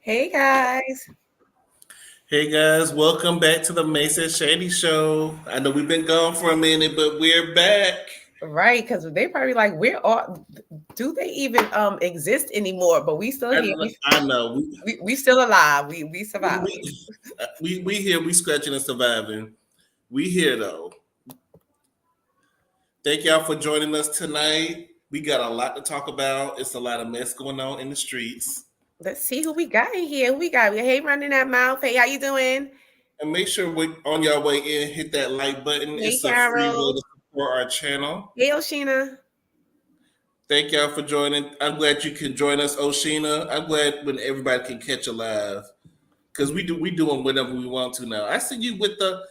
Hey guys. Hey guys, welcome back to the MASE SHADY show. I know we've been gone for a minute, but we're back. Right, because they probably like, where are do they even exist anymore? But we still I, here. I know We still alive. We we, surviving. we here, we scratching and surviving. We here though. Thank y'all for joining us tonight. We got a lot to talk about. It's a lot of mess going on in the streets. Let's see who we got in here. Who we got? Hey, running that mouth. Hey, how you doing? And make sure we on your way in, hit that like button. Hey, It's a free way Carol. to support our channel. Hey, Oshina. Thank y'all for joining. I'm glad you can join us, Oshina. I'm glad when everybody can catch a live. Because we do them whenever we want to now. I see you with the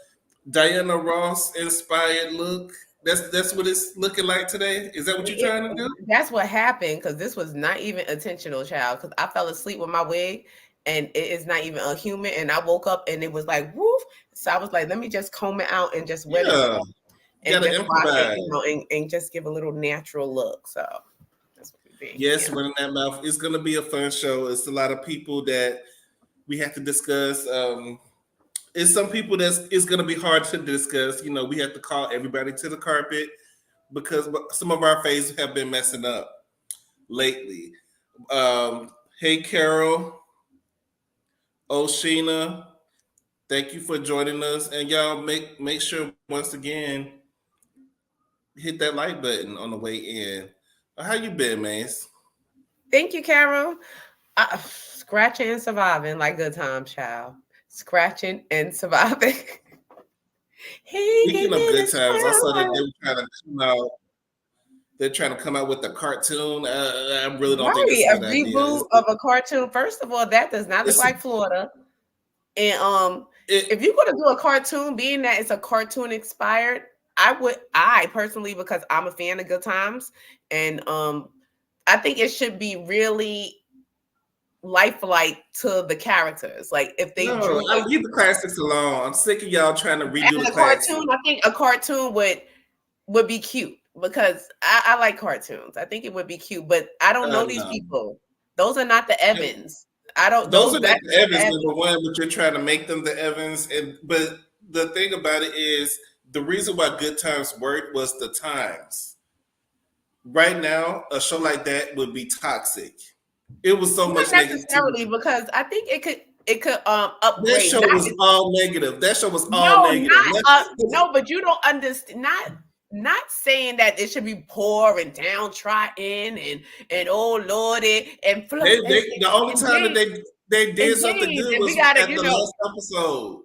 Diana Ross inspired look. That's what it's looking like today. Is that what you're trying to do? That's what happened because this was not even intentional, child. Because I fell asleep with my wig, and it is not even a human. And I woke up and it was like woof. So I was like, let me just comb it out and just wet it Yeah, you and gotta just wash it, improvise. and just give a little natural look. So that's what we did. Yes, Yeah. running that mouth. It's gonna be a fun show. It's a lot of people that we have to discuss. It's some people that's it's gonna be hard to discuss. You know, we have to call everybody to the carpet because some of our faces have been messing up lately. Hey, Carol, Oshina, thank you for joining us, and y'all make sure once again hit that like button on the way in. How you been, Mace? Thank you, Carol. Scratching and surviving like good times, child. Scratching and surviving. He gave Speaking of me good this times, I saw that power. they were trying to come out. They're trying to come out with a cartoon. I really don't think Right, it's a a good idea. reboot of a cartoon. First of all, that does not look It's like Florida. And it. if you're gonna do a cartoon, being that it's a cartoon inspired, I personally, because I'm a fan of Good Times, and I think it should be really lifelike to the characters. Like if they No, drew I like leave the classics alone. I'm sick of y'all trying to redo as the a cartoon, classics. I think a cartoon would be cute because I like cartoons. I think it would be cute, but I don't know these No. people. Those are not the And Evans. I don't those those are not that's the not the Evans Evans. number one, but you're trying to make them the Evans. And but the thing about it is the reason why Good Times worked was the times. Right now, a show like that would be toxic. It was so much Not necessarily negativity. because I think it could That upgrade. show Not was all negative. That show was all no, negative. not no, but you don't understand. Not saying that it should be poor and downtrodden and oh lordy and They, flow they the only and time that James they did something good and we was gotta at the last episode.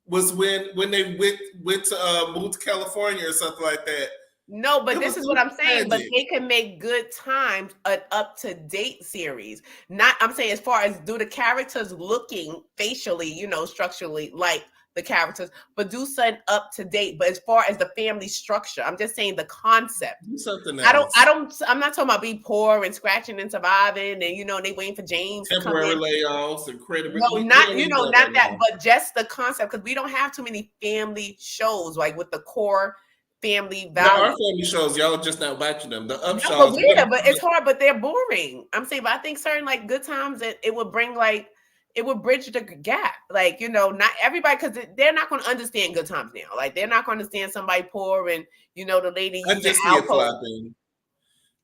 Was when they went to move to California or something like that. no, but It this was is so what I'm saying. But tragic. they can make Good Times an up to date series. Not, I'm saying as far as do the characters looking facially, structurally like the characters, but do something up to date. But as far as the family structure, I'm just saying the concept. Do something I else. don't. I'm not talking about being poor and scratching and surviving, and they waiting for James to come Temporary in. layoffs and credit. No, We not don't need that not right that, now. but just the concept because we don't have too many family shows like with the core family There are values. family shows. Y'all just not watching them. The No, but Upshaws. yeah, but it's hard, but they're boring. I'm saying, but I think certain like Good Times it would bring like it would bridge the gap. Like, not everybody because they're not going to understand Good Times now. Like they're not going to understand somebody poor and the lady I using just see it alcohol. flopping.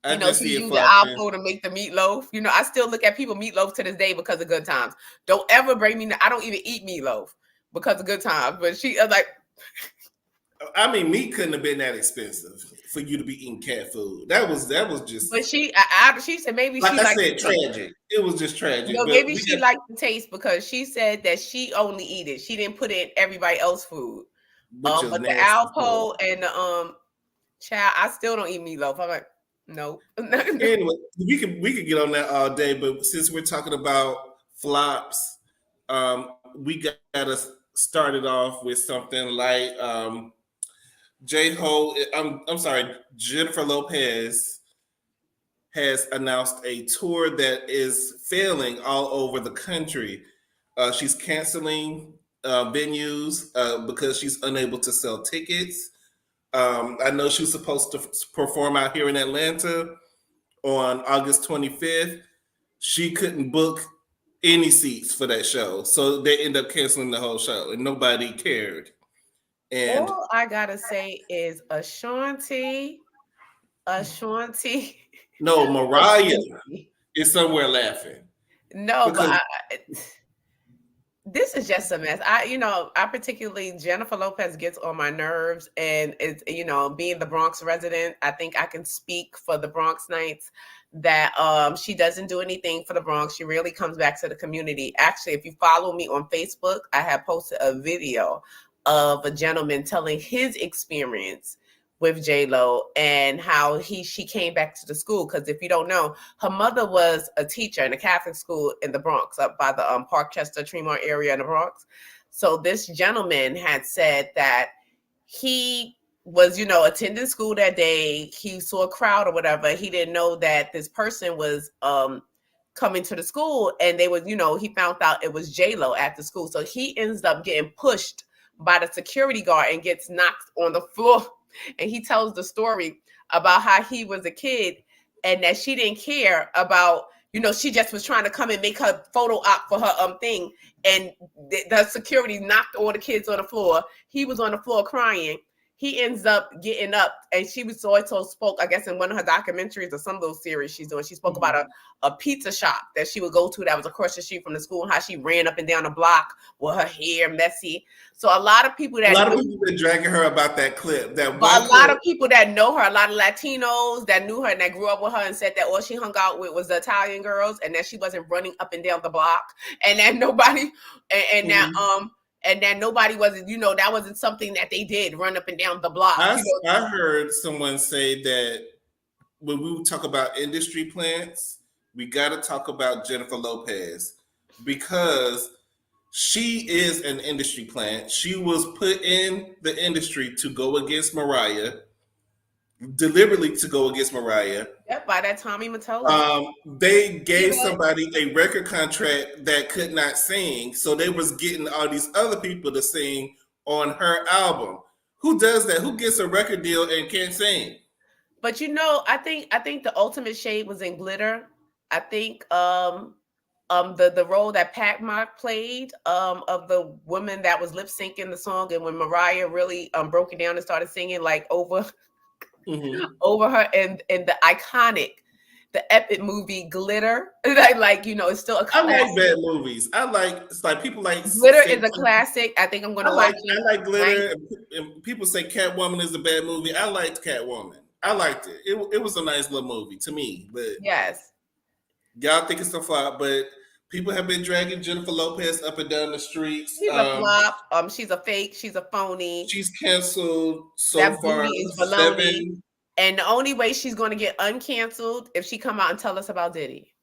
I just She see it used the flopping. alcohol to make the meatloaf. I still look at people meatloaf to this day because of Good Times. Don't ever bring me. I don't even eat meatloaf because of Good Times. But she like, I mean, meat couldn't have been that expensive for you to be eating cat food. That was but just she said maybe like she I liked said, the taste. tragic. It was just tragic. No, But maybe we she got liked the taste because she said that she only eat it. She didn't put it in everybody else's food. which is But the nasty. So alpo and the child, I still don't eat meatloaf. I'm like, no. anyway, we could get on that all day. But since we're talking about flops, we gotta start it off with something like J Ho. I'm sorry, Jennifer Lopez has announced a tour that is failing all over the country. She's canceling venues because she's unable to sell tickets. I know she was supposed to perform out here in Atlanta on August 25th. She couldn't book any seats for that show. So they end up canceling the whole show and nobody cared. And all I gotta say is Ashanti. no, Mariah is somewhere laughing. No, but Because this is just a mess. I particularly Jennifer Lopez gets on my nerves, and it's being the Bronx resident, I think I can speak for the Bronx Knights that she doesn't do anything for the Bronx. She really comes back to the community. Actually, if you follow me on Facebook, I have posted a video of a gentleman telling his experience with J-Lo and how she came back to the school. Because if you don't know, her mother was a teacher in a Catholic school in the Bronx, up by the Parkchester, Tremont area in the Bronx. So this gentleman had said that he was, attending school that day. He saw a crowd or whatever. He didn't know that this person was coming to the school, and they was, he found out it was J-Lo at the school. So he ends up getting pushed by the security guard and gets knocked on the floor. And he tells the story about how he was a kid and that she didn't care about, she just was trying to come and make her photo op for her thing. And the security knocked all the kids on the floor. He was on the floor crying. He ends up getting up, and she was also spoke, I guess, in one of her documentaries or some little series she's doing. She spoke about a pizza shop that she would go to that was across the street from the school, and how she ran up and down the block with her hair messy. So a lot of people been dragging her about that clip. Lot of people that know her, a lot of Latinos that knew her and that grew up with her and said that all she hung out with was the Italian girls, and that she wasn't running up and down the block, and that nobody, and that nobody wasn't, that wasn't something that they did, run up and down the block. I heard someone say that when we talk about industry plants, we got to talk about Jennifer Lopez, because she is an industry plant. She was put in the industry to go against Mariah, deliberately to go against Mariah. Yep, by that Tommy Mottola. They gave somebody a record contract that could not sing, so they was getting all these other people to sing on her album. Who does that? Who gets a record deal and can't sing? But I think the ultimate shade was in Glitter. I think the role that Pat Mock played of the woman that was lip syncing the song, and when Mariah really broke it down and started singing like over her, and the iconic, the epic movie Glitter, it's still a classic. I like bad movies. It's like people like Glitter is a classic. I think I'm gonna watch it. I like Glitter. And people say Catwoman is a bad movie. I liked Catwoman. I liked it. It was a nice little movie to me. But yes, y'all think it's a flop, but people have been dragging Jennifer Lopez up and down the streets. She's a flop. She's a fake. She's a phony. She's canceled so far. Is baloney. 7. And the only way she's going to get uncanceled if she come out and tell us about Diddy.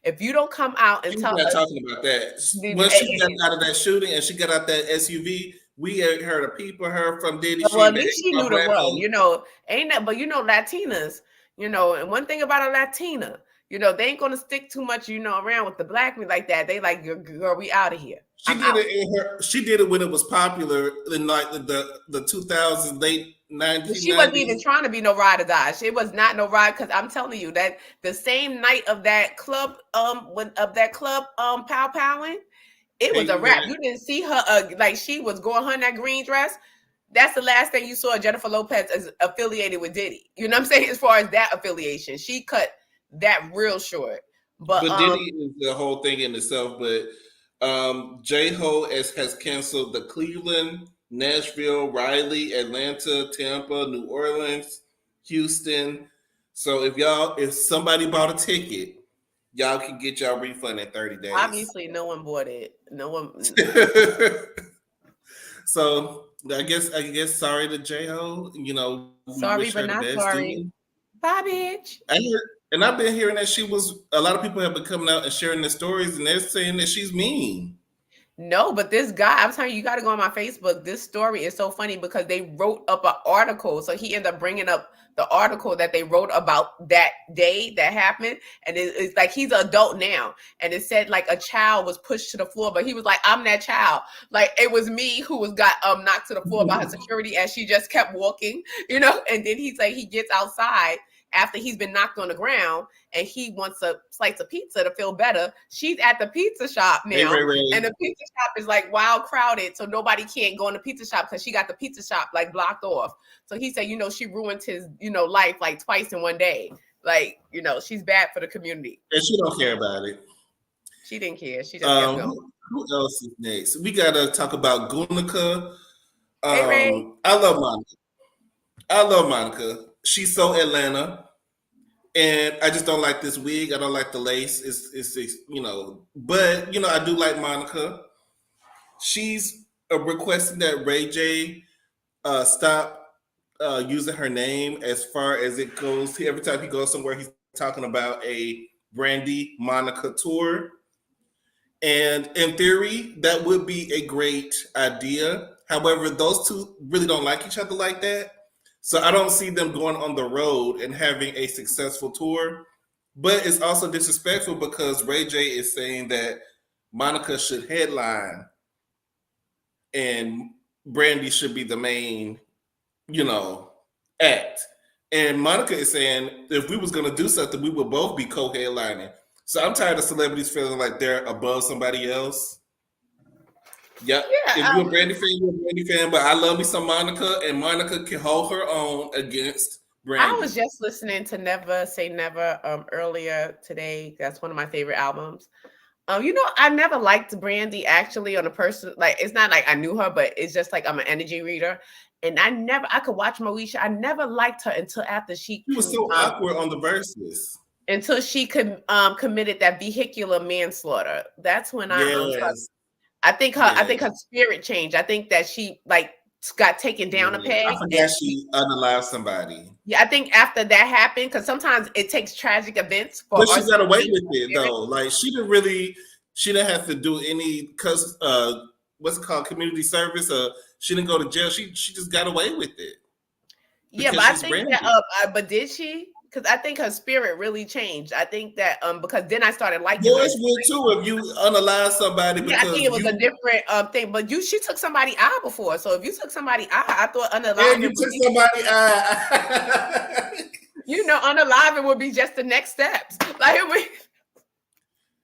If you don't come out and tell us, talking about that. When she got out of that shooting and she got out that SUV, we heard a peep of her from Diddy. Well, at least she knew the road. Ain't that? But Latinas. And one thing about a Latina. They ain't gonna stick too much, around with the black men like that. They like, girl, we out of here. She did it when it was popular in like the 2000s, late 1990s. She wasn't even trying to be no ride or die. She was not no ride, because I'm telling you that the same night of that club, pow powing, it was a wrap. You didn't see her like she was going her in that green dress. That's the last thing you saw Jennifer Lopez as affiliated with Diddy. You know what I'm saying? As far as that affiliation, she cut that real short. But Diddy is the whole thing in itself. But J-Ho has canceled the Cleveland, Nashville, Raleigh, Atlanta, Tampa, New Orleans, Houston. So if somebody bought a ticket, y'all can get y'all refund in 30 days. Obviously, no one bought it. No one. So I guess sorry to J-Ho. Sorry, but not sorry. Bye, bitch. And I've been hearing that a lot of people have been coming out and sharing their stories, and they're saying that she's mean. No, but this guy, I'm telling you, you got to go on my Facebook. This story is so funny because they wrote up an article. So he ended up bringing up the article that they wrote about that day that happened. And it's like, he's an adult now. And it said like a child was pushed to the floor, but he was like, I'm that child. Like it was me who got knocked to the floor by her security, and she just kept walking, And then he's like, he gets outside. after he's been knocked on the ground and he wants a slice of pizza to feel better. She's at the pizza shop now, and the pizza shop is like wild crowded, so nobody can't go in the pizza shop because she got the pizza shop like blocked off. So he said, you know, she ruined his, you know, life like twice in one day. Like, you know, she's bad for the community. And she don't care about it. She didn't care. She just kept going. Who else is next? We gotta talk about Gunica. Hey, Ray. I love Monica. She's so Atlanta. And I just don't like this wig. I don't like the lace. It's you know, but you know, I do like Monica. She's requesting that Ray J stop using her name as far as it goes. Every time he goes somewhere, he's talking about a Brandy Monica tour. And in theory, that would be a great idea. However, those two really don't like each other like that. So I don't see them going on the road and having a successful tour. But it's also disrespectful because Ray J is saying that Monica should headline and Brandy should be the main, you know, act. And Monica is saying if we was going to do something, we would both be co-headlining. So I'm tired of celebrities feeling like they're above somebody else. Yep. Yeah, if you're a Brandy fan, you're a Brandy fan. But I love me some Monica, and Monica can hold her own against Brandy. I was just listening to Never Say Never earlier today. That's one of my favorite albums. You know, I never liked Brandy actually on a person. Like, it's not like I knew her, but it's just like I'm an energy reader. And I could watch Moesha. I never liked her until after she was so awkward on the verses. Until she committed that vehicular manslaughter. That's when I think her spirit changed. I think that she like got taken down a peg. I forgot she unalived somebody. Yeah, I think after that happened, because sometimes it takes tragic events for. But she got away with it though. Like she didn't have to do any what's it called, community service. She didn't go to jail. She just got away with it. Yeah, but I think that. But did she? Because I think her spirit really changed. I think that because then I started liking her. Boys would too if you unalive somebody. Yeah, I think it was a different thing. But she took somebody eye before. So if you took somebody eye, I thought unaliving. Yeah, you took somebody eye. You know, unaliving would be just the next steps. Like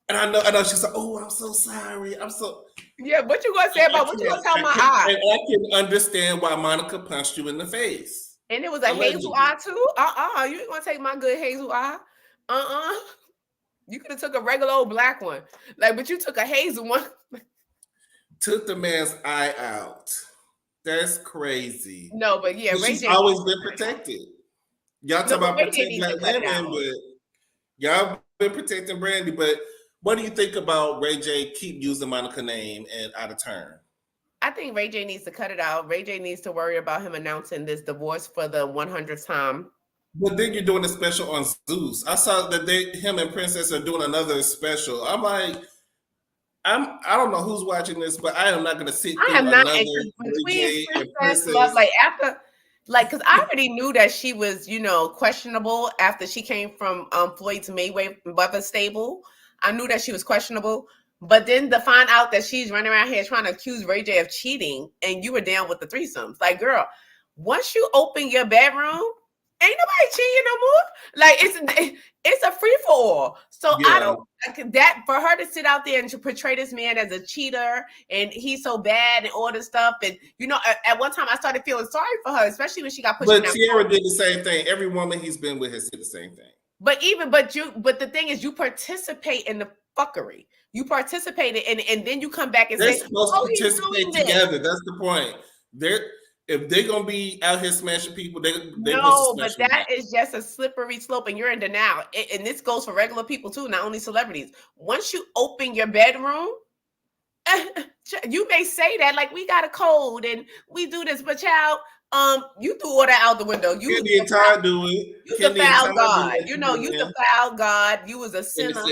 and I know she's like, oh, I'm so sorry. I'm so. Yeah, what you gonna say about what you gonna tell my eye? And I can understand why Monica punched you in the face. And it was a hazel eye too? You ain't gonna take my good hazel eye. You could have took a regular old black one. Like, but you took a hazel one. Took the man's eye out. That's crazy. No, but yeah, she's always been protected. Y'all talk about protecting black women, but y'all been protecting Brandy. But what do you think about Ray J keep using Monica's name and out of turn? I think Ray J needs to cut it out. Ray J needs to worry about him announcing this divorce for the 100th time. But then you're doing a special on Zeus. I saw that him and Princess are doing another special. I'm like, I don't know who's watching this, but I am not going to sit through another between Princess love, like after, like, because I already knew that she was, you know, questionable after she came from Floyd's Mayweather stable. I knew that she was questionable. But then to find out that she's running around here trying to accuse Ray J of cheating and you were down with the threesomes. Like, girl, once you open your bedroom, ain't nobody cheating no more. Like, it's a free-for-all. So yeah. I don't like that for her to sit out there and to portray this man as a cheater and he's so bad and all this stuff. And, you know, at one time I started feeling sorry for her, especially when she got pushed. But Tierra did the same thing. Every woman he's been with has said the same thing. But the thing is, you participate in the fuckery. You participated and then you come back and they're supposed to participate together. That's the point. If they're gonna be out here smashing people, they no, but that is just a slippery slope, and you're in denial. And this goes for regular people too, not only celebrities. Once you open your bedroom, you may say that like we got a code and we do this, but child, you threw all that out the window. You defiled God. You know, you defiled God. You was a sinner.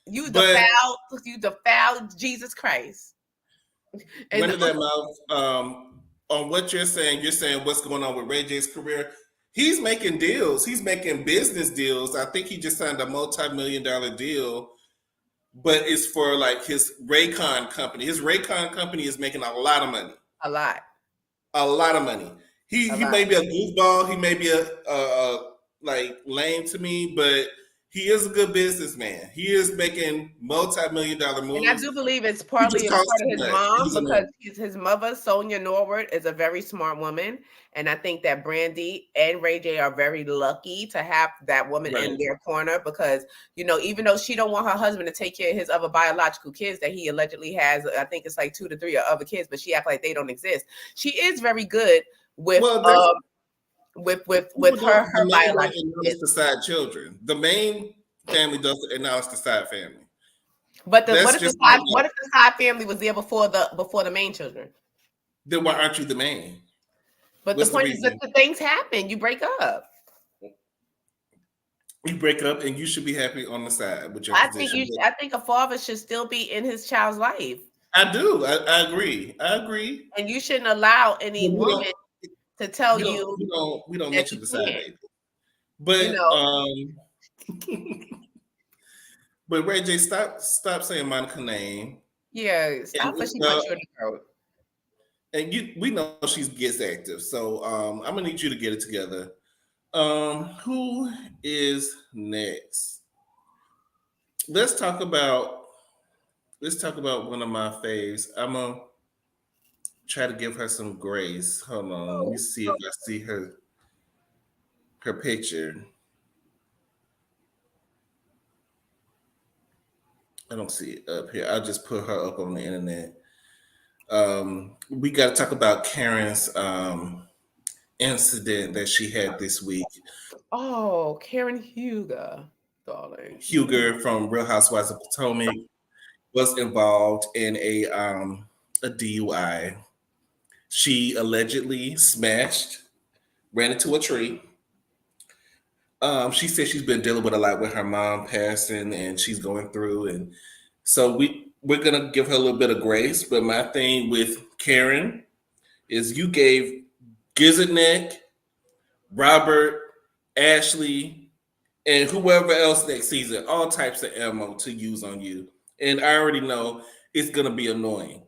You defiled Jesus Christ. Run to that mouth. On what you're saying what's going on with Ray J's career. He's making deals. He's making business deals. I think he just signed a multi-million-dollar deal, but it's for like his Raycon company. His Raycon company is making a lot of money. A lot of money. He may be a goofball. He may be a like lame to me, but he is a good businessman. He is making multi-million-dollar moves. And I do believe it's He partly just a part costs of too his much. mom He's because annoying. his mother, Sonia Norwood, is a very smart woman. And I think that Brandy and Ray J are very lucky to have that woman in Right. their corner because, you know, even though she don't want her husband to take care of his other biological kids that he allegedly has, I think it's like 2 to 3 other kids, but she act like they don't exist. She is very good with Well, that's people her don't. The man don't biological acknowledge kids. the side children. The main family doesn't acknowledge the side family. But That's just like what if the side family was there before the main children? then why aren't you the main? But the What's the point is that reason? the things happen. You break up. You break up and you should be happy on the side with your position. I think a father should still be in his child's life. I do. I agree. I agree. And you shouldn't allow any But woman to tell you we don't that mention you the side can't. baby. You But know, but Ray J, stop saying Monica name. yeah, stop And what she put you in the throat. and we know she gets active. So I'm gonna need you to get it together. Who is next? Let's talk about one of my faves. I'm gonna try to give her some grace. Hold on, let me see if I see her picture. I don't see it up here. I'll just put her up on the internet. We got to talk about Karen's incident that she had this week. Oh, Karen Huger, darling. Huger from Real Housewives of Potomac was involved in a DUI. She allegedly ran into a tree. She said she's been dealing with a lot with her mom passing, and she's going through, and so we're gonna give her a little bit of grace. But my thing with Karen is you gave Gizzard Neck, Robert, Ashley, and whoever else next season all types of ammo to use on you, and I already know it's gonna be annoying.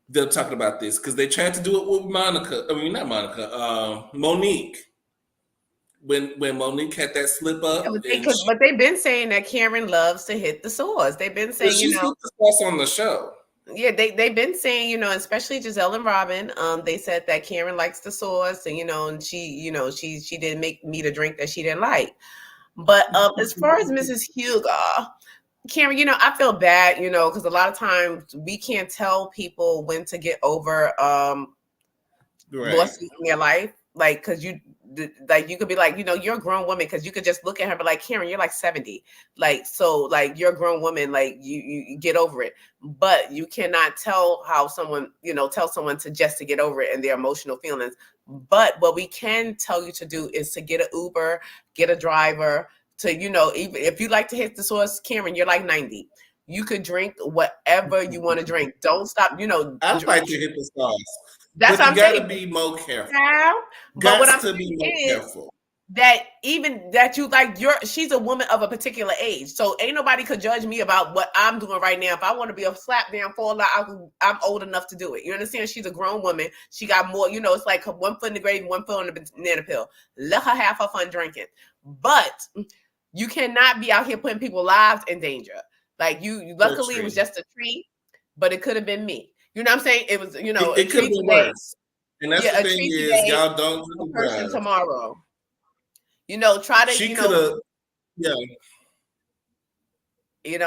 They're talking about this because they tried to do it with Monica. I mean, not Monica. Monique. When Monique had that slip Yeah, up, and but they've been saying that Karen loves to hit the swords. They've been saying, she's hit the sauce on the show. yeah, they've been saying, especially Giselle and Robin. They said that Karen likes the sauce, and and she didn't make me the drink that she didn't like. But as far as Mrs. Hugo, Karen, I feel bad, because a lot of times we can't tell people when to get over losses in their life, like because you could be like, you're a grown woman, because you could just look at her, but like, Karen, you're like 70, like, so like you're a grown woman, like you get over it. But you cannot tell how someone, tell someone to get over it and their emotional feelings. But what we can tell you to do is to get an Uber, get a driver, to even if you like to hit the source. Karen, you're like 90. You could drink whatever you want to drink. Don't stop. I like to hit the sauce. That's but what you I'm gotta saying. be more careful. But what I'm to be more careful. That even that you like, she's a woman of a particular age, so ain't nobody could judge me about what I'm doing right now. If I want to be a slap down fall out, I'm old enough to do it. You understand? She's a grown woman. She got more. It's like one foot in the grave, one foot on the banana peel. Let her have her fun drinking, but you cannot be out here putting people's lives in danger. Like luckily it was just a tree, but it could have been me. You know what I'm saying? It was, it could have been worse. And that's the thing is, y'all don't do the person tomorrow. Try to, she could have, yeah.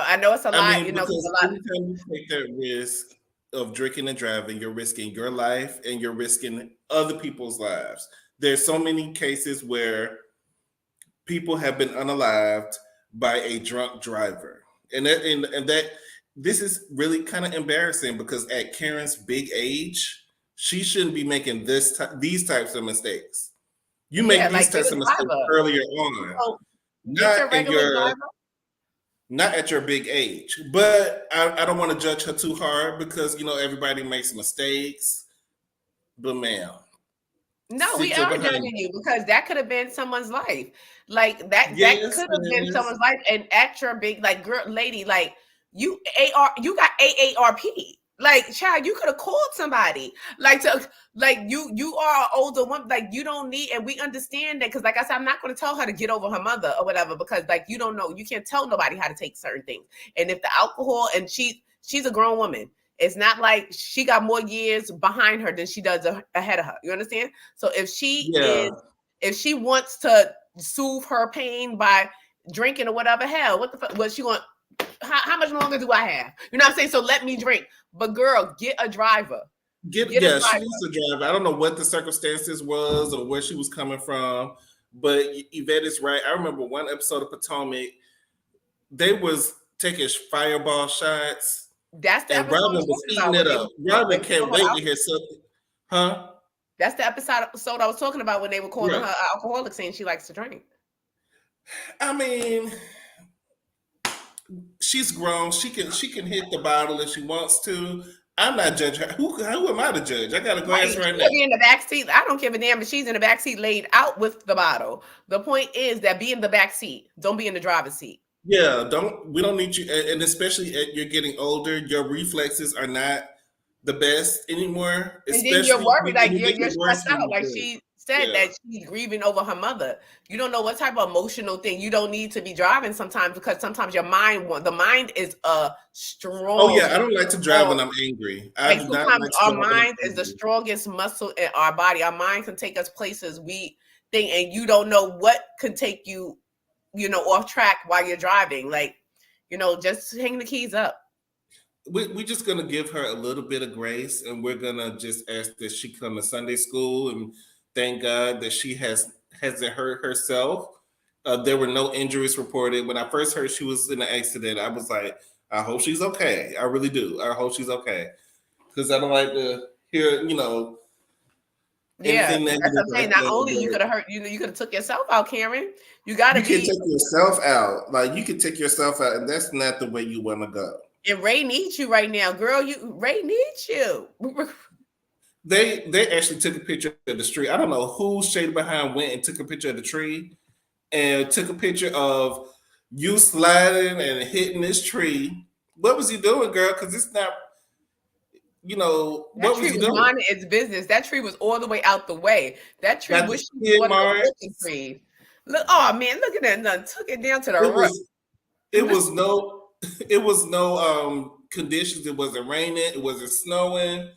I know it's a lot. I mean, because every time you take that risk of drinking and driving, you're risking your life and you're risking other people's lives. There's so many cases where people have been unalived by a drunk driver, and that this is really kind of embarrassing because at Karen's big age, she shouldn't be making these types of mistakes. You make these types of mistakes earlier on, not at your big age. But I don't want to judge her too hard because everybody makes mistakes. But ma'am, no, we are judging you because that could have been someone's life. Like that could have been someone's life. And at your big, like, girl, lady, like you got AARP. Like, child, you could have called somebody. Like, you are an older woman. Like, you don't need, and we understand that because, like I said, I'm not going to tell her to get over her mother or whatever because, like, you don't know, you can't tell nobody how to take certain things. And if the alcohol, and she's a grown woman, it's not like she got more years behind her than she does ahead of her. You understand? So if she wants to soothe her pain by drinking or whatever, hell, what the fuck? Was she going? How much longer do I have? You know what I'm saying? So let me drink. But girl, get a driver. She needs a driver. I don't know what the circumstances was or where she was coming from, but Yvette is right. I remember one episode of Potomac, they was taking fireball shots. That's the and Robin was eating it up. Robin can't wait to hear something. Huh? That's the episode I was talking about when they were calling her alcoholic, saying she likes to drink. I mean, she's grown. She can hit the bottle if she wants to. I'm not judging her. Who am I to judge? I got a glass right now. Be in the back seat. I don't give a damn if she's in the back seat laid out with the bottle. The point is that be in the back seat. Don't be in the driver's seat. Yeah, we don't need you, and especially you're getting older, your reflexes are not the best anymore. And then you're worried, like you're stressed out. Like she said that she's grieving over her mother. You don't know what type of emotional thing. You don't need to be driving sometimes because sometimes the mind is a strong. Oh yeah, I don't like to drive when I'm angry. Like sometimes our mind is the strongest muscle in our body. Our mind can take us places we think, and you don't know what could take you, off track while you're driving. Like, just hang the keys up. We're just gonna give her a little bit of grace, and we're gonna just ask that she come to Sunday school, and thank God that she hasn't hurt herself. There were no injuries reported. When I first heard she was in an accident, I was like, I hope she's okay. I really do. I hope she's okay, because I don't like to hear, Yeah, that's what I'm saying. Not only you could have hurt, you could have took yourself out, Karen. You can take yourself out. Like you can take yourself out, and that's not the way you want to go. And Ray needs you right now, girl. Ray needs you. They actually took a picture of the tree. I don't know who Shady Behind went and took a picture of the tree, and took a picture of you sliding and hitting this tree. What was he doing, girl? Because it's not. What was he doing? Minding its business. That tree was all the way out the way. That tree was one of the looking trees. Look, oh man, look at that! None took it down to the root. It was no conditions. It wasn't raining. It wasn't snowing.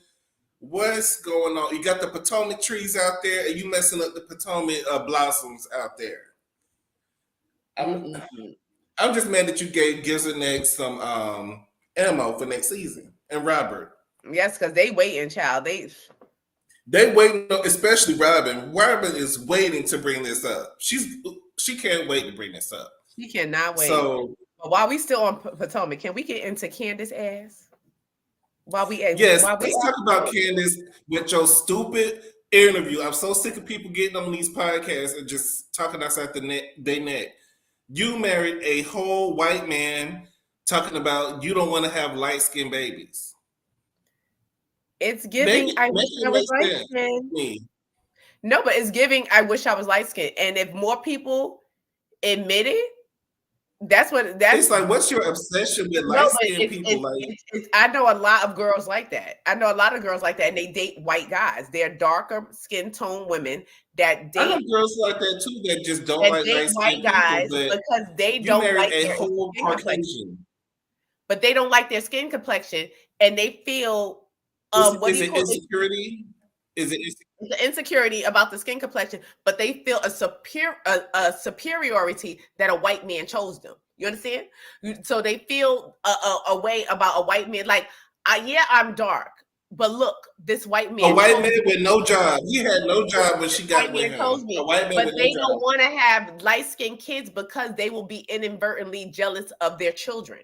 What's going on? You got the Potomac trees out there, and you messing up the Potomac blossoms out there. I'm just mad that you gave Gizzard some ammo for next season and Robert. Yes, because they waiting, child. They waiting, especially Robin. Robin is waiting to bring this up. She can't wait to bring this up. She cannot wait. So while we still on Potomac, can we get into Candace ass? Let's talk about Candace with your stupid interview. I'm so sick of people getting on these podcasts and just talking outside their neck. You married a whole white man talking about you don't want to have light-skinned babies. It's giving, I wish I was light-skinned. No, but it's giving, I wish I was light-skinned. And if more people admit it, it's like, what's your obsession with light-skinned people? I know a lot of girls like that. And they date white guys. They're darker skin tone women that date. I know girls like that too that just don't like light-skinned guys because they don't like their whole Caucasian. But they don't like their skin complexion, and they feel is it insecurity? Is it the insecurity about the skin complexion, but they feel a superiority that a white man chose them. You understand? So they feel a way about a white man, like, I'm dark, but look, this white man. A white man with no job. He had no job when she got with him. A white man but they don't want to have light-skinned kids because they will be inadvertently jealous of their children.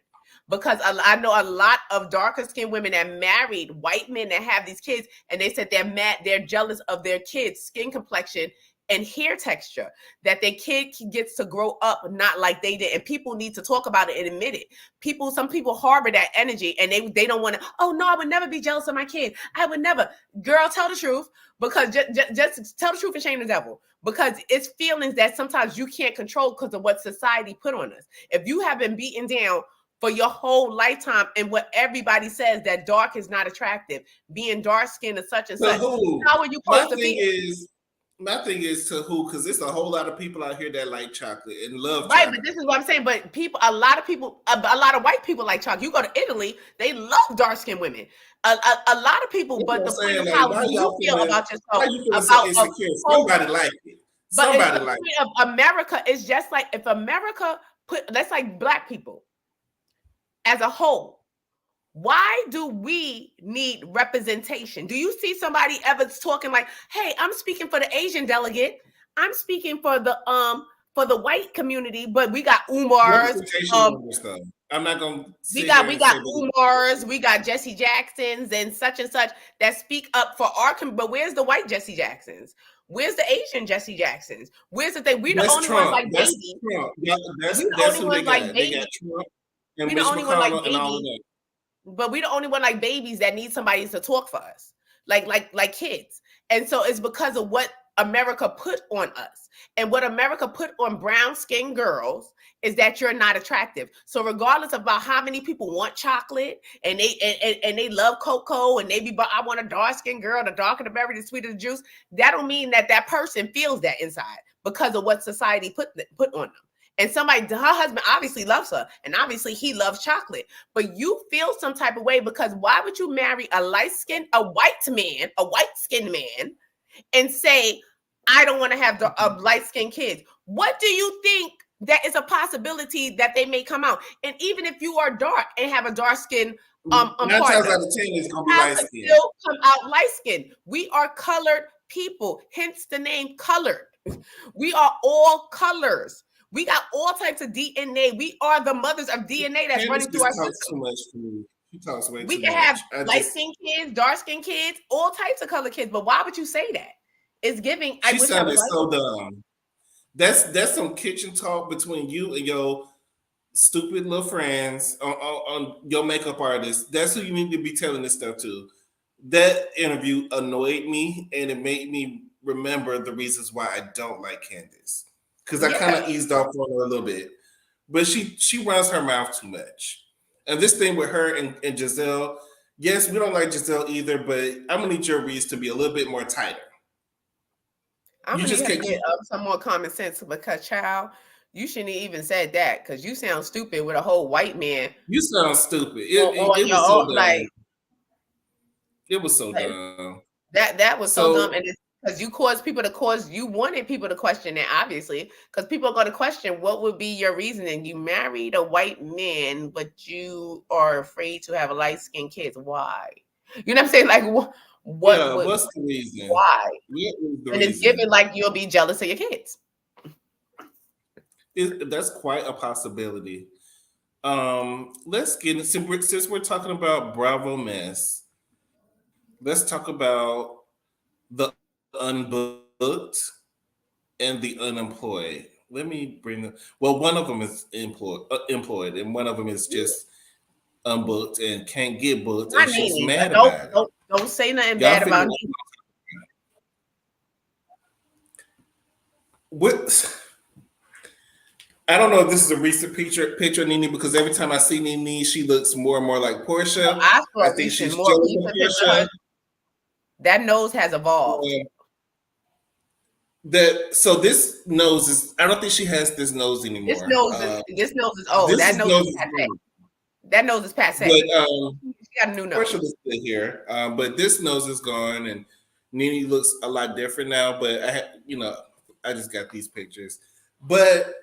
Because I know a lot of darker skinned women that married white men that have these kids, and they said they're jealous of their kids' skin complexion and hair texture, that their kid gets to grow up not like they did. And people need to talk about it and admit it. Some people harbor that energy, and they don't want to, oh no, I would never be jealous of my kid. I would never. Girl, tell the truth, because just tell the truth and shame the devil. Because it's feelings that sometimes you can't control because of what society put on us. If you have been beaten down for your whole lifetime, and what everybody says that dark is not attractive, being dark skinned and such and such. Who? How are you supposed to feel? My thing is to who, because there's a whole lot of people out here that like chocolate and love Right, chocolate. but this is what I'm saying. But a lot of white people like chocolate. You go to Italy, they love dark skinned women. A lot of people, but the point is, how do you feel about yourself? Why you feeling so insecure? Somebody like it. Somebody like it. Of America is just like, if America that's like black people as a whole. Why do we need representation? Do you see somebody ever talking like, "Hey, I'm speaking for the Asian delegate. I'm speaking for the white community, but we got Umars. I'm not gonna. We got Umars, we got Jesse Jacksons and such that speak up for our community. But where's the white Jesse Jacksons? Where's the Asian Jesse Jacksons? Where's the thing? We're the only ones like babies. That's the only ones like babies. They got Trump and Mitch McConnell and all of that. But we the only one like babies that need somebody to talk for us, like kids. And so it's because of what America put on us. And what America put on brown-skinned girls is that you're not attractive. So regardless about how many people want chocolate and they love cocoa and I want a dark-skinned girl, the darker the berry, the sweeter the juice, that don't mean that person feels that inside because of what society put on them. And her husband obviously loves her, and obviously he loves chocolate. But you feel some type of way because why would you marry a white-skinned man, and say, I don't want to have light-skinned kids? What do you think that is a possibility that they may come out? And even if you are dark and have a dark skin, 9 times out of 10 is gonna be light skin. Still come out light skin. We are colored people, hence the name colored. We are all colors. We got all types of DNA. We are the mothers of DNA that's running through our system. Too much for me. She talks way too much. We can have light-skinned kids, dark-skinned kids, all types of color kids. But why would you say that? It's giving. She sounded so dumb. That's some kitchen talk between you and your stupid little friends on your makeup artist. That's who you need to be telling this stuff to. That interview annoyed me, and it made me remember the reasons why I don't like Candace. Because I kind of eased off on her a little bit. But she runs her mouth too much. And this thing with her and Giselle, yes, we don't like Giselle either, but I'm going to need your reads to be a little bit more tighter. I'm going to get some more common sense because, child, you shouldn't have even said that because you sound stupid with a whole white man. You sound stupid. It was so dumb. It was so dumb. That was so dumb. And it's because you wanted people to question it, obviously, because people are going to question what would be your reasoning. You married a white man, but you are afraid to have light-skinned kids. Why? You know what I'm saying? Like, what's the reason? Why? And it's given like you'll be jealous of your kids. That's quite a possibility. Let's get it. Since we're talking about Bravo mess, let's talk about the unbooked and the unemployed. Let me bring them. Well, one of them is employed, and one of them is just unbooked and can't get booked. And she's mad about it. Don't say nothing bad about me. What? I don't know if this is a recent picture of Nene, because every time I see Nene, she looks more and more like Portia. I think she's more Portia. That nose has evolved. So this nose is. I don't think she has this nose anymore. This nose is old. That nose is passé. But she got a new nose. Portia looks good here, but this nose is gone, and Nene looks a lot different now. But I just got these pictures. But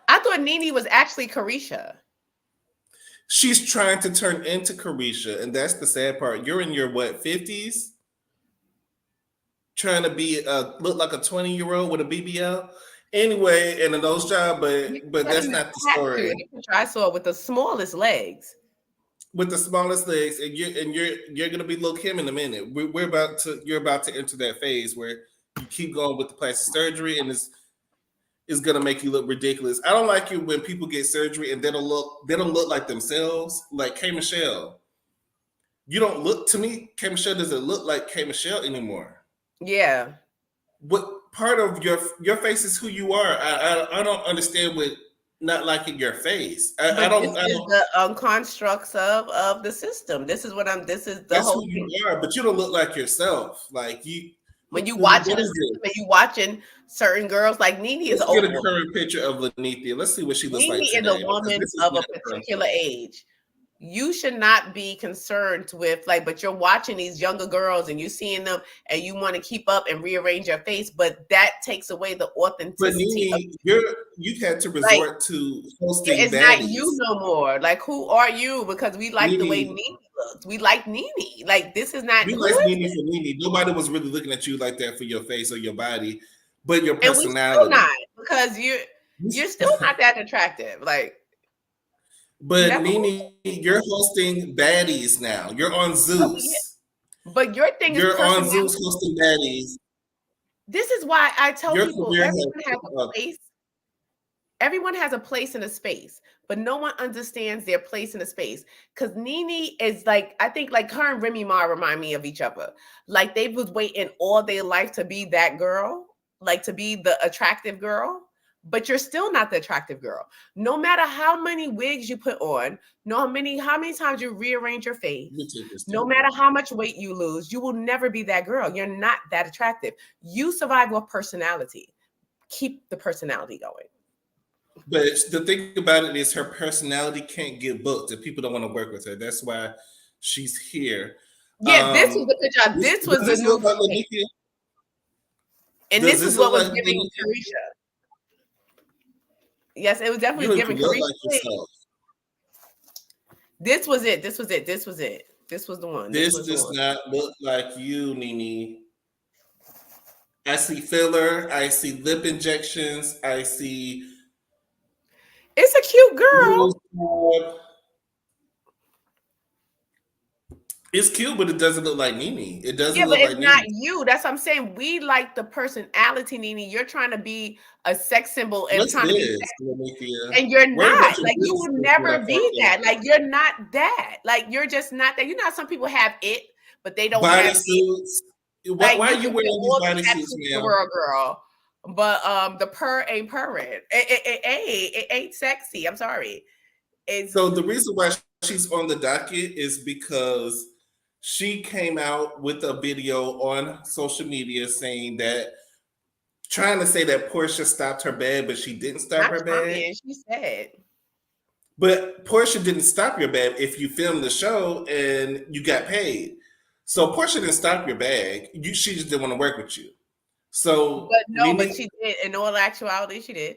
I thought Nene was actually Carisha. She's trying to turn into Carisha, and that's the sad part. You're in your 50s, trying to be look like a 20-year-old with a BBL. Anyway, and a nose job, but that's not the story. I saw it with the smallest legs. With the smallest legs, and you're gonna be Lil' Kim in a minute. You're about to enter that phase where you keep going with the plastic surgery, and it's gonna make you look ridiculous. I don't like it when people get surgery and they don't look like themselves. Like K Michelle, you don't look to me. K Michelle doesn't look like K Michelle anymore. Yeah. What part of your face is who you are? I don't understand what not liking your face. But I this don't. I is don't. the constructs of the system. This is what I'm. This is the That's who whole thing. you are, but you don't look like yourself. Like you. When you What watching the is system it? and you watching certain girls, like Nene is Let's an get old a woman. current picture of Lanithia. Let's see what she looks Nene like is a today, because woman this is of a not the current particular picture. age. You should not be concerned with like, but you're watching these younger girls and you're seeing them and you want to keep up and rearrange your face, but that takes away the But authenticity of Nene, you've had to like resort to hosting it's not you baddies. no more. Like, who are you? Because we like the way Nene, Nene looks. We like Nene. Like, this is not we who like is Nene this? for Nene. Nobody was really looking at you like that for your face or your body, but your And we still personality. not because you're still not that attractive. Like, But never will. Nene, you're hosting baddies now. You're on Yeah. Zeus. But your thing is You're on personality. Zeus hosting baddies. This is why I tell Your people career has everyone has a place. Everyone has a place in a space, but no one understands their place in a space. Because Nene is like, I think like her and Remy Ma remind me of each other. Like they was waiting all their life to be that girl, like to be the attractive girl, but you're still not the attractive girl. No matter how many wigs you put on, how many times you rearrange your face, no matter how much weight you lose, you will never be that girl. You're not that attractive. You survive with personality. Keep the personality going. But the thing about it is her personality can't get booked if people don't want to work with her. That's why she's here. Yeah, this was a good job. This was Does the this new look like thing. Lanithia? And Does this is this what look was like giving Lanithia? Carisha. Yes, it was You definitely don't giving even look Carisha. like yourself. This was it. This was it. This was it. This was the one. This This was the does one. not look like you, Nene. I see filler. I see lip injections. I see It's a cute girl. It's cute, but it doesn't look like Nene. It doesn't Yeah, but look it's like not Nene. you. That's what I'm saying. We like the personality, Nene. You're trying to be a sex symbol and What's trying to be this, sexy. Lanithia? And you're Worry about not. your Like you business will is what I never be found. that. Like you're not that. Like you're just not that. You know how some people have it, but they don't have it. Bodysuits. Like Why you are you can get wearing these all the bodysuits, tattoos in the ma'am? world, girl. But the purr ain't purring. It ain't sexy. I'm sorry. It's So the reason why she's on the docket is because she came out with a video on social media saying that, trying to say that Portia stopped her bag, but she didn't stop not her bag. trying. She said. But Portia didn't stop your bag if you filmed the show and you got paid. So Portia didn't stop your bag. She just didn't want to work with you. So But no, but she did. In all actuality, she did.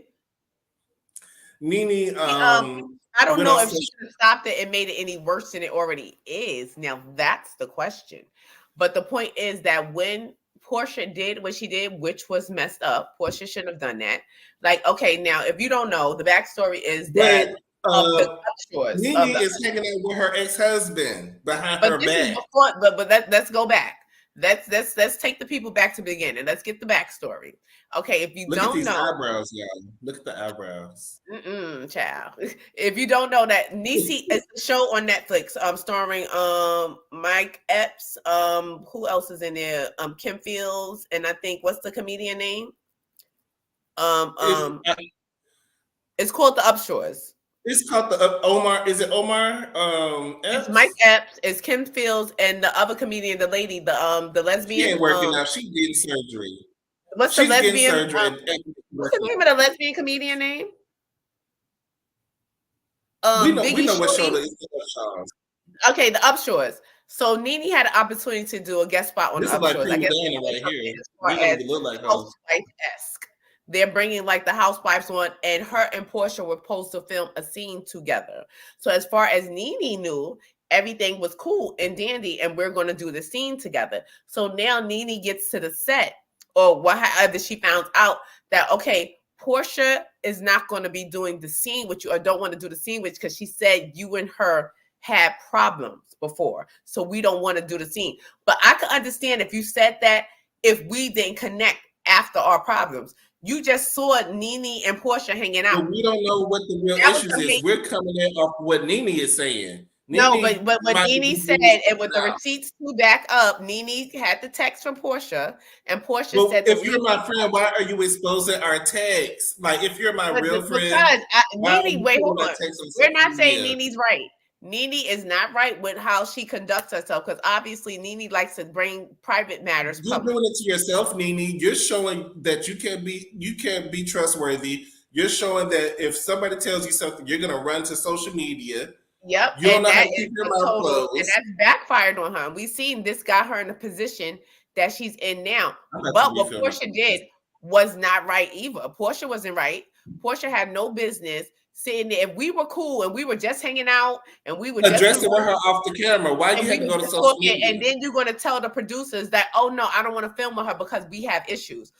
Nene I don't went know on if she could have stopped it and made it any worse than it already is. Now that's the question. But the point is that when Portia did what she did, which was messed up, Portia shouldn't have done that. Like, okay, now if you don't know, the backstory is that of the upshores Nene of the. is hanging out with her ex-husband behind But her this is back. before. But let's go back. Let's take the people back to the beginning. Let's get the backstory. Okay, if you Look at don't these know, eyebrows, y'all. Look at the eyebrows. child. If you don't know that, Nisi is a show on Netflix, starring Mike Epps. Who else is in there? Kim Fields, and I think what's the comedian name? It's called The Upshores. It's called the Omar. Is it Omar? It's Epps? Mike Epps, it's Kim Fields, and the other comedian, the lady, the lesbian. She ain't working out. She's getting surgery. What's She's the lesbian? getting surgery. What's the name of the lesbian comedian name? We know what show Shorty. it is. Okay, The Upshores. So Nene had an opportunity to do a guest spot on This The is like Upshores. I guess Prima Donna right here. as far We don't as even look like her. housewife-esque. They're bringing like the housewives on, and her and Portia were supposed to film a scene together. So as far as Nene knew, everything was cool and dandy, and we're going to do the scene together. So now Nene gets to the set, or whatever she found out that, okay, Portia is not going to be doing the scene with you, or don't want to do the scene with you, because she said you and her had problems before, so we don't want to do the scene. But I could understand if you said that if we didn't connect after our problems. You just saw Nene and Portia hanging out. But we don't know what the real issues is. We're coming in off what Nene is saying. No, Nene but what might Nene be said, doing and with something the else. receipts to back up, Nene had the text from Portia, and Portia Well, said the if you're reason. my friend, why are you exposing our texts? Like, if you're my real friend, Because why are Nene, you wait, putting hold our on. texts on We're social not saying media? Nene's right. Nene is not right with how she conducts herself because obviously Nene likes to bring private matters You're public. doing it to yourself, Nene. You're showing that you can't be trustworthy. You're showing that if somebody tells you something, you're gonna run to social media. Yep, You don't and know how that to is keep your a mouth total, and closed. that's backfired on her. We've seen this got her in the position that she's in now. I'm about to But what refilm Portia did was not right either. Portia wasn't right. Portia had no business sitting there. If we were cool and we were just hanging out and we were just addressing with her conversing off the camera. Why and you we had to were go to just social talking, media? and then you're going to tell the producers that, oh no, I don't want to film with her because we have issues.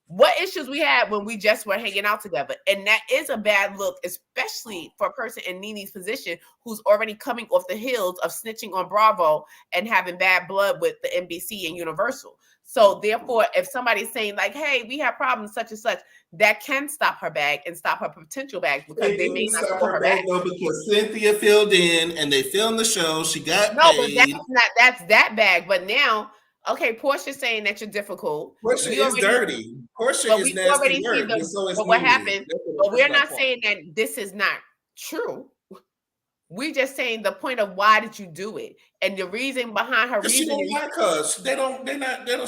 What issues we had when we just were hanging out together. And that is a bad look, especially for a person in Nene's position who's already coming off the heels of snitching on Bravo and having bad blood with the NBC and Universal. So therefore, if somebody's saying like, hey, we have problems such and such, that can stop her bag and stop her potential bag because It they may didn't not stop call her her back back. though because Cynthia filled in and they filmed the show. She got No, but paid. that's that bag. But now, okay, Portia's saying that you're difficult. Portia We is already dirty. Portia But is we nasty already see work, but so is but what Nene. happened, but That's we're my not point. saying that this is not true. We're just saying the point of why did you do it? And the reason behind her Because she don't reasoning, like us. They don't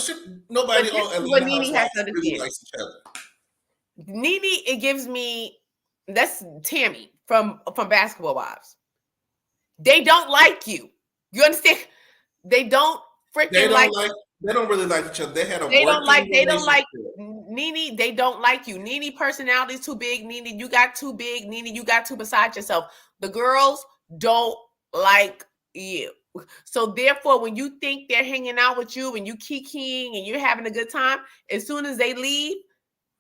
ship but nobody this on is what Atlanta Nene has to Housewives really understand. likes each other. Nene, it gives me that's Tammy from Basketball Wives. They don't like you. You understand? They don't freaking like They don't really like each other. They had a They working don't like relationship. Nene. They don't like you. Nene personality is too big. Nene, you got too big. Nene, you got too beside yourself. The girls don't like you. So therefore, when you think they're hanging out with you and you kikiing and you're having a good time, as soon as they leave,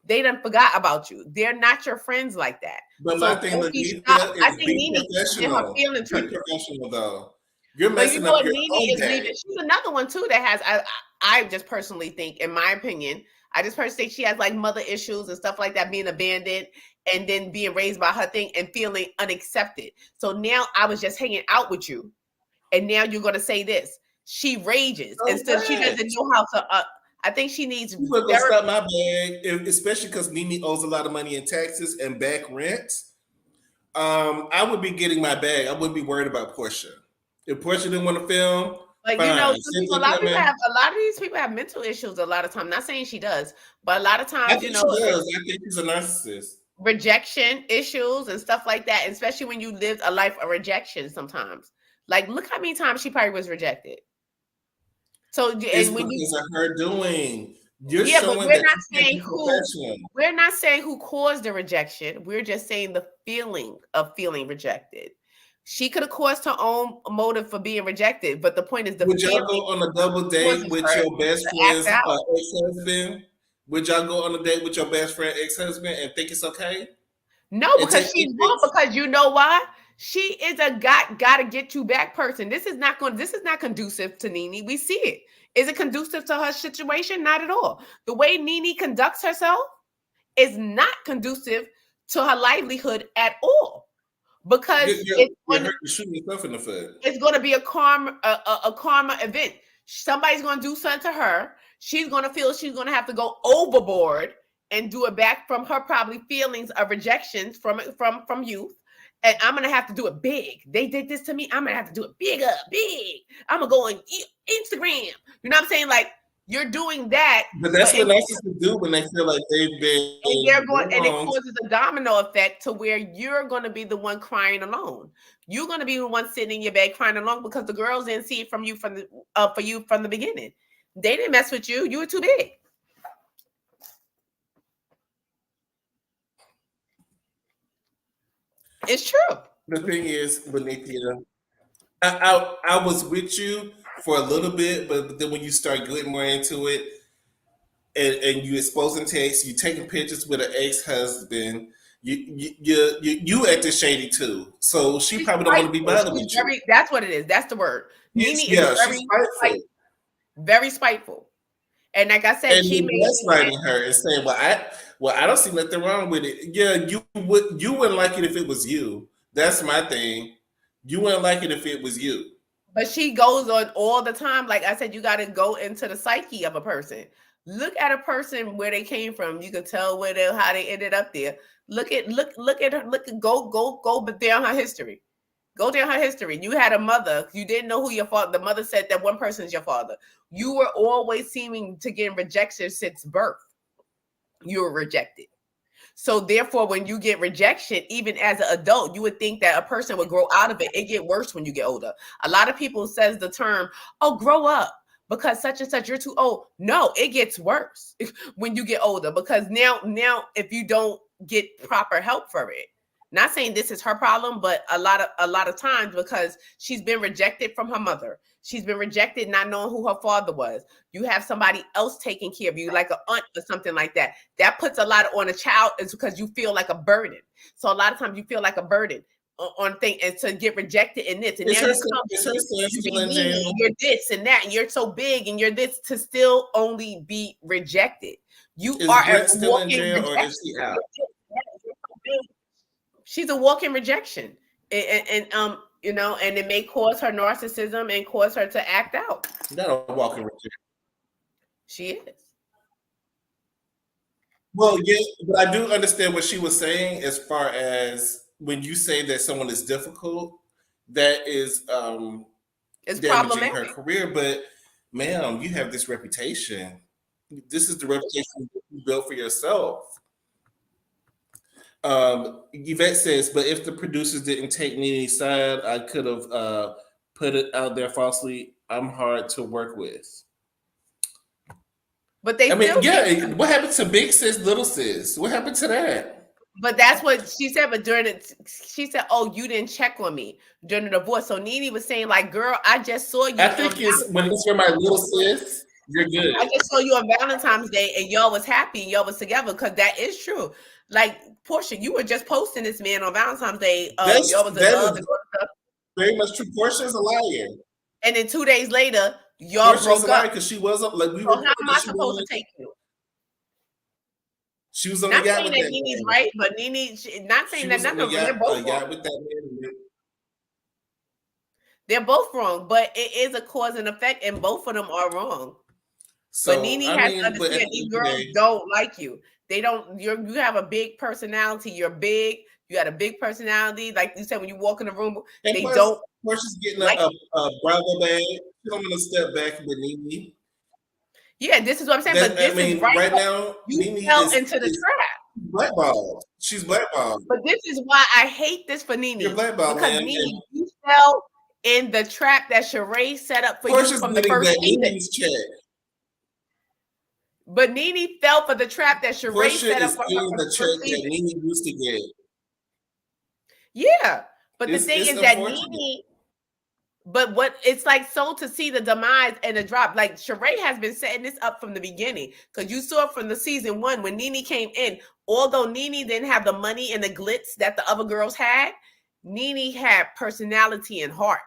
they done forgot about you. They're not your friends like that. But my So thing, don't be shocked. Lanita, I is think be Nene is getting her professional. feelings Be hurt. professional though. You're But you messing know up what? your Nene own is leaving. day. She's another one too that has. I just personally think, in my opinion, I just personally think she has like mother issues and stuff like that, being abandoned and then being raised by her thing and feeling unaccepted. So now I was just hanging out with you, and now you're going to say this. She rages So instead. She what? doesn't know how to. I think she needs You weren't gonna therapy. stop my bag, especially because Nene owes a lot of money in taxes and back rent. I would be getting my bag. I wouldn't be worried about Portia. If Portia didn't want to film, Like fine. some people, Cynthia coming. a lot of these people have mental issues. A lot of time, not saying she does, but a lot of I times, think she does. I think she's a narcissist. rejection issues and stuff like that, especially when you lived a life of rejection sometimes. Like, look how many times she probably was rejected. So, It's and when you, because of her doing. You're yeah, but showing that you can't be we're not saying who caused the rejection. We're just saying the feeling of feeling rejected. She could have caused her own motive for being rejected, but the point is the Would y'all feeling go on a double date causes with her your best to act friend's out. ex-husband? Would y'all go on a date with your best friend ex-husband and think it's okay? No, And because take she won't. pictures? Because you know why? She is a gotta get you back person. This is not conducive to Nene. We see it. Is it conducive to her situation? Not at all. The way Nene conducts herself is not conducive to her livelihood at all. Because You're shooting yourself in the foot. it's going to be a karma event. Somebody's going to do something to her. She's going to feel she's going to have to go overboard and do it back from her probably feelings of rejections from youth. And I'm gonna have to do it big. They did this to me. I'm gonna have to do it bigger, big. I'm gonna go on Instagram. You know what I'm saying? Like, you're doing that, But that's what narcissists do when they feel like they've been and it wronged. causes a domino effect to where you're going to be the one crying alone. You're going to be the one sitting in your bed crying alone because the girls didn't see it from you for you from the beginning. They didn't mess with you. You were too big. It's true. The thing is, Benicia, I was with you for a little bit, but then when you start getting more into it, and you exposing text, you taking pictures with an ex-husband, you acting shady too. So she She's probably don't want to be spiteful. bothered She's with you. very. That's what it is. That's the word. Nene is Yeah, she's spiteful. very spiteful. And like I said, And she then made gaslighting her and saying, well, I don't see nothing wrong with it. Yeah, you wouldn't like it if it was you. That's my thing. You wouldn't like it if it was you. But she goes on all the time. Like I said, you got to go into the psyche of a person. Look at a person where they came from. You can tell how they ended up there. Look at her. Go down her history. Go down her history. You had a mother. You didn't know who your father. The mother said that one person is your father. You were always seeming to get rejection since birth. You were rejected. So therefore, when you get rejection, even as an adult, you would think that a person would grow out of it. It get worse when you get older. A lot of people says the term, "Oh, grow up," because such and such, you're too old. No, it gets worse when you get older, because now if you don't get proper help for it. Not saying this is her problem, but a lot of times, because she's been rejected from her mother. She's been rejected not knowing who her father was. You have somebody else taking care of you, like an aunt or something like that. That puts a lot on a child, is because you feel like a burden. So a lot of times you feel like a burden on things, and to get rejected in this. And now you're this and that, and you're so big and you're this, to still only be rejected. You are Brett still in jail, or is she out? She's a walking rejection, and and it may cause her narcissism and cause her to act out. Not a walking rejection. She is. Well, yeah, but I do understand what she was saying, as far as when you say that someone is difficult, that is it's damaging her career. But ma'am, you have this reputation. This is the reputation you built for yourself. Yvette says, but if the producers didn't take Nene's side, I could have put it out there falsely. I'm hard to work with. But they what happened to big sis, little sis? What happened to that? But that's what she said. But she said, "Oh, you didn't check on me during the divorce." So Nene was saying, like, "Girl, I just saw you." I think when it's for my little sis, you're good. I just saw you on Valentine's Day, and y'all was happy, and y'all was together, because that is true. Like, Portia, you were just posting this man on Valentine's Day. Y'all was in love. Very much true. Portia's a liar. And then 2 days later, y'all broke up, because she wasn't like we so how am I supposed to take you? She was on not the yacht saying with that Nene's right, but Nene, not saying that none of them. They're both wrong. With that man. They're both wrong, but it is a cause and effect, and both of them are wrong. So, but Nene has to understand these girls don't like you. They don't. You have a big personality. You're big. You got a big personality. Like you said, when you walk in the room, and they don't. Portia's getting like a Bravo bag. She don't want to step back with Nene. Yeah, this is what I'm saying. But this is right now. You Nene fell into the trap. Blackballed. She's blackballed. But this is why I hate this for Nene. You're blackballed, because Nene, you fell in the trap that Sheree set up for you from the first season. But Nene fell for the trap that Sheree set up for her from the first season. That Nene used to get. Yeah, but the thing is that Nene. But what it's like, so to see the demise and the drop, like Sheree has been setting this up from the beginning, because you saw it from the season 1 when Nene came in. Although Nene didn't have the money and the glitz that the other girls had, Nene had personality and heart.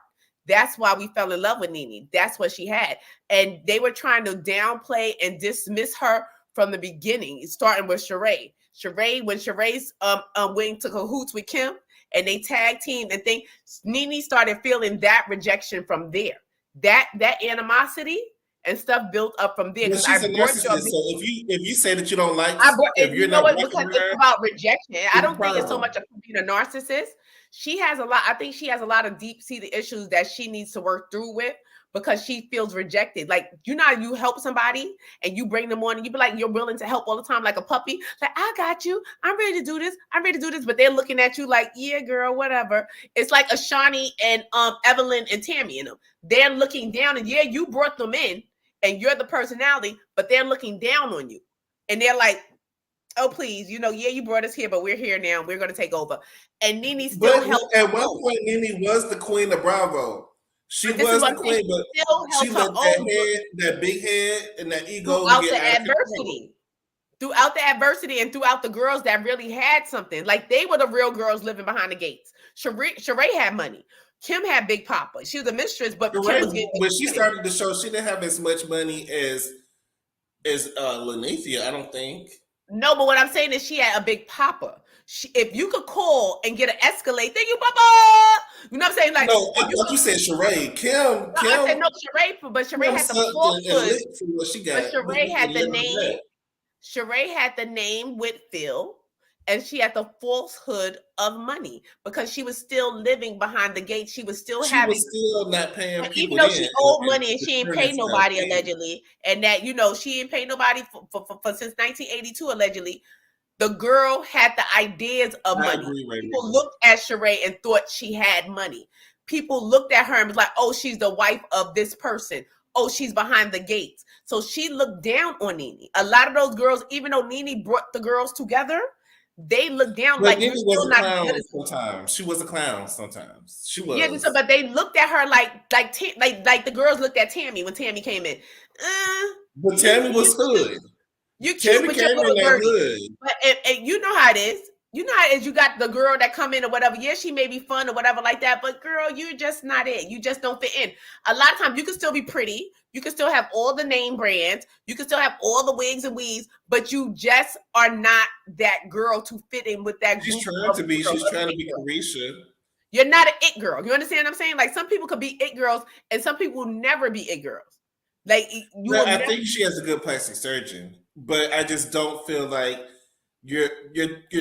That's why we fell in love with Nene. That's what she had. And they were trying to downplay and dismiss her from the beginning, starting with Sheree. When Sheree's went to cahoots with Kim, and they tag team and think, Nene started feeling that rejection from there. That animosity and stuff built up from there. Well, she's a narcissist, so if you say that you don't like, if you're not because it's about rejection. I don't think it's so much of being a narcissist. She has a lot. I think she has a lot of deep-seated issues that she needs to work through with, because she feels rejected. Like, you help somebody and you bring them on, and you be like, you're willing to help all the time, like a puppy. Like, I got you. I'm ready to do this. I'm ready to do this. But they're looking at you like, yeah, girl, whatever. It's like Ashani and Evelyn and Tammy and them. They're looking down, and yeah, you brought them in and you're the personality, but they're looking down on you. And they're like, oh, please, yeah, you brought us here, but we're here now. We're going to take over. And Nene still helped. At one point, Nene was the queen of Bravo. She was the queen, but she let that big head and that ego throughout the adversity. Throughout the adversity and throughout the girls that really had something. Like, they were the real girls living behind the gates. Sheree had money. Kim had Big Papa. She was a mistress, but Kim was getting when she started the show, she didn't have as much money as Lanithia, I don't think. No, but what I'm saying is she had a big papa. If you could call and get an Escalade, thank you, papa. You know what I'm saying? Like, No, I thought you said Sheree. no, I said no, Sheree, but Sheree Kim had the sucked and falsehood. licked for what she But got. Sheree We had can the live on name. that. Sheree had the name with Phil, and she had the falsehood of money because she was still living behind the gate. She was still She having, was still not paying even people though then she owed and money and she ain't returning paid stuff. nobody Yeah. allegedly, and that she ain't paid nobody for since 1982 allegedly. The girl had the ideas of I money. agree, right People now. looked at Sheree and thought she had money. People looked at her and was like, "Oh, she's the wife of this person. Oh, she's behind the gates." So she looked down on Nene. A lot of those girls, even though Nene brought the girls together, they looked down But like Nene you're was still a not clown good as. sometimes. She was a clown sometimes. She Yeah, was. so, but they looked at her like the girls looked at Tammy when Tammy came in. But Tammy was hood. You're cute, Tammy but you're a came in little that dirty. hood. But and you know how it is. You know how it is. You got the girl that come in or whatever. Yeah, she may be fun or whatever like that. But girl, you're just not it. You just don't fit in. A lot of times you can still be pretty. You can still have all the name brands. You can still have all the wigs and weaves. But you just are not that girl to fit in with that She's group trying of to be. girls. She's trying to be Girls. Carisha. You're not an it girl. You understand what I'm saying? Like some people could be it girls, and some people will never be it girls. Like you Well, will I never. think she has a good plastic surgeon, but I just don't feel like you're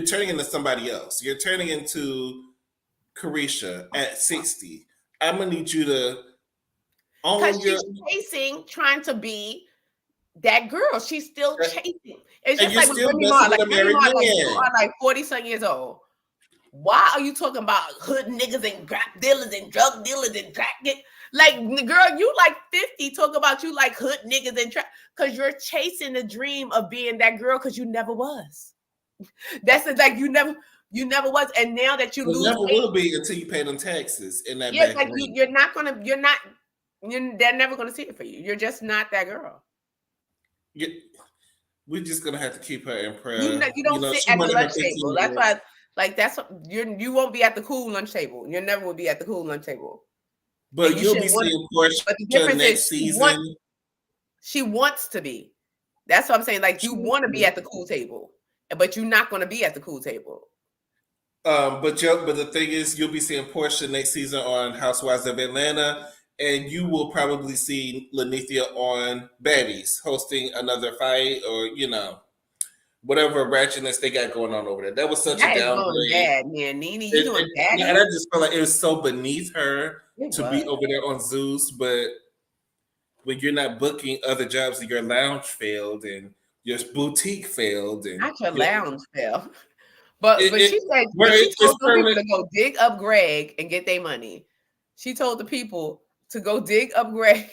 turning into somebody else. You're turning into Carisha at 60. I'm gonna need you to Because own your. she's chasing, trying to be that girl. She's still chasing. It's And just you're like with still Remy Ma. messing with Like a Remy married Ma, like you man. are like 40-some years old. Why are you talking about hood niggas and crack dealers and drug dealers and crack it? Like, girl, you like 50, talk about you like hood niggas and track, because you're chasing the dream of being that girl because you never was. That's it, like you never was. And now that you It lose never weight, will be until you pay them taxes in that yeah, back like room. they're never gonna see it for you. You're just not that girl. We're just gonna have to keep her in prayer. You don't sit She at the wanted her lunch 15 table. That's years. why, like, that's what you won't be at the cool lunch table. You never will be at the cool lunch table. And But you you'll should be want. seeing But the Portia difference is next season. she wants to be. That's what I'm saying. Like you want to be at the cool table, but you're not going to be at the cool table. But the thing is, you'll be seeing Portia next season on Housewives of Atlanta, and you will probably see Lanithia on Baddies hosting another fight, or whatever ratchetness they got going on over there. That was such a That is going downgrade. bad, man. Nene, you doing daddy? And I just felt like it was so beneath her It to be was. over there on Zeus, but when you're not booking other jobs and your lounge failed and your boutique failed and Not your lounge fell. But she said, where she it's told the people permanent to go dig up Greg and get their money. She told the people to go dig up Greg.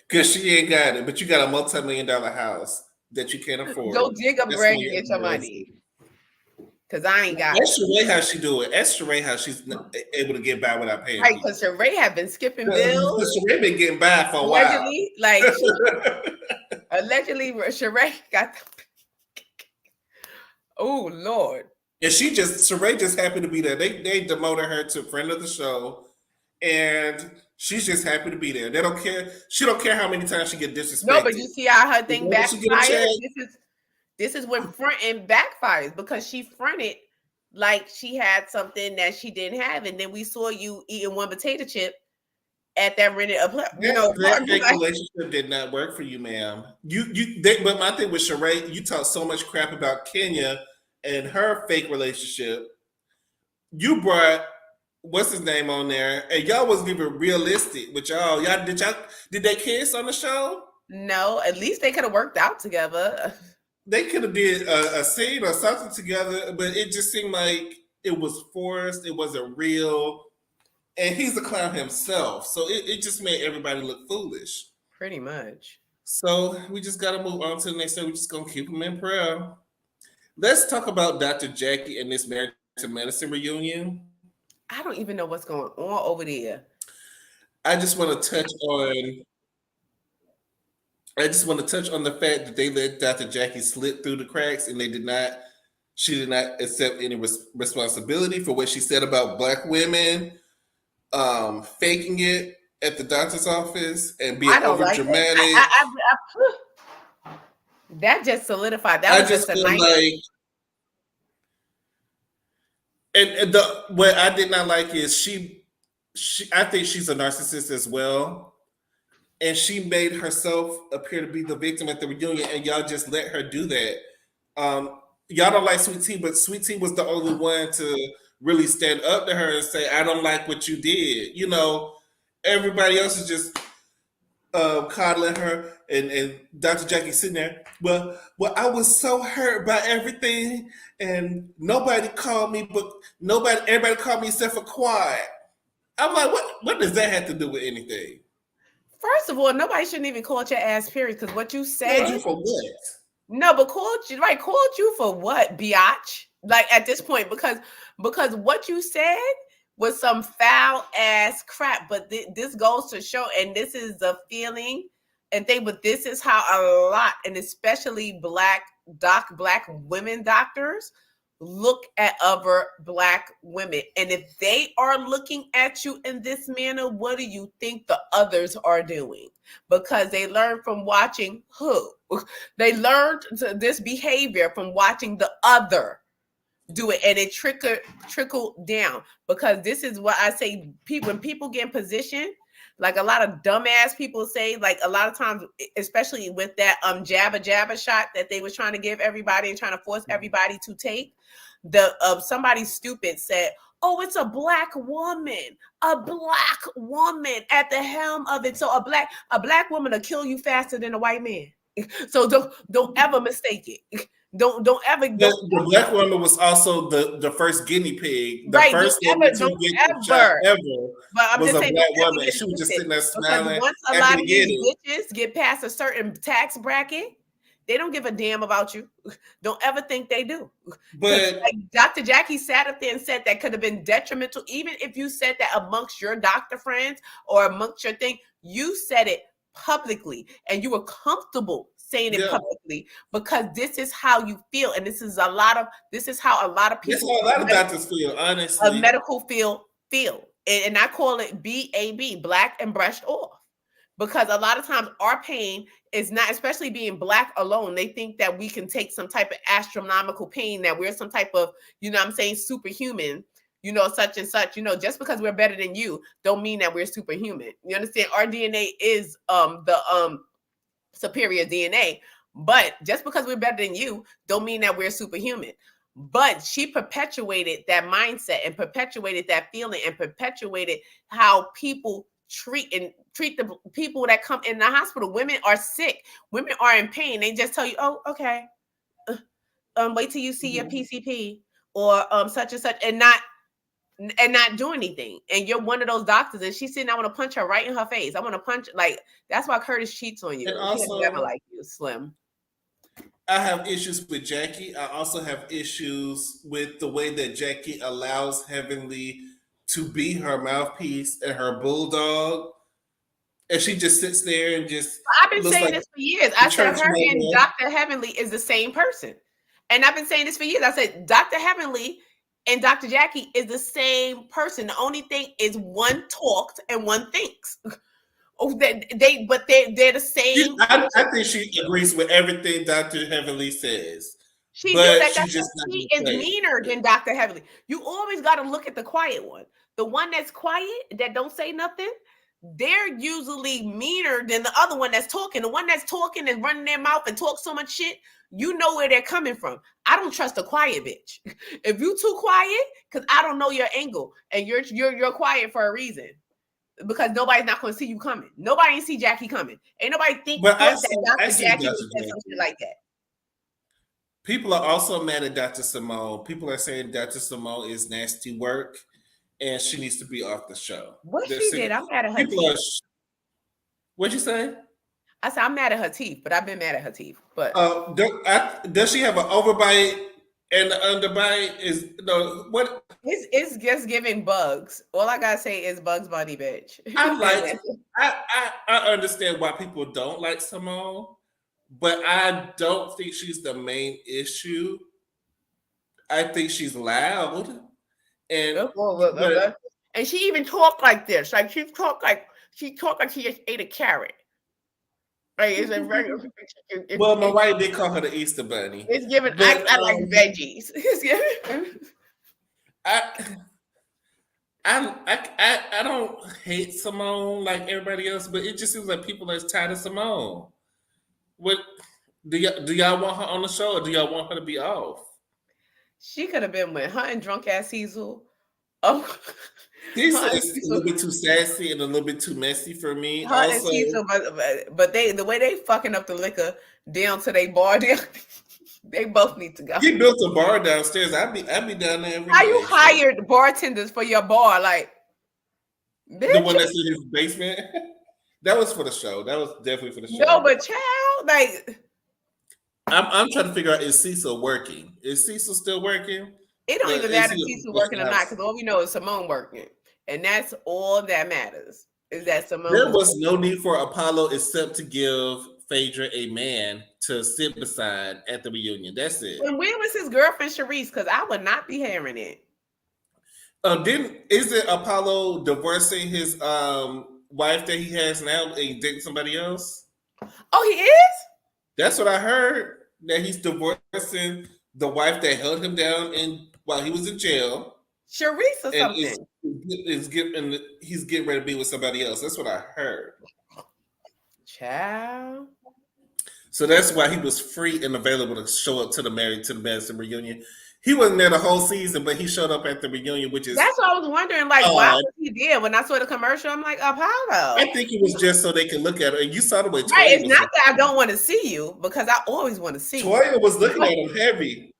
because she ain't got it, but you got a multi-million-dollar house that you can't afford. Go dig up That's Greg when and you're get your money. Because I ain't got That's it. Sheree how she do it. That's Sheree how she's able to get by without paying Right, people. because Sheree have been skipping bills. Because Sheree been getting by for a while. Allegedly, allegedly, Sheree got the. Oh, Lord. And Sheree just happened to be there. They demoted her to friend of the show, and she's just happy to be there. They don't care. She don't care how many times she get disrespected. No, but you see how her thing Once she get a backfired? This is when fronting backfires, because she fronted like she had something that she didn't have, and then we saw you eating one potato chip at that rented that fake relationship did not work for you, ma'am. But my thing with Sheree, you talk so much crap about Kenya and her fake relationship. You brought what's his name on there, and y'all wasn't even realistic with y'all. Did they kiss on the show? No, at least they could have worked out together. They could have did a scene or something together, but it just seemed like it was forced. It wasn't real. And he's a clown himself. So it just made everybody look foolish. Pretty much. So we just got to move on to the next thing. We're just going to keep him in prayer. Let's talk about Dr. Jackie and this Married to Medicine reunion. I don't even know what's going on over there. I just want to touch on the fact that they let Dr. Jackie slip through the cracks, and she did not accept any responsibility for what she said about Black women, faking it at the doctor's office and being over dramatic. That just solidified. That I was just just a feel nice. like, and the what I did not like is she. I think she's a narcissist as well, and she made herself appear to be the victim at the reunion, and y'all just let her do that. Y'all don't like Sweet Tea, but Sweet Tea was the only one to really stand up to her and say, "I don't like what you did." You know, everybody else is just coddling her, and Dr. Jackie sitting there. Well, I was so hurt by everything, and nobody called me, but everybody called me except for Quad. I'm like, what does that have to do with anything? First of all, nobody shouldn't even call your ass period because what you Called said. you for what? No, but called you for what, biatch? Like at this point, because what you said was some foul ass crap. But this goes to show, and this is the feeling and thing. But this is how a lot, and especially black women doctors look at other black women. And if they are looking at you in this manner, what do you think the others are doing? Because they learn from watching who? They learned this behavior from watching the other do it, and it trickled down. Because this is what I say: when people get in position, like a lot of dumbass people say, like a lot of times, especially with that jabba shot that they was trying to give everybody and trying to force everybody to take. Somebody stupid said, "Oh, it's a black woman at the helm of it." So a black woman will kill you faster than a white man. So don't ever mistake it. Don't ever The black woman was also the first guinea pig. The right. first woman to get the shot ever But I'm was just a saying, black don't ever woman, and get she was just twisted. sitting there Because smiling, once a happy lot to of get these it. bitches get past a certain tax bracket, they don't give a damn about you. Don't ever think they do. Because But like Dr. Jackie sat up there and said that could have been detrimental, even if you said that amongst your doctor friends or amongst your thing, you said it publicly and you were comfortable saying it yeah, publicly because this is how you feel. And this is how a lot of that's people how a lot of doctors feel, a honestly. medical feel. And I call it BAB, black and brushed off. Because a lot of times our pain is not, especially being black alone, they think that we can take some type of astronomical pain, that we're some type of, you know what I'm saying, superhuman, such and such, just because we're better than you, don't mean that we're superhuman. You understand? Our DNA is the superior DNA. But just because we're better than you, don't mean that we're superhuman. But she perpetuated that mindset and perpetuated that feeling and perpetuated how people treat the people that come in the hospital. Women are sick. Women are in pain. They just tell you, "Oh, okay. Wait till you see your PCP or such and such," and not do anything. And you're one of those doctors, and she's saying, "I want to punch her right in her face. I want to punch." Like that's why Curtis cheats on And you. He'll never also, like you, Slim. I have issues with Jackie. I also have issues with the way that Jackie allows Heavenly to be her mouthpiece and her bulldog. And she just sits there and just I've been looks saying like this for years. the I said church her and mother. Dr. Heavenly is the same person. And I've been saying this for years. I said Dr. Heavenly and Dr. Jackie is the same person. The only thing is one talks and one thinks. Oh, they're the same I person. think she agrees with everything Dr. Heavenly says, She do but that. she's just not She going to is say meaner it. than Dr. Heavenly. You always got to look at the quiet one. The one that's quiet, that don't say nothing, they're usually meaner than the other one that's talking. The one that's talking and running their mouth and talk so much shit, you know where they're coming from. I don't trust a quiet bitch. If you too quiet, because I don't know your angle, and you're quiet for a reason. Because nobody's not going to see you coming. Nobody ain't see Jackie coming. Ain't nobody But thought that I Dr. see Jackie would Dr. say some shit Jackie. like that. People are also mad at Dr. Simone. People are saying Dr. Simone is nasty work and she needs to be off the show. What They're she sick. did, I'm mad at her People are. teeth. What'd you say? I said I'm mad at her teeth, but I've been mad at her teeth. But Does she have an overbite and the underbite? Is no what? it's just giving bugs. All I gotta say is Bugs Bunny, bitch. I And like. I understand why people don't like Simone, but I don't think she's the main issue. I think she's loud, and but and she even talked like this. Like she talked like she just ate a carrot. Right? It's a regular. Well, Mariah did call her the Easter Bunny. It's giving. But I like veggies. It's giving. I don't hate Simone like everybody else, but it just seems like people are tired of Simone. What do y'all want her on the show, or do y'all want her to be off? She could have been with her and drunk ass Cecil. Oh, Cecil is a little bit too sassy and a little bit too messy for me. Her and Cecil, but the way they fucking up the liquor down to their bar down, they both need to go. He built a bar downstairs. I'd be down there every day. How you hired bartenders for your bar? Like bitch. The one that's in his basement. That was for the show. That was definitely for the show. No, but child, like I'm trying to figure out, is Cecil working? Is Cecil still working? It don't even matter if Cecil working or not, because all we know is Simone working. And that's all that matters. Is that Simone? There was no need for Apollo except to give Phaedra a man to sit beside at the reunion. That's it. And where was his girlfriend Charisse? Because I would not be hearing it. Is it Apollo divorcing his wife that he has now and dating somebody else? Oh, he is? That's what I heard. That he's divorcing the wife that held him down while he was in jail. Charisse or something. He's getting ready to be with somebody else. That's what I heard. Child. So that's why he was free and available to show up to the Married to the Madison reunion. He wasn't there the whole season, but he showed up at the reunion, which is... That's what I was wondering. Like, why was he there? When I saw the commercial, I'm like, Apollo. I think it was just so they could look at her. And you saw the way Toya Right, it's not that I don't want to see you, because I always want to see you. Toya was looking at him heavy.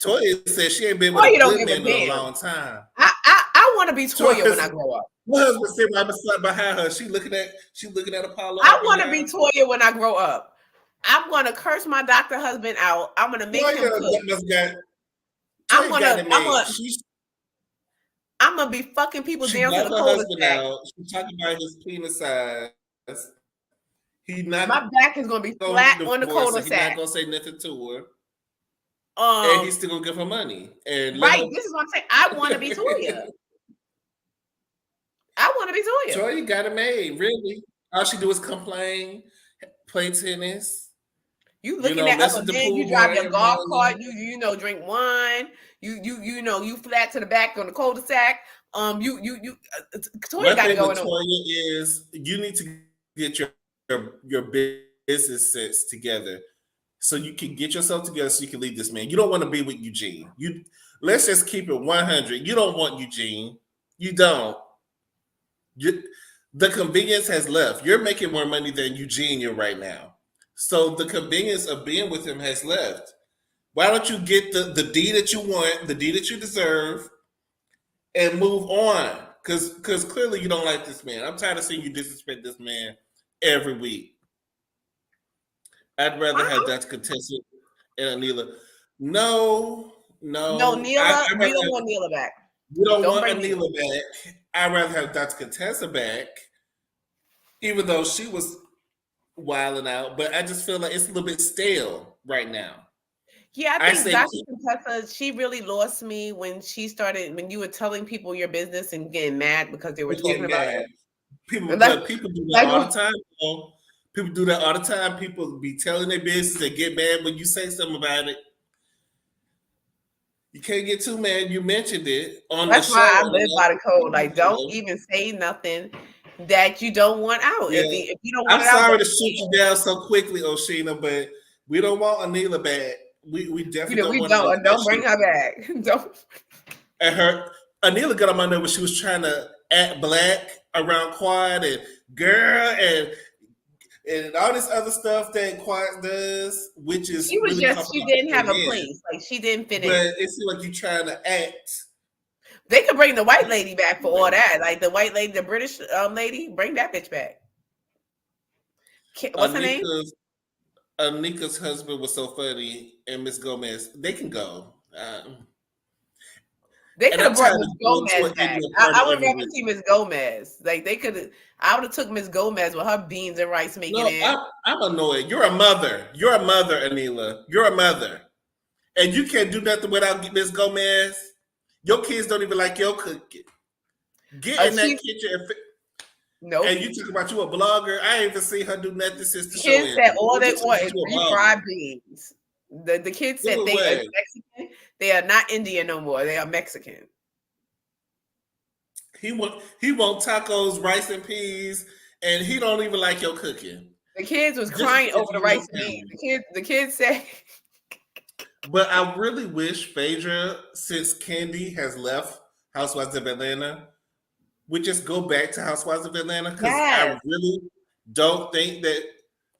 Toya said she ain't been with a good man in a long time. I want to be Toya when I grow up. My husband sitting right behind her. She looking at Apollo. I want to be Toya when I grow up. I'm going to curse my doctor husband out. I'm going to make him cook. I'm gonna be fucking people down to the cul-de-sac. She's talking about his penis size. My back is gonna be flat on the cul-de-sac. He's not gonna say nothing to her. And he's still gonna give her money. And right, this is what I'm saying. I want to be Toya. I want to be Toya. Toya got it made, really. All she do is complain, play tennis. You looking at other men, you drive your golf cart, you drink wine, you flat to the back on the cul-de-sac. Toya got it going on. Toya is you need to get your business sense together so you can get yourself together so you can leave this man. You don't want to be with Eugene. Let's just keep it 100. You don't want Eugene. You don't. The convenience has left. You're making more money than Eugene right now. So the convenience of being with him has left. Why don't you get the D that you want, the D that you deserve, and move on? Because clearly you don't like this man. I'm tired of seeing you disrespect this man every week. I'd rather have Dr. Contessa and Anila. No, Neela. We don't want Neela back. We don't want Anila back. I'd rather have Dr. Contessa back, even though she was wilding out, but I just feel like it's a little bit stale right now. Yeah, I think Dr. Contessa, she really lost me when you were telling people your business and getting mad because they were talking about it. People do that all the time. People do that all the time. People be telling their business and get mad when you say something about it. You can't get too mad. You mentioned it on the show. That's why I live by the code. Like, don't even say nothing that you don't want out. Yeah. If you don't want I'm sorry to shoot you down so quickly, Oshina, but we don't want Anila back. We definitely don't bring her back. Don't. And Anila got on my nerve when she was trying to act black around Quad and girl and all this other stuff that Quad does, which is she didn't have a place. Like she didn't fit in. But it seemed like you're trying to act. They could bring the white lady back for all that. Like the white lady, the British lady, bring that bitch back. What's her name? Anika's husband was so funny, and Miss Gomez. They can go. They could have brought Miss Gomez back. I would rather see Miss Gomez. Like they could. I would have took Miss Gomez with her beans and rice making. No, I'm annoyed. You're a mother. You're a mother, Anila. You're a mother, and you can't do nothing without Miss Gomez. Your kids don't even like your cooking. Get in that kitchen. Nope. And you talk about you a blogger. I ain't even seen her do nothing since the show Kids ended. said all You they talking want about is you a refried blogger. beans. The kids said Good they are way. Mexican. They are not Indian no more. They are Mexican. He want tacos, rice and peas, and he don't even like your cooking. The kids was Just crying because over the you know rice and beans. The kids said. But I really wish Phaedra, since Candy has left Housewives of Atlanta, would just go back to Housewives of Atlanta because I Yes. really don't think that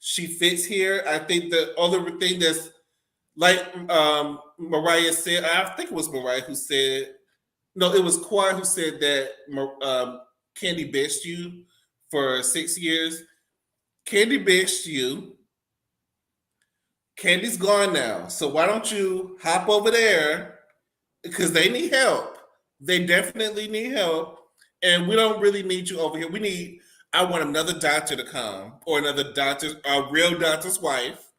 she fits here. I think the other thing that's like Mariah said, I think it was Mariah who said, no, it was Quad who said that Candy bitched you for 6 years. Candy bitched you. Candy's gone now. So why don't you hop over there? Because they need help. They definitely need help. And we don't really need you over here. I want another doctor to come or another doctor, a real doctor's wife,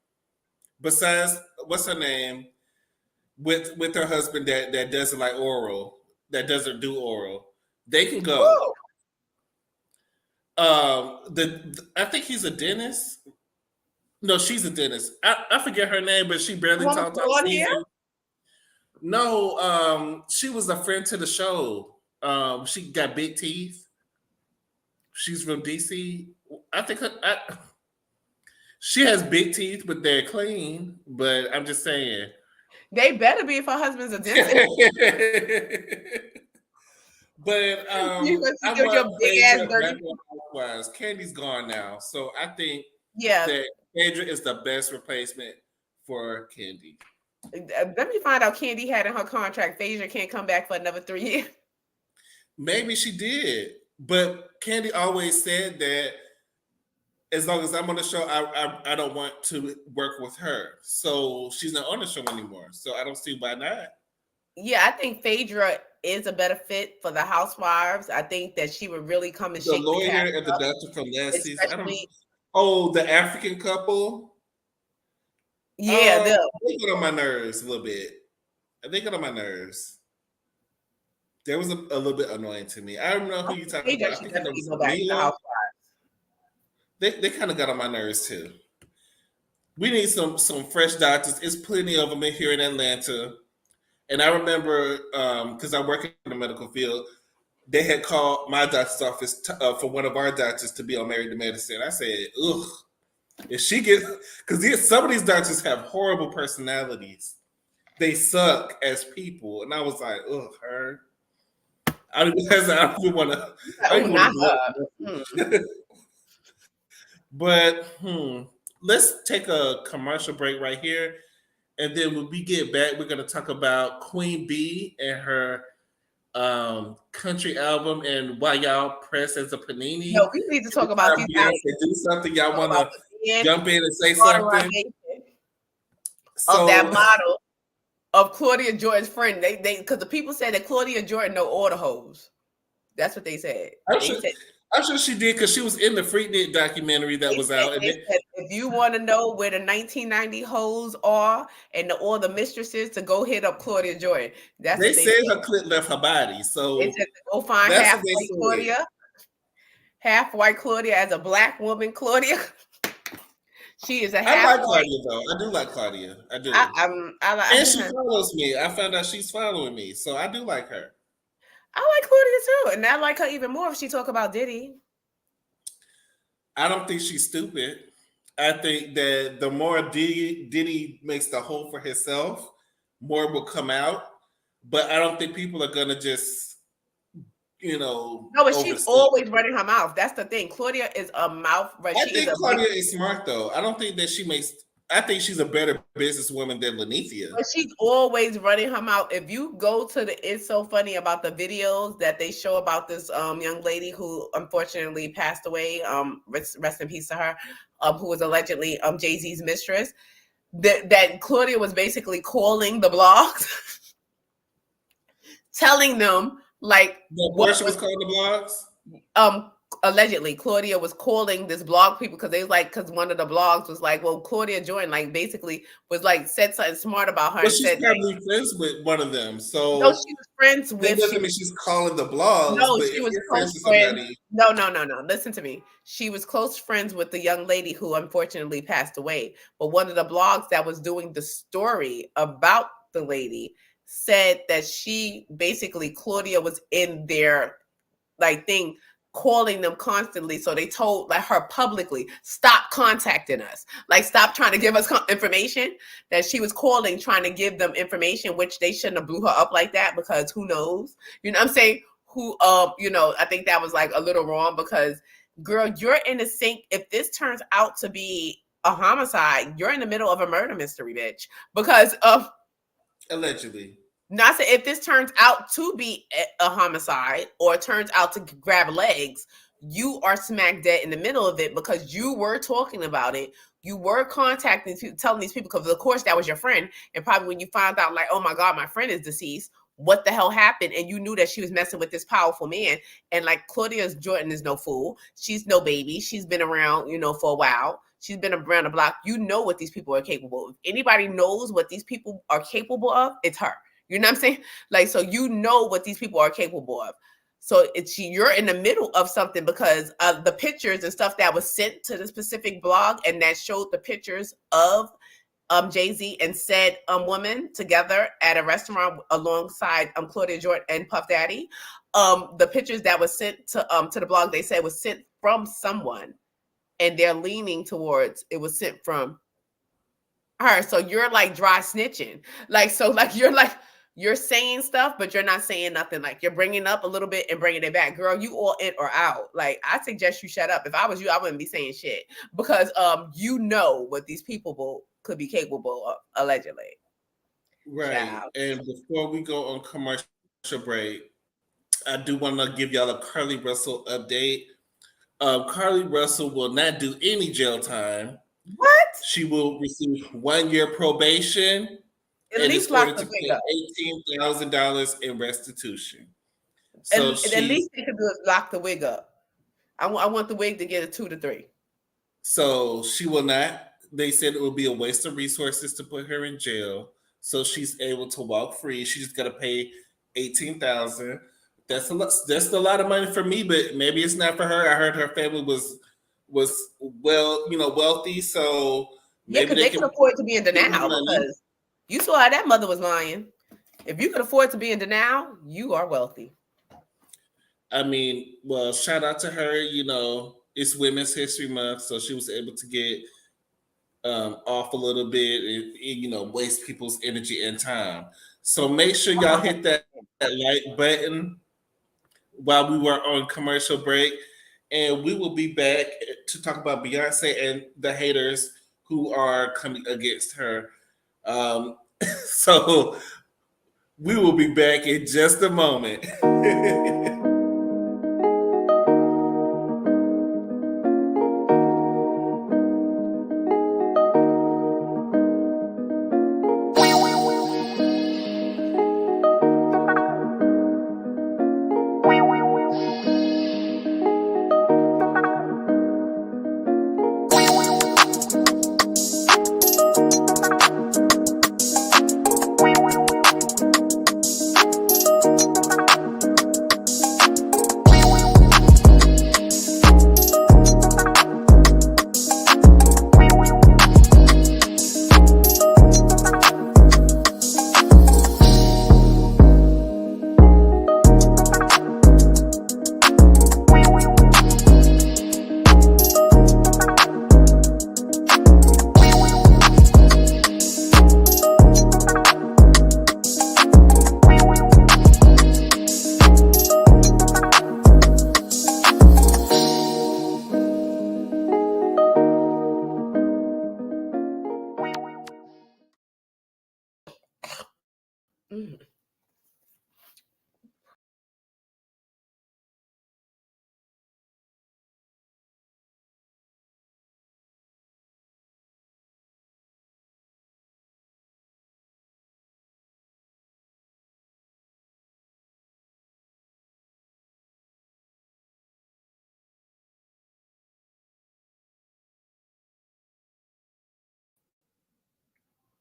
besides, what's her name? With her husband that doesn't like oral, that doesn't do oral. They can go. Woo! I think he's a dentist. No, she's a dentist. I forget her name, but she barely talked on season. No, she was a friend to the show. She got big teeth. She's from DC. I think she has big teeth, but they're clean. But I'm just saying. They better be if her husband's a dentist. But You going to give your big ass dirty. Candy's gone now, so I think Yeah. that Phaedra is the best replacement for Candy. Let me find out Candy had in her contract Phaedra can't come back for another 3 years. Maybe she did, but Candy always said that as long as I'm on the show, I don't want to work with her. So she's not on the show anymore. So I don't see why not. Yeah, I think Phaedra is a better fit for the Housewives. I think that she would really come and shake the lawyer the and the doctor from last season. especially, the African couple. yeah, they get on my nerves a little bit. They get on my nerves. That was a little bit annoying to me. I don't know who you talking about. I think it was Mila. They kind of got on my nerves too. We need some fresh doctors. There's plenty of them in here in Atlanta. And I remember, because I work in the medical field, they had called my doctor's office for one of our doctors to be on Married to Medicine. I said, ugh. If she gets, because some of these doctors have horrible personalities. They suck as people. And I was like, ugh, her. I don't even want to. But let's take a commercial break right here. And then when we get back, we're going to talk about Queen Bee and her country album and why y'all press as a panini. No, we need to talk about these guys. Do something y'all want to jump in and say something. Of that model of Claudia Jordan's friend. They because the people said that Claudia Jordan no order hoes. That's what they said. I'm sure she did because she was in the Freaknik documentary that was out. Said, if you want to know where the 1990 hoes are and all the mistresses, to go hit up Claudia Jordan. That's they said her clit left her body. So they said to go find half white Claudia. Half white Claudia as a black woman, Claudia. She is a half. I like Claudia though. I do like Claudia. I do. And she follows me. I found out she's following me, so I do like her. I like Claudia too, and I like her even more if she talk about Diddy. I don't think she's stupid. I think that the more Diddy makes the hole for himself, more will come out. But I don't think people are gonna just, No, but she's always running her mouth. That's the thing. Claudia is a mouth. Right? I think Claudia is smart though. I don't think that she makes. I think she's a better businesswoman than Lanithia. But she's always running her mouth. If you go to it's so funny about the videos that they show about this young lady who unfortunately passed away. Rest in peace to her. Who was allegedly Jay-Z's mistress. That Claudia was basically calling the blogs, telling them like Porcha was calling the blogs. allegedly Claudia was calling this blog people because they was like, because one of the blogs was like, well, Claudia joined, like basically was like said something smart about her But and she's said like, probably friends with one of them. no, So she was friends that with doesn't mean she's calling the blogs, no, but she if was you're close friends with friends. somebody, No, no, no, no. Listen to me. She was close friends with the young lady who unfortunately passed away. But one of the blogs that was doing the story about the lady said that she basically Claudia was in their like thing calling them constantly, so they told like her publicly, stop contacting us, like stop trying to give us information, that she was calling trying to give them information, which they shouldn't have blew her up like that, because who knows, you know what I'm saying, who you know, I think that was like a little wrong, because girl, you're in the sink. If this turns out to be a homicide, you're in the middle of a murder mystery, bitch, because of allegedly. not say if this turns out to be a homicide or turns out to grab legs, you are smack dead in the middle of it, because you were talking about it. You were contacting, telling these people, because of course that was your friend. And probably when you found out, like, oh my God, my friend is deceased, what the hell happened? And you knew that she was messing with this powerful man. And like Claudia Jordan is no fool. She's no baby. She's been around, you know, for a while. She's been around the block. You know what these people are capable of. If anybody knows what these people are capable of, it's her. You know what I'm saying? Like, so you know what these people are capable of. So it's you're in the middle of something, because of the pictures and stuff that was sent to the specific blog, and that showed the pictures of Jay-Z and said woman together at a restaurant alongside Claudia Jordan and Puff Daddy. The pictures that was sent to the blog, they said was sent from someone, and they're leaning towards it was sent from her. So you're like dry snitching. Like, so like you're saying stuff, but you're not saying nothing. Like, you're bringing up a little bit and bringing it back. Girl, you all in or out. Like, I suggest you shut up. If I was you, I wouldn't be saying shit, because you know what these people could be capable of, allegedly. Right. Child. And before we go on commercial break, I do want to give y'all a Carly Russell update. Carly Russell will not do any jail time. What? She will receive 1 year probation At and is least lock ordered the to wig pay up. $18,000 in restitution. And So at least they could do is lock the wig up. I want the wig to get a 2 to 3. So she will not. They said it would be a waste of resources to put her in jail. So she's able to walk free. She's just got to pay 18,000. That's a lot. That's a lot of money for me, but maybe it's not for her. I heard her family was well, you know, wealthy, so Yeah, maybe because they they could can afford to be in give her denial, money. because you saw how that mother was lying. If you could afford to be in denial, you are wealthy. I mean, well, shout out to her. You know, it's Women's History Month, so she was able to get off a little bit and, you know, waste people's energy and time. So make sure y'all hit that like button while we were on commercial break, and we will be back to talk about Beyonce and the haters who are coming against her. Um, so we will be back in just a moment.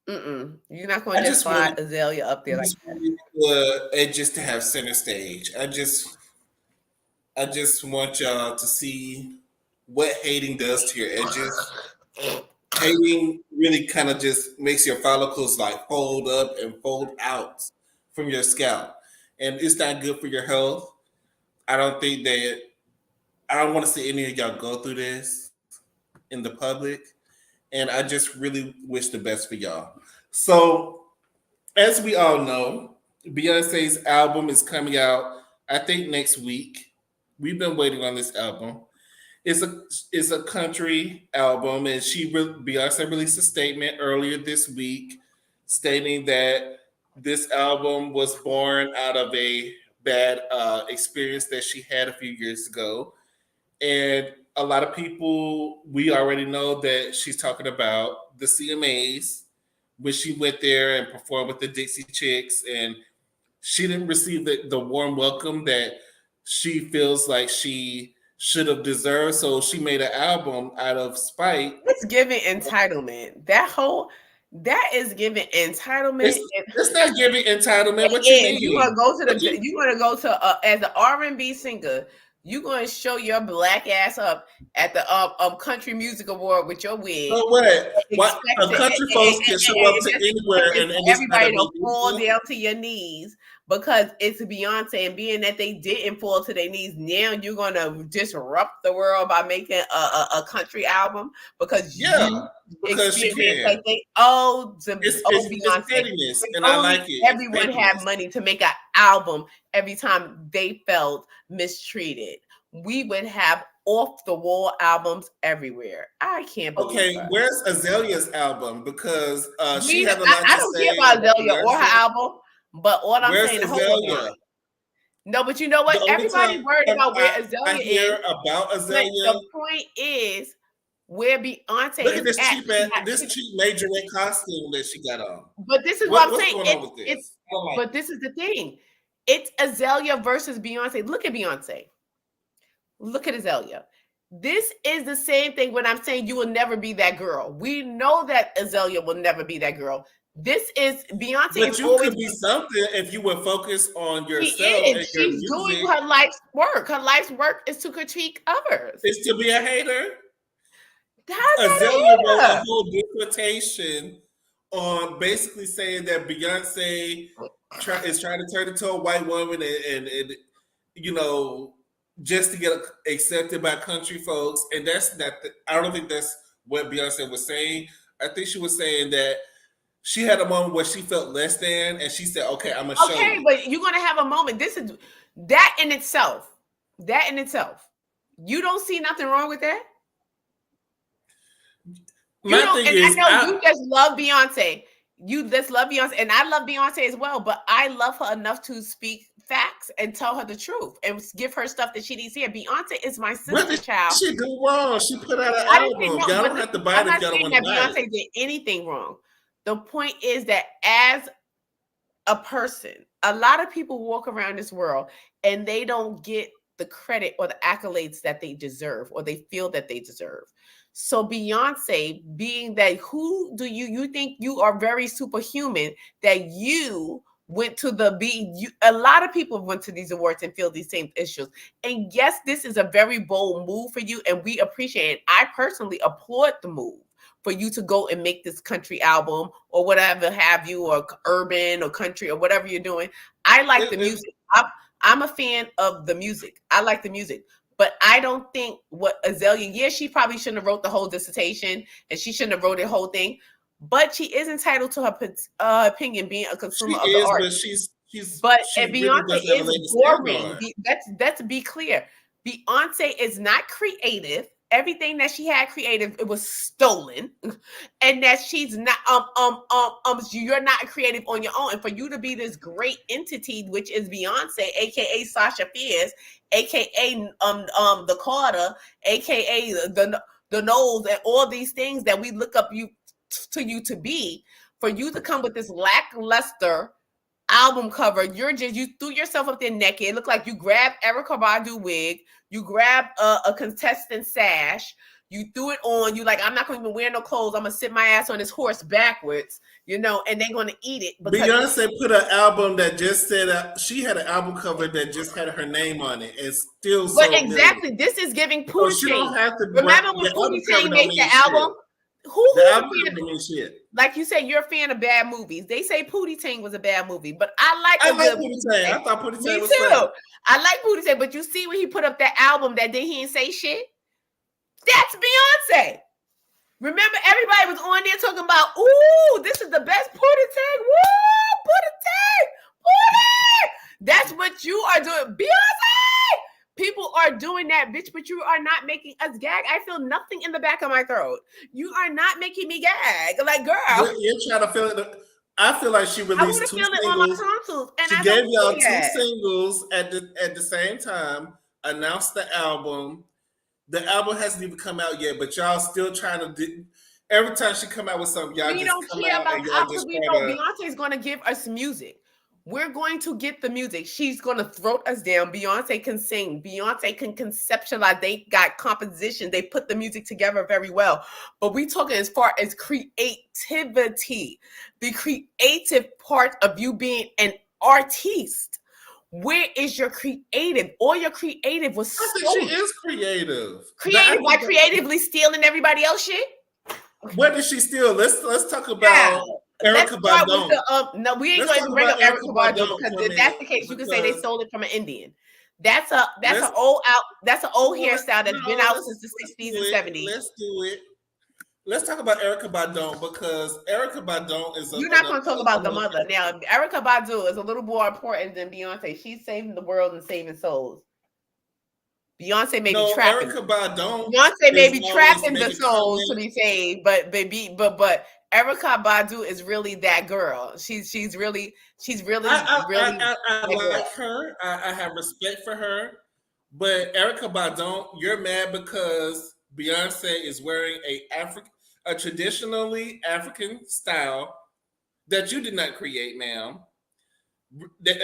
You're not going to just slide Azalea up there like that. And just to have center stage. I just want y'all to see what hating does to your edges. Hating really kind of just makes your follicles like fold up and fold out from your scalp, and it's not good for your health. I don't want to see any of y'all go through this in the public, and I just really wish the best for y'all. So, as we all know, Beyonce's album is coming out, I think, next week. We've been waiting on this album. It's a country album, and Beyonce released a statement earlier this week stating that this album was born out of a bad experience that she had a few years ago. And a lot of people, we already know that she's talking about the CMAs when she went there and performed with the Dixie Chicks, and she didn't receive the warm welcome that she feels like she should have deserved. So she made an album out of spite. It's giving entitlement. That is giving entitlement. It's not giving entitlement. What you mean? You're gonna go to as an R&B singer. You're gonna show your black ass up at the country music award with your wig. So what? Country folks can show up to anywhere and everybody will fall down to your knees because it's Beyonce, and being that they didn't fall to their knees, now you're gonna disrupt the world by making a country album because she can. Like Beyonce. And I like it. Everyone had money to make an album every time they felt mistreated. We would have off the wall albums everywhere. I can't believe that. Where's Azalea's album? Because she had a lot to say. I don't care about Azalea or her album, but all I'm saying is hold on. No, but you know what? Everybody worried about where Azalea is. About Azalea. The point is where Beyonce Look at this cheap majorette costume that she got on. But this is what I'm saying. But this is the thing. It's Azalea versus Beyonce. Look at Beyonce. Look at Azalea. This is the same thing when I'm saying you will never be that girl. We know that Azalea will never be that girl. This is Beyonce. But you could be something if you would focus on yourself. She's doing her life's work. Her life's work is to critique others. It's to be a hater. Azalea wrote a whole dissertation on basically saying that Beyonce is trying to turn into a white woman and just to get accepted by country folks. And that's not, I don't think that's what Beyonce was saying. I think she was saying that she had a moment where she felt less than, and she said, okay, I'm going to show you. Okay, but you're going to have a moment. This is that in itself. You don't see nothing wrong with that? You just love Beyonce. You just love Beyonce, and I love Beyonce as well, but I love her enough to speak facts and tell her the truth and give her stuff that she needs to hear. Beyonce is my sister child. What did she do wrong? She put out an album. Y'all don't have to buy it if y'all don't want to buy it. Beyonce did anything wrong. The point is that as a person, a lot of people walk around this world and they don't get the credit or the accolades that they deserve or they feel that they deserve. So Beyonce, being that, who do you think you are very superhuman that you went to a lot of people went to these awards and feel these same issues. And yes, this is a very bold move for you, and we appreciate it. I personally applaud the move for you to go and make this country album or whatever have you, or urban or country or whatever you're doing. I like the music. I'm a fan of the music. I like the music. But I don't think what Azalea, she probably shouldn't have wrote the whole dissertation and she shouldn't have wrote the whole thing. But she is entitled to her opinion, being a consumer of the art. But Beyonce is boring. Let's be clear. Beyonce is not creative. Everything that she had creative, it was stolen, and that she's not you're not creative on your own. And for you to be this great entity, which is Beyonce, aka Sasha Fierce, aka the Carter, aka the Knowles, and all these things that we look up to you to be, for you to come with this lackluster album cover, you threw yourself up there naked. It looked like you grabbed Erykah Badu wig, you grabbed a contestant sash, You threw it on. You like, I'm not going to even wear no clothes. I'm going to sit my ass on this horse backwards, you know, and they're going to eat it. Beyonce put an album that just said she had an album cover that just had her name on it, and still so. But exactly, this is giving Pootie so she don't have to. Remember when Pootie Tang made the album? The album don't mean shit. Like you said, you're a fan of bad movies. They say Pootie Tang was a bad movie, but I like Pootie Tang. I thought Pootie Tang was too. fun. I like Pootie Tang, but you see when he put up that album that then he didn't say shit? That's Beyonce. Remember, everybody was on there talking about, ooh, this is the best Pootie Tang. Woo, Pootie Tang, Pootie. That's what you are doing, Beyonce. People are doing that, bitch, but you are not making us gag. I feel nothing in the back of my throat. You are not making me gag. Like, girl. You're trying to feel it. I feel like she released 2 singles. She gave y'all 2 singles at the same time, announced the album. The album hasn't even come out yet, but y'all still trying to do. Every time she come out with something, y'all just don't care about how, because we know Beyonce's going to give us music. We're going to get the music. She's going to throat us down. Beyonce can sing. Beyonce can conceptualize. They got composition. They put the music together very well. But we talking as far as creativity, the creative part of you being an artiste. Where is your creative? All your creative was stolen. She is creative. Creative by creatively stealing everybody else shit? What did she steal? Let's talk about Erykah Badu. No, we ain't going to bring up Erykah Badu, because if that's the case, you can say they stole it from an Indian. That's an old hairstyle that's been out since the 60s and 70s. Let's do it. Let's talk about Erykah Badu, because Erykah Badu is. You're not going to talk about the mother. Now, Erykah Badu is a little more important than Beyonce. She's saving the world and saving souls. Beyonce may be trapping. Beyonce may be trapping the souls to be saved, but Erykah Badu is really that girl. She's really. I like her. I have respect for her, but Erykah Badu, you're mad because Beyonce is wearing a traditionally African style that you did not create, ma'am.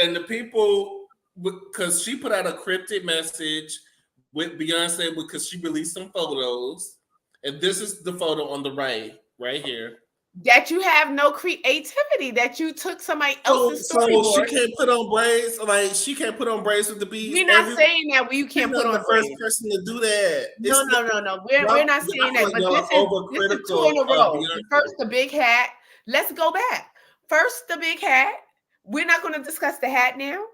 And the people, because she put out a cryptic message with Beyonce because she released some photos, and this is the photo on the right here. That you have no creativity, that you took somebody else's storyboard. So she can't put on braids, like she can't put on braids with the beads. We're not saying that you can't put on the first person to do that. No. We're not saying that, but this is 2 in a row. First, the big hat. Let's go back. First, the big hat. We're not going to discuss the hat now.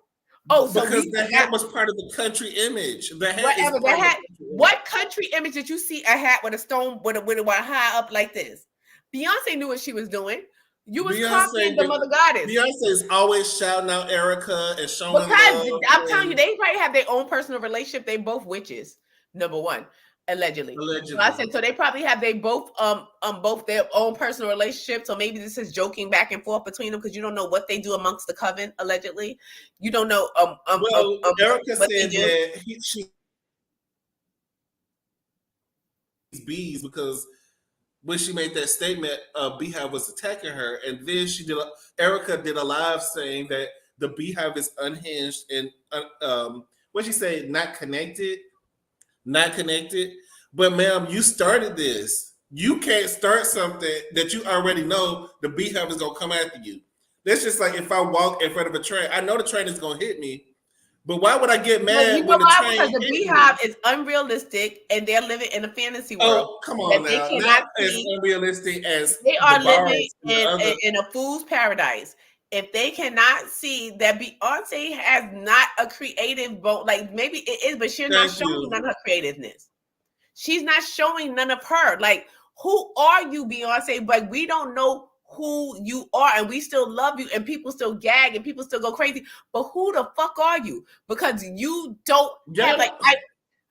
Oh, so because the hat was part of the country image. The hat what country image did you see a hat with a stone with a high up like this? Beyonce knew what she was doing. You was copying the mother goddess. Beyonce is always shouting out Erykah and showing love. I'm telling you, they probably have their own personal relationship. They both witches. Number one, allegedly. So I said, so they probably have both their own personal relationship. So maybe this is joking back and forth between them, because you don't know what they do amongst the coven. Allegedly, you don't know. Erykah said that she's bees because when she made that statement, Beehive was attacking her, and then Erykah did a live saying that the Beehive is unhinged and what she say, not connected. But ma'am, you started this. You can't start something that you already know the Beehive is gonna come after you. That's just like if I walk in front of a train, I know the train is gonna hit me. But why would I get mad when the train? Because the Beehive is unrealistic, and they're living in a fantasy world. Oh, come on now! Not as unrealistic as they are living in a fool's paradise. If they cannot see that Beyonce has not a creative vote, like maybe it is, but she's not showing none of her creativeness. She's not showing none of her. Like, who are you, Beyonce? Like, we don't know who you are, and we still love you, and people still gag and people still go crazy, but who the fuck are you? Because you don't have, like,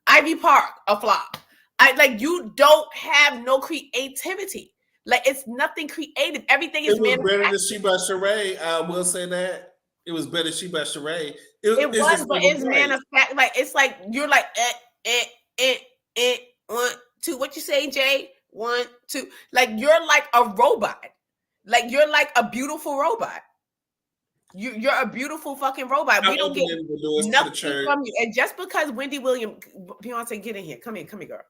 Ivy Park, a flop. You don't have no creativity. Like, it's nothing creative. Everything is better than She by Sheree. I will say that it was better than She by Sheree. It was, but it's manufactured. Like, it's like you're like 1, 2. What you say, Jay? 1, 2. Like, you're like a robot. Like, you're like a beautiful robot. You're a beautiful fucking robot. We don't get nothing from you. And just because Wendy Williams, Beyonce, get in here. Come here, girl.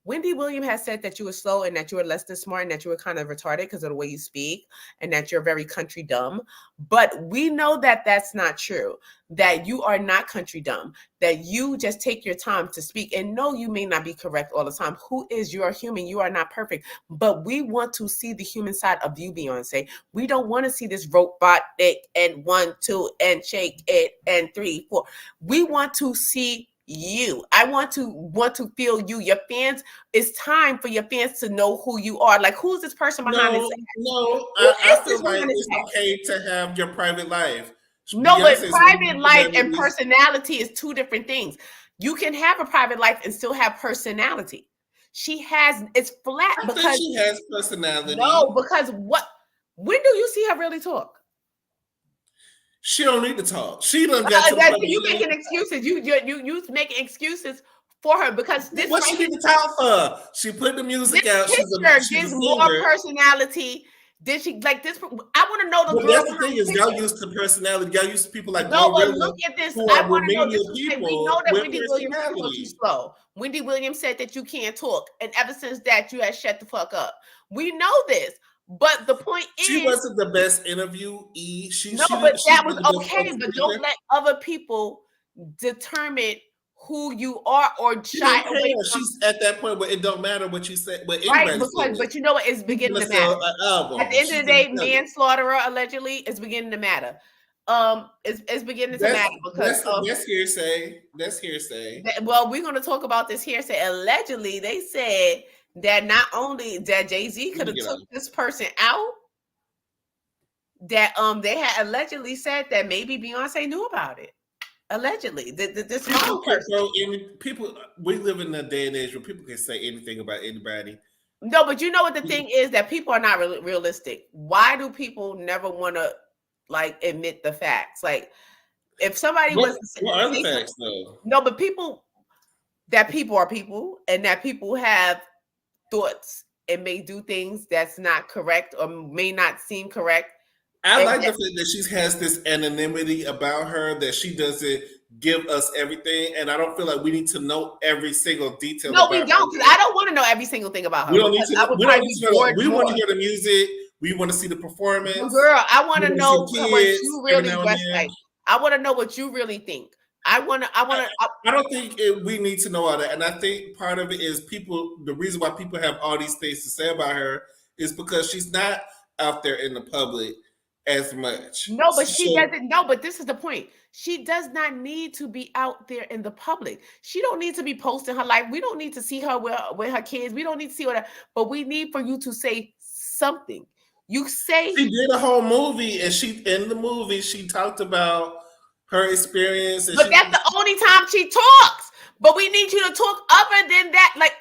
Wendy Williams has said that you were slow and that you were less than smart and that you were kind of retarded because of the way you speak and that you're very country dumb. But we know that that's not true, that you are not country dumb, that you just take your time to speak. And no, you may not be correct all the time. Who is, you are human. You are not perfect. But we want to see the human side of you, Beyonce. We don't want to see this robotic and 1, 2, and shake it and 3, 4. We want to see you. I want to feel you. Your fans, it's time for your fans to know who you are. Like, who's this person behind this? No, I feel like it's okay to have your private life. No, but private life and personality is two different things. You can have a private life and still have personality. It's flat because she has personality. No, because when do you see her really talk? She don't need to talk. She done got to you making excuses. You making excuses for her because this. What she need to talk for? She put the music out. She's gives more personality. Did she like this? I want to know the girl. That's the thing is, y'all used to personality. Y'all used to people like no, but look at this. I want to know this. We know that Wendy Williams told you slow. Wendy Williams said that you can't talk, and ever since that, you have shut the fuck up. We know this. But the point is, she wasn't the best interviewee. But that was okay. But don't let other people determine who you are or shy away. She's at that point where it don't matter what you say. But you know what? It's beginning to matter. At the end of the day, manslaughterer allegedly is beginning to matter. It's beginning to matter because that's hearsay. That's hearsay. Well, we're going to talk about this hearsay. Allegedly, they said that not only that Jay-Z could have took this person out, that they had allegedly said that maybe Beyonce knew about it. Allegedly, this people, we live in a day and age where people can say anything about anybody. No, but you know what the thing is, that people are not really realistic. Why do people never want to like admit the facts? Like, if somebody what are the facts though? No, but people are people, and that people have thoughts and may do things that's not correct or may not seem correct. I like the fact that she has this anonymity about her, that she doesn't give us everything, and I don't feel like we need to know every single detail. No, we don't, because I don't want to know every single thing about her. We don't need to. We want to hear the music. We want to see the performance. Girl, I want to know what you really dress like. I want to know what you really think. I don't think we need to know all that, and I think part of it is people. The reason why people have all these things to say about her is because she's not out there in the public as much. No, but she doesn't. No, but this is the point. She does not need to be out there in the public. She don't need to be posting her life. We don't need to see her with her kids. We don't need to see what. But we need for you to say something. You say she did a whole movie, and in the movie she talked about her experience. But that's the only time she talks. But we need you to talk other than that,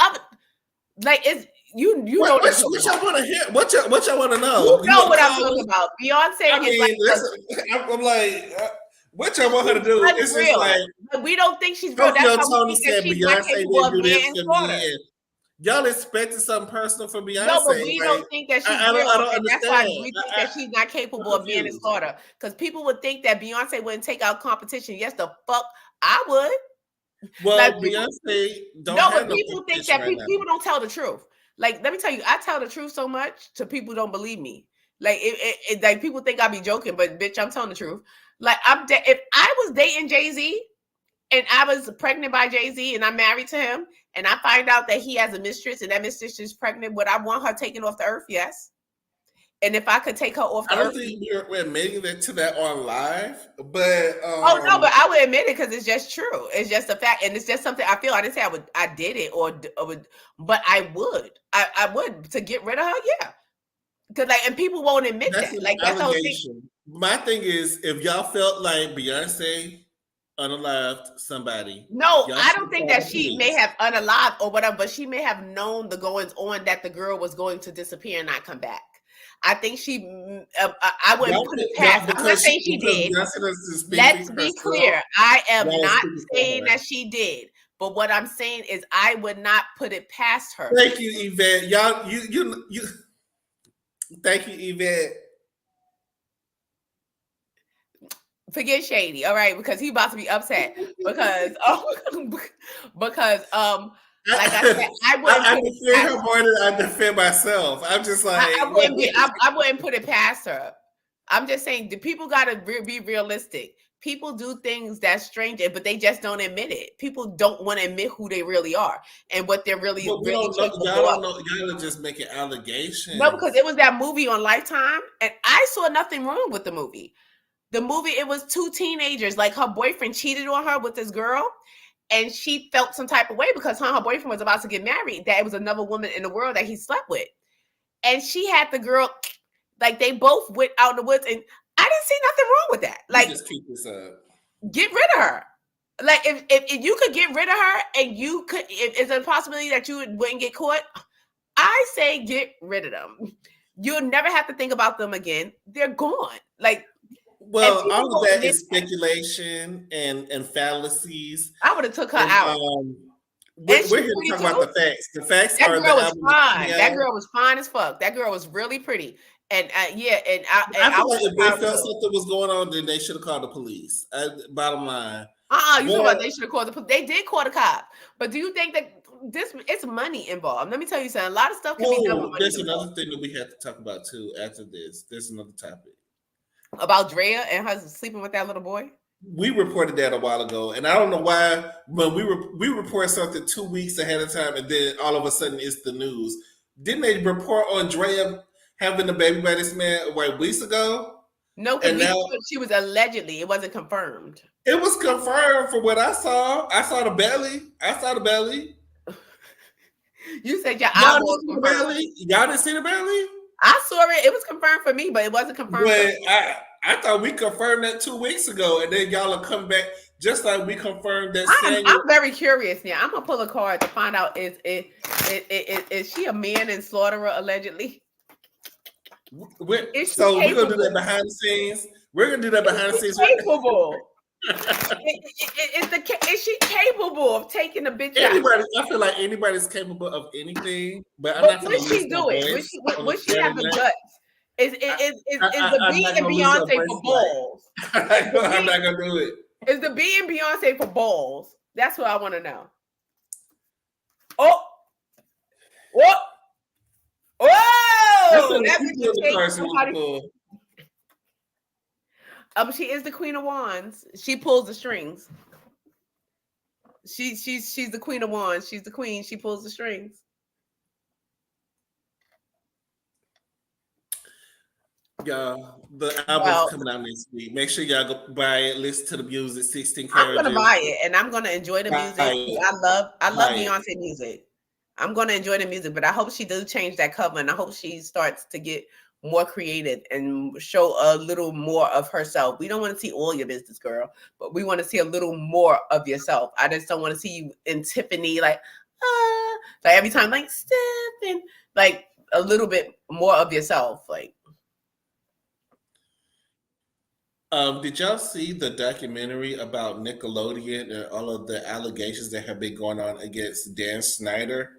it's. You know what y'all want to hear? What y'all want to know? You know what I'm talking about. Beyonce I'm like, what y'all want her to do? It's real. Like, we don't think she's real. That's how we think that she's not capable of being slaughter. Y'all expected something personal from Beyonce. No, but we don't think that she's real. I don't understand. That's why we think that she's not capable of being a slaughter. Because people would think that Beyonce wouldn't take out competition. Yes, the fuck I would. Well, like, Beyonce don't. No, but people think that people don't tell the truth. Like, let me tell you, I tell the truth so much to people don't believe me. Like, like people think I be joking, but bitch, I'm telling the truth. Like, if I was dating Jay-Z and I was pregnant by Jay-Z and I'm married to him and I find out that he has a mistress and that mistress is pregnant, would I want her taken off the earth? Yes. And if I could take her off the earth. I don't think we're admitting that on live, but oh no, but I would admit it because it's just true. It's just a fact, and it's just something I feel. I didn't say I did it or would, but I would to get rid of her. Yeah, because and people won't admit that. Like that's the whole thing. My thing is, if y'all felt like Beyonce unalived somebody, no, I don't think that she may have unalived or whatever, but she may have known the goings on that the girl was going to disappear and not come back. I think she. I wouldn't put it past. I'm not saying she did. Let's be clear. I am not saying that she did. But what I'm saying is, I would not put it past her. Thank you, Yvette. Y'all, you. Thank you, Yvette. Forget Shady, all right, because he about to be upset because Like I said, I wouldn't I put it defend past her more than I defend myself. I'm just like, I wouldn't put it past her. I'm just saying the people gotta be realistic. People do things that's strange, but they just don't admit it. People don't want to admit who they really are and what they're really, but we really don't know. capable Y'all don't of. know. Y'all are just making No, because allegations. it was that movie on Lifetime, and I saw nothing wrong with the movie. The movie, it was two teenagers, like her boyfriend cheated on her with this girl, and she felt some type of way because her boyfriend was about to get married, that it was another woman in the world that he slept with. And she had the girl, like they both went out in the woods, and I didn't see nothing wrong with that. You Like, just keep this up. get rid of her. Like, if you could get rid of her and you could, if it's a possibility that you wouldn't get caught, I say get rid of them. You'll never have to think about them again. They're gone. Like, Well, all of that is speculation and fallacies. I would have took her And out. we're here to talk about the facts. The facts That are girl the was album. fine. That girl was fine as fuck. That girl was really pretty. And yeah, and I feel like if they felt something was going on, then they should have called the police. Bottom line. You know what? They should have called the police. They did call the cop. But do you think that it's money involved? Let me tell you something. A lot of stuff can be done with money. There's another thing that we have to talk about too after this. There's another topic. About Drea and her sleeping with that little boy? We reported that a while ago, and I don't know why, but we report something 2 weeks ahead of time, and then all of a sudden it's the news. Didn't they report on Drea having a baby by this man weeks ago? No, because she was allegedly. It wasn't confirmed. It was confirmed from what I saw. I saw the belly. You said your y'all didn't see the belly. Y'all didn't see the belly. I saw it. It was confirmed for me, but it wasn't confirmed. But I thought we confirmed that 2 weeks ago, and then y'all will come back just like we confirmed that. I'm very curious now. I'm gonna pull a card to find out is she a man and slaughterer allegedly? So we're gonna do that behind the scenes. We're gonna do that behind the scenes. Capable. Is she capable of taking a bitch anybody, out? I feel like anybody's capable of anything, but what she doing? What she have the guts? Is the B and Beyonce for balls? I'm not gonna do it. Is the B and Beyonce for balls? That's what I want to know. Oh, what? Oh, that's she is the Queen of Wands. She pulls the strings. She's the Queen of Wands. She's the queen. She pulls the strings. Y'all, the album's coming out next week. Make sure y'all go buy it. Listen to the music. 16 carriages. I'm gonna buy it, and I'm gonna enjoy the music. I love Beyonce music. I'm gonna enjoy the music, but I hope she does change that cover, and I hope she starts to get more creative and show a little more of herself. We don't want to see all your business, girl, but we want to see a little more of yourself. I just don't want to see you in Tiffany like every time like Stephen, like a little bit more of yourself, like. Did y'all see the documentary about Nickelodeon and all of the allegations that have been going on against Dan Snyder?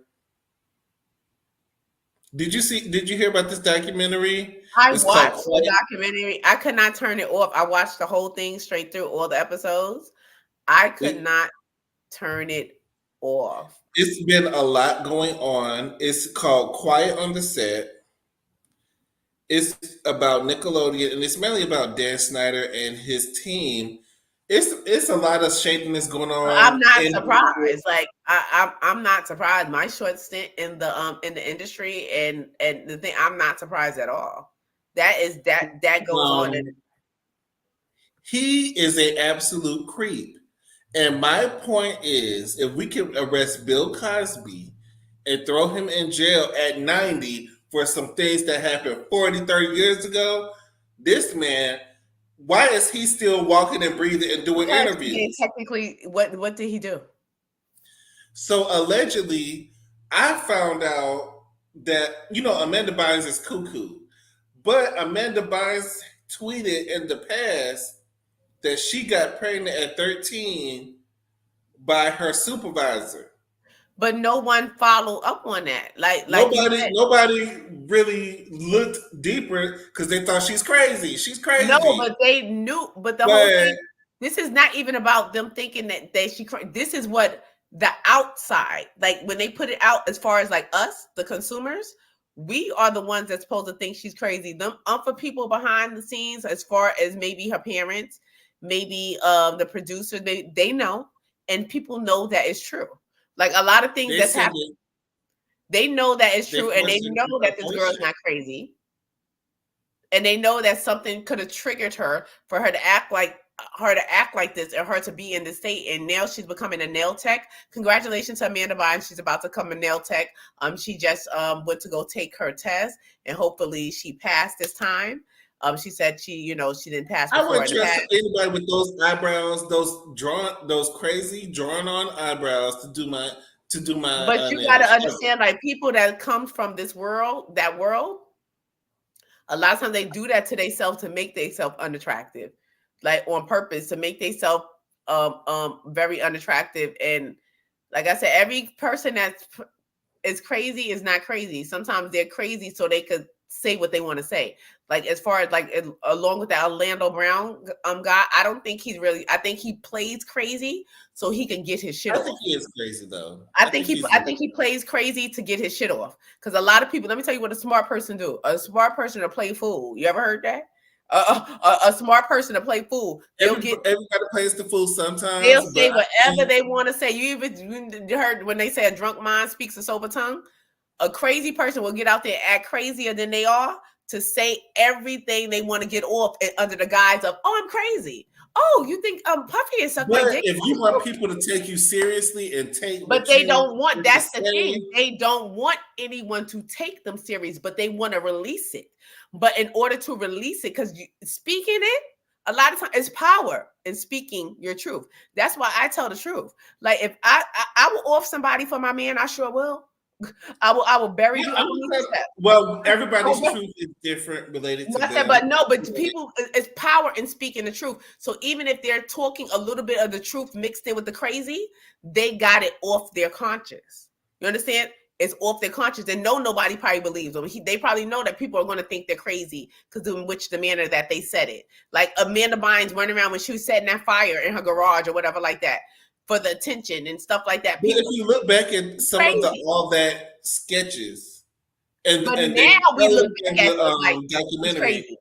Did you hear about this documentary? I watched the documentary. I could not turn it off. I watched the whole thing straight through, all the episodes. I could not turn it off. It's been a lot going on. It's called Quiet on the Set. It's about Nickelodeon, and it's mainly about Dan Snyder and his team. It's a lot of shadiness going on. I'm not surprised. Like I'm not surprised. My short stint in the industry and the thing, I'm not surprised at all. That goes on. He is an absolute creep. And my point is, if we can arrest Bill Cosby and throw him in jail at 90 for some things that happened 40, 30 years ago, this man, why is he still walking and breathing and doing interviews? Technically, what did he do? So allegedly, I found out that, Amanda Bynes is cuckoo. But Amanda Bynes tweeted in the past that she got pregnant at 13 by her supervisor. But no one followed up on that. Like nobody really looked deeper because they thought she's crazy. She's crazy. No, but they knew. But whole thing, this is not even about them thinking that she. This is what the outside, like when they put it out, as far as like us, the consumers, we are the ones that's supposed to think she's crazy. Them for people behind the scenes, as far as maybe her parents, maybe the producers, they know, and people know that it's true. Like a lot of things They that's said happening, they know that it's they true, and they forced know that this girl's abortion. not crazy, and they know that something could have triggered her for her to act like this, and her to be in this state. And now she's becoming a nail tech. Congratulations to Amanda Bynes. She's about to become a nail tech. She just went to go take her test, and hopefully she passed this time. She said she didn't pass I before wouldn't in the trust past. anybody with those eyebrows, those crazy drawn on eyebrows to do my But you got to nails. understand, like people that come from that world, a lot of times they do that to themselves to make themselves unattractive, like on purpose, to make themselves very unattractive. And like I said, every person that is crazy is not crazy. Sometimes they're crazy so they could say what they want to say. Like as far as like along with that Orlando Brown guy, I don't think he's really. I think he plays crazy so he can get his shit I off. think he is crazy though. I think he plays crazy to get his shit off. Because a lot of people, let me tell you what a smart person do. A smart person to play fool. You ever heard that? A smart person to play fool. Everybody plays the fool sometimes. They'll say whatever they want to say. You even heard when they say a drunk mind speaks a sober tongue. A crazy person will get out there and act crazier than they are to say everything they want to get off under the guise of, oh, I'm crazy. Oh, you think Puffy is suck my dick? If you want people to take you seriously and take, but they don't want. That's the thing. They don't want anyone to take them serious, but they want to release it. But in order to release it, because speaking it, a lot of times it's power in speaking your truth. That's why I tell the truth. Like if I will off somebody for my man, I sure will. I will bury you. Well, everybody's truth is different related to them. But people, it's power in speaking the truth. So even if they're talking a little bit of the truth mixed in with the crazy, they got it off their conscience. You understand? It's off their conscience, and nobody probably believes them. They probably know that people are going to think they're crazy because in which the manner that they said it. Like Amanda Bynes running around when she was setting that fire in her garage or whatever like that, for the attention and stuff like that. But if you look back at some of all that sketches, and now we look at the documentary,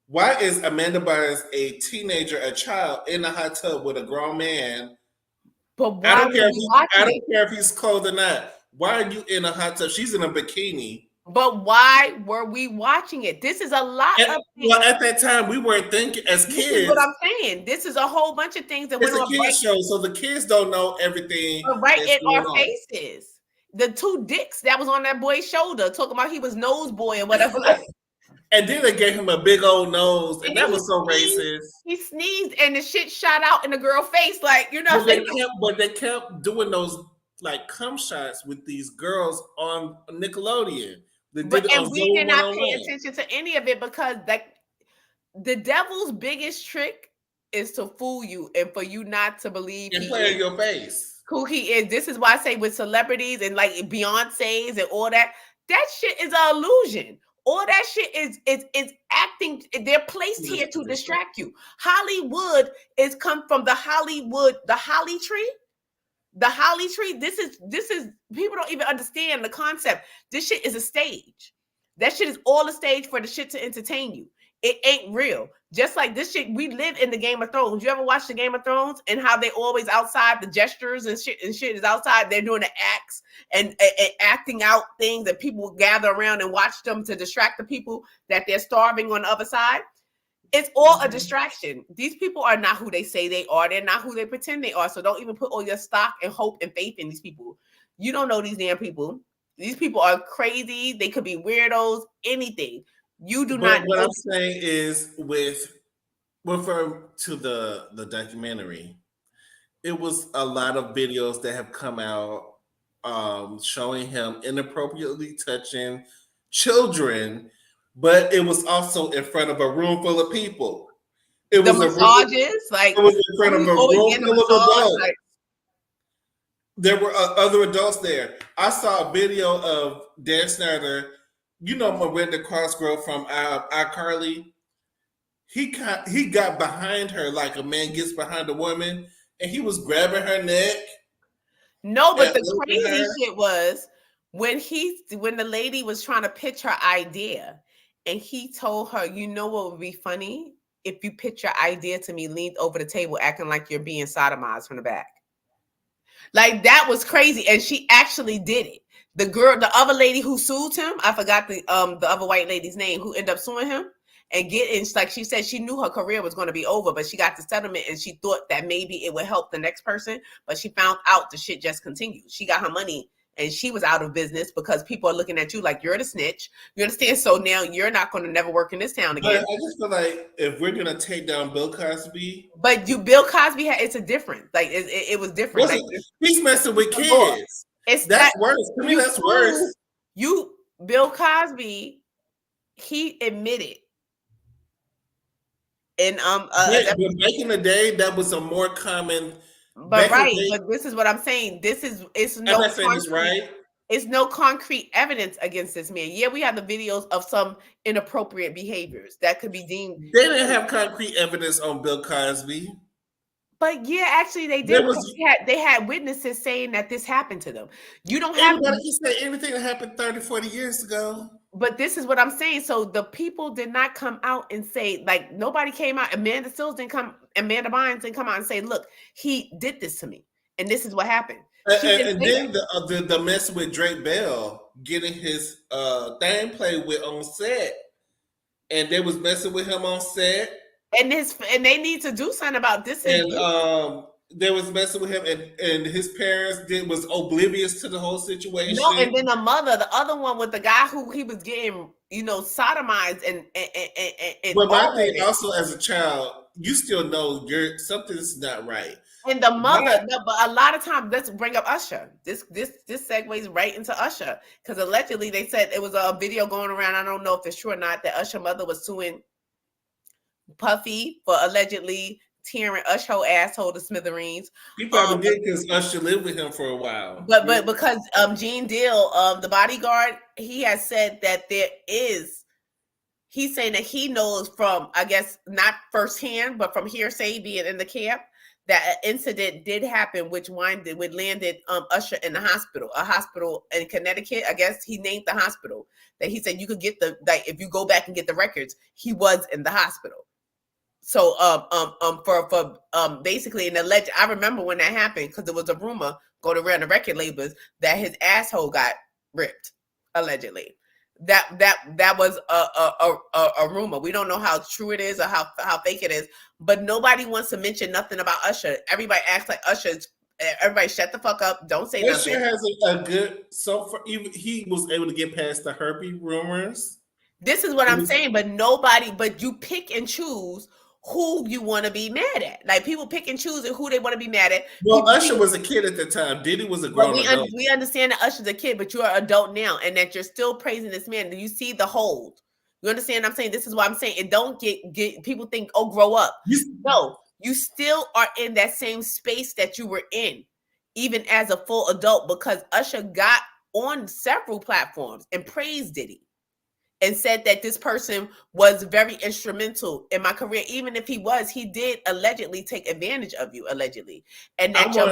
why is Amanda Bynes a teenager, a child in a hot tub with a grown man? But why I don't care if he's clothed or not. Why are you in a hot tub? She's in a bikini. But why were we watching it? This is a lot of things. Well, at that time, we weren't thinking as kids. This is what I'm saying. This is a whole bunch of things that went on. It's a kids show, so the kids don't know everything. Right in our faces. The two dicks that was on that boy's shoulder talking about he was nose boy and whatever. And then they gave him a big old nose, and that was so racist. He sneezed, and the shit shot out in the girl's face, like But they kept doing those like cum shots with these girls on Nickelodeon. And we did not pay attention to any of it because the devil's biggest trick is to fool you and for you not to believe and play in your face who he is. This is why I say with celebrities and like Beyonce's and all that shit is an illusion. All that shit is acting. They're placed here to distract you. Hollywood is come from the holly tree. The holly tree. This is people don't even understand the concept. This shit is a stage. That shit is all a stage for the shit to entertain you. It ain't real. Just like this shit, we live in the Game of Thrones. You ever watch the Game of Thrones and how they always outside, the gestures and shit is outside. They're doing the acts and acting out things that people gather around and watch them to distract the people that they're starving on the other side. It's all a distraction. These people are not who they say they are. They're not who they pretend they are. So don't even put all your stock and hope and faith in these people. You don't know these damn people. These people are crazy. They could be weirdos, anything. You do not. What I'm saying is referring to the documentary, it was a lot of videos that have come out showing him inappropriately touching children, but it was also in front of a room full of people. It was massages, it was in front of a room full of adults. There were other adults there. I saw a video of Dan Snyder. You know Miranda Crossgrove from iCarly. He got behind her like a man gets behind a woman, and he was grabbing her neck. No, but and the open crazy her. shit was when the lady was trying to pitch her idea, and he told her, "You know what would be funny if you pitch your idea to me, leaned over the table, acting like you're being sodomized from the back." Like that was crazy, and she actually did it. The other lady who sued him, I forgot the other white lady's name, who ended up suing him and getting, like she said, she knew her career was going to be over, but she got the settlement and she thought that maybe it would help the next person, but she found out the shit just continued. She got her money and she was out of business because people are looking at you like you're the snitch. You understand? So now you're not going to never work in this town But again. I just feel like if we're gonna take down Bill Cosby, But Bill Cosby had, it's a different, like it was different. Like he's messing with it's a law. kids. It's That's that worse. To me, you that's worse. Bill Cosby, he admitted in But back in the day, that was a more common. but Back in the right, day, but this is what I'm saying. I'm not saying it's right. It's no concrete evidence against this man. Yeah, we have the videos of some inappropriate behaviors that could be deemed. They didn't have concrete evidence on Bill Cosby. But yeah, actually they did, There because was they had witnesses saying that this happened to them. You don't have anybody can say anything that happened 30, 40 years ago. But this is what I'm saying. So the people did not come out and say, like, nobody came out. Amanda Bynes didn't come out and say, look, he did this to me, and this is what happened. She didn't And say then that. the mess with Drake Bell getting his thing played with on set, and they was messing with him on set, And they need to do something about this. and they was messing with him, and his parents was oblivious to the whole situation. No, and then the other one with the guy who he was getting, sodomized and But my thing also, as a child, you still know something's not right. And the mother, but a lot of times, let's bring up Usher. This segues right into Usher, because allegedly they said it was a video going around. I don't know if it's true or not, that Usher mother was suing Puffy for allegedly tearing Usher asshole to smithereens. He probably did, because Usher lived with him for a while. But because Gene Deal, the bodyguard, he has said that he's saying that he knows from, I guess, not firsthand, but from hearsay, being in the camp, that an incident did happen, which landed Usher in the hospital, a hospital in Connecticut. I guess he named the hospital, that he said you could get if you go back and get the records, he was in the hospital. So for basically an alleged, I remember when that happened, because there was a rumor going around the record labels that his asshole got ripped, allegedly. That was a rumor. We don't know how true it is or how fake it is, but nobody wants to mention nothing about Usher. Everybody acts like Usher's. Everybody shut the fuck up. Don't say nothing. Usher has a good, so far he was able to get past the herpes rumors. This is what I'm saying, but you pick and choose who you want to be mad at. Like, people pick and choose who they want to be mad at. Well, Usher was a kid at the time. Diddy was a grown adult. We understand that Usher's a kid, but you're an adult now, and that you're still praising this man. Do you see the hold? You understand what I'm saying? This is what I'm saying. It don't get people think, oh, grow up. No, you still are in that same space that you were in, even as a full adult, because Usher got on several platforms and praised Diddy, and said that this person was very instrumental in my career. Even if he did allegedly take advantage of you, allegedly. And that your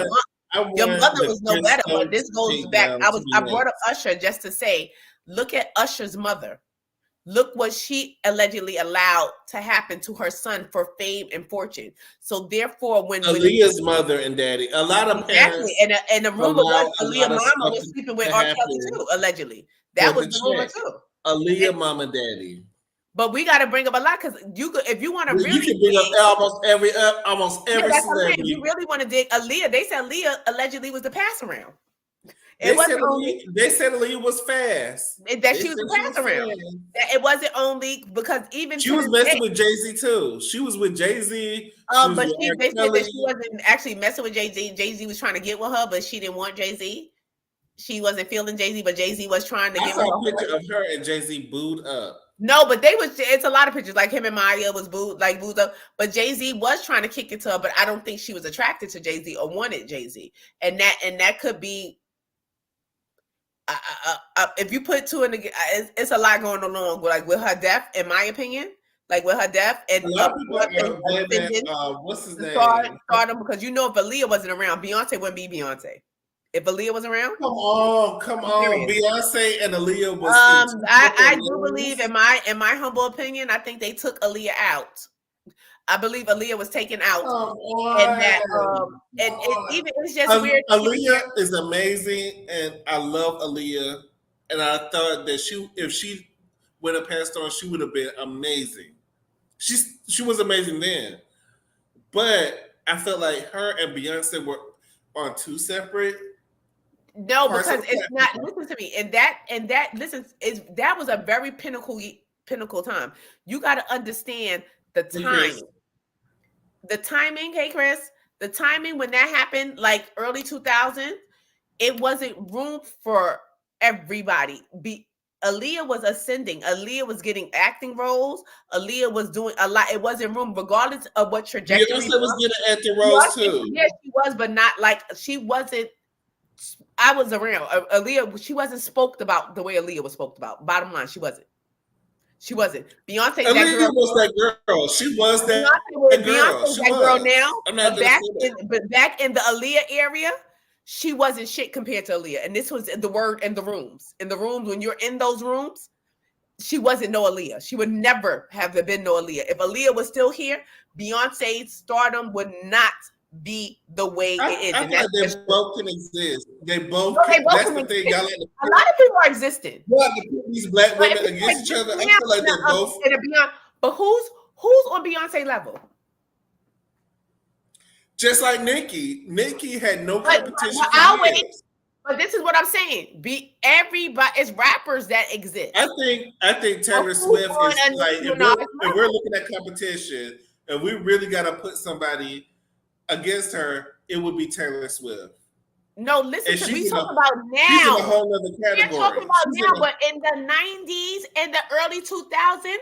mother was no better. But this goes back. I brought up Usher just to say, look at Usher's mother. Look what she allegedly allowed to happen to her son for fame and fortune. So therefore, when Aaliyah's mother and daddy, a lot of parents, and the rumor was Aaliyah mama was sleeping with R. Kelly too, allegedly. That was the rumor too. Aaliyah, mom and daddy. But we got to bring up a lot, because if you want to really, you can bring up almost every celebrity. You really want to dig Aaliyah. They said Aaliyah allegedly was the pass around. They said Aaliyah was fast. That she was the pass around. It wasn't only because even she was messing with Jay-Z too. She was with Jay-Z. But they said that she wasn't actually messing with Jay-Z. Jay-Z was trying to get with her, but she didn't want Jay-Z. She wasn't feeling Jay-Z, but Jay-Z was trying to get with her. I saw a picture of her and Jay-Z booed up. No, but it's a lot of pictures. Like him and Maya was booed up. But Jay-Z was trying to kick it to her, but I don't think she was attracted to Jay-Z or wanted Jay-Z. And that could be, if you put two in the, it's a lot going along with her death, in my opinion. Like with her death, and what's his name? Stardom, because if Aaliyah wasn't around, Beyonce wouldn't be Beyonce. If Aaliyah was around? Come on. Beyonce and Aaliyah was I do believe in my humble opinion, I think they took Aaliyah out. I believe Aaliyah was taken out. And that and even it's just weird. Aaliyah is amazing, and I love Aaliyah. And I thought that if she would have passed on, she would have been amazing. She was amazing then. But I felt like her and Beyonce were on two separate. No, because it's not. Listen to me, and that listen is that was a very pinnacle time. You got to understand the timing. The timing, hey Chris, the timing when that happened, like early 2000, it wasn't room for everybody. Aaliyah was ascending. Aaliyah was getting acting roles. Aaliyah was doing a lot. It wasn't room, regardless of what trajectory. Beyonce was getting acting roles too. Yes, she was, but not like she wasn't. I was around. Aaliyah, she wasn't spoke about the way Aaliyah was spoke about. Bottom line, she wasn't. She wasn't. Beyonce was that girl. She was that girl. Beyonce's that girl now. But back in the Aaliyah area, she wasn't shit compared to Aaliyah. And this was the word in the rooms. In the rooms, when you're in those rooms, she wasn't no Aaliyah. She would never have been no Aaliyah. If Aaliyah was still here, Beyonce's stardom would not be the way it is. I feel like they both can exist. They both. That's the thing. Y'all like a lot of people are existing. You have to put these black women against each other. I feel like they're both. But who's on Beyonce level? Just like Nicki. Nicki had no competition. But this is what I'm saying. Everybody, it's rappers that exist. I think Taylor Swift is like if we're looking at competition and we really got to put somebody against her, it would be Taylor Swift. No, listen to me. Talking about now. She's in a whole other category. We're talking about now, but in the 90s and the early 2000s,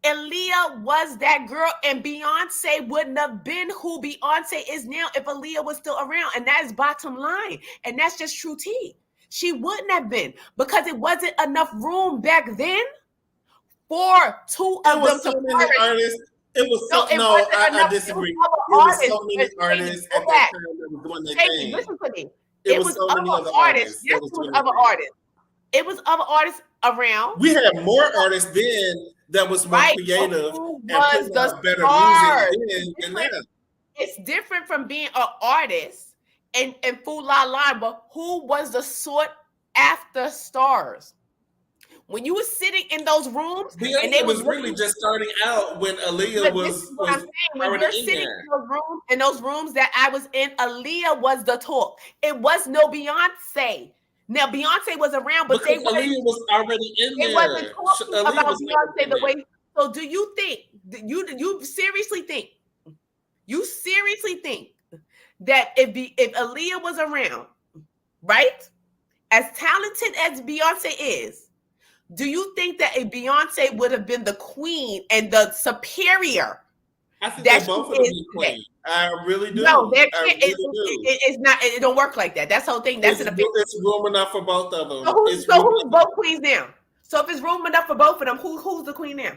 Aaliyah was that girl, and Beyonce wouldn't have been who Beyonce is now if Aaliyah was still around. And that is bottom line. And that's just true tea. She wouldn't have been because it wasn't enough room back then for two of them to artists. It was I disagree. It was so many artists at that time that were doing their thing. Listen to me. It was so many other artists. Yes, it was other artists. It was other artists around. We had more artists then that was more creative and putting out better music than that. It's different from being an artist and Fool La La, but who was the sought after stars? When you were sitting in those rooms, Beyonce and they was really just starting out when Aaliyah was when you're sitting in those rooms that I was in, Aaliyah was the talk. It was no Beyonce. Now Beyonce was around, but because Aaliyah was already in there. It wasn't talking about Beyonce the way. So do you think you seriously think that if Aaliyah was around, right, as talented as Beyonce is? Do you think that a Beyonce would have been the queen and the superior? I think they both would have been queen. I really do. No, it's not. It don't work like that. That's the whole thing. That's it's room enough for both of them. So who's both queens now? So if it's room enough for both of them, who's the queen now?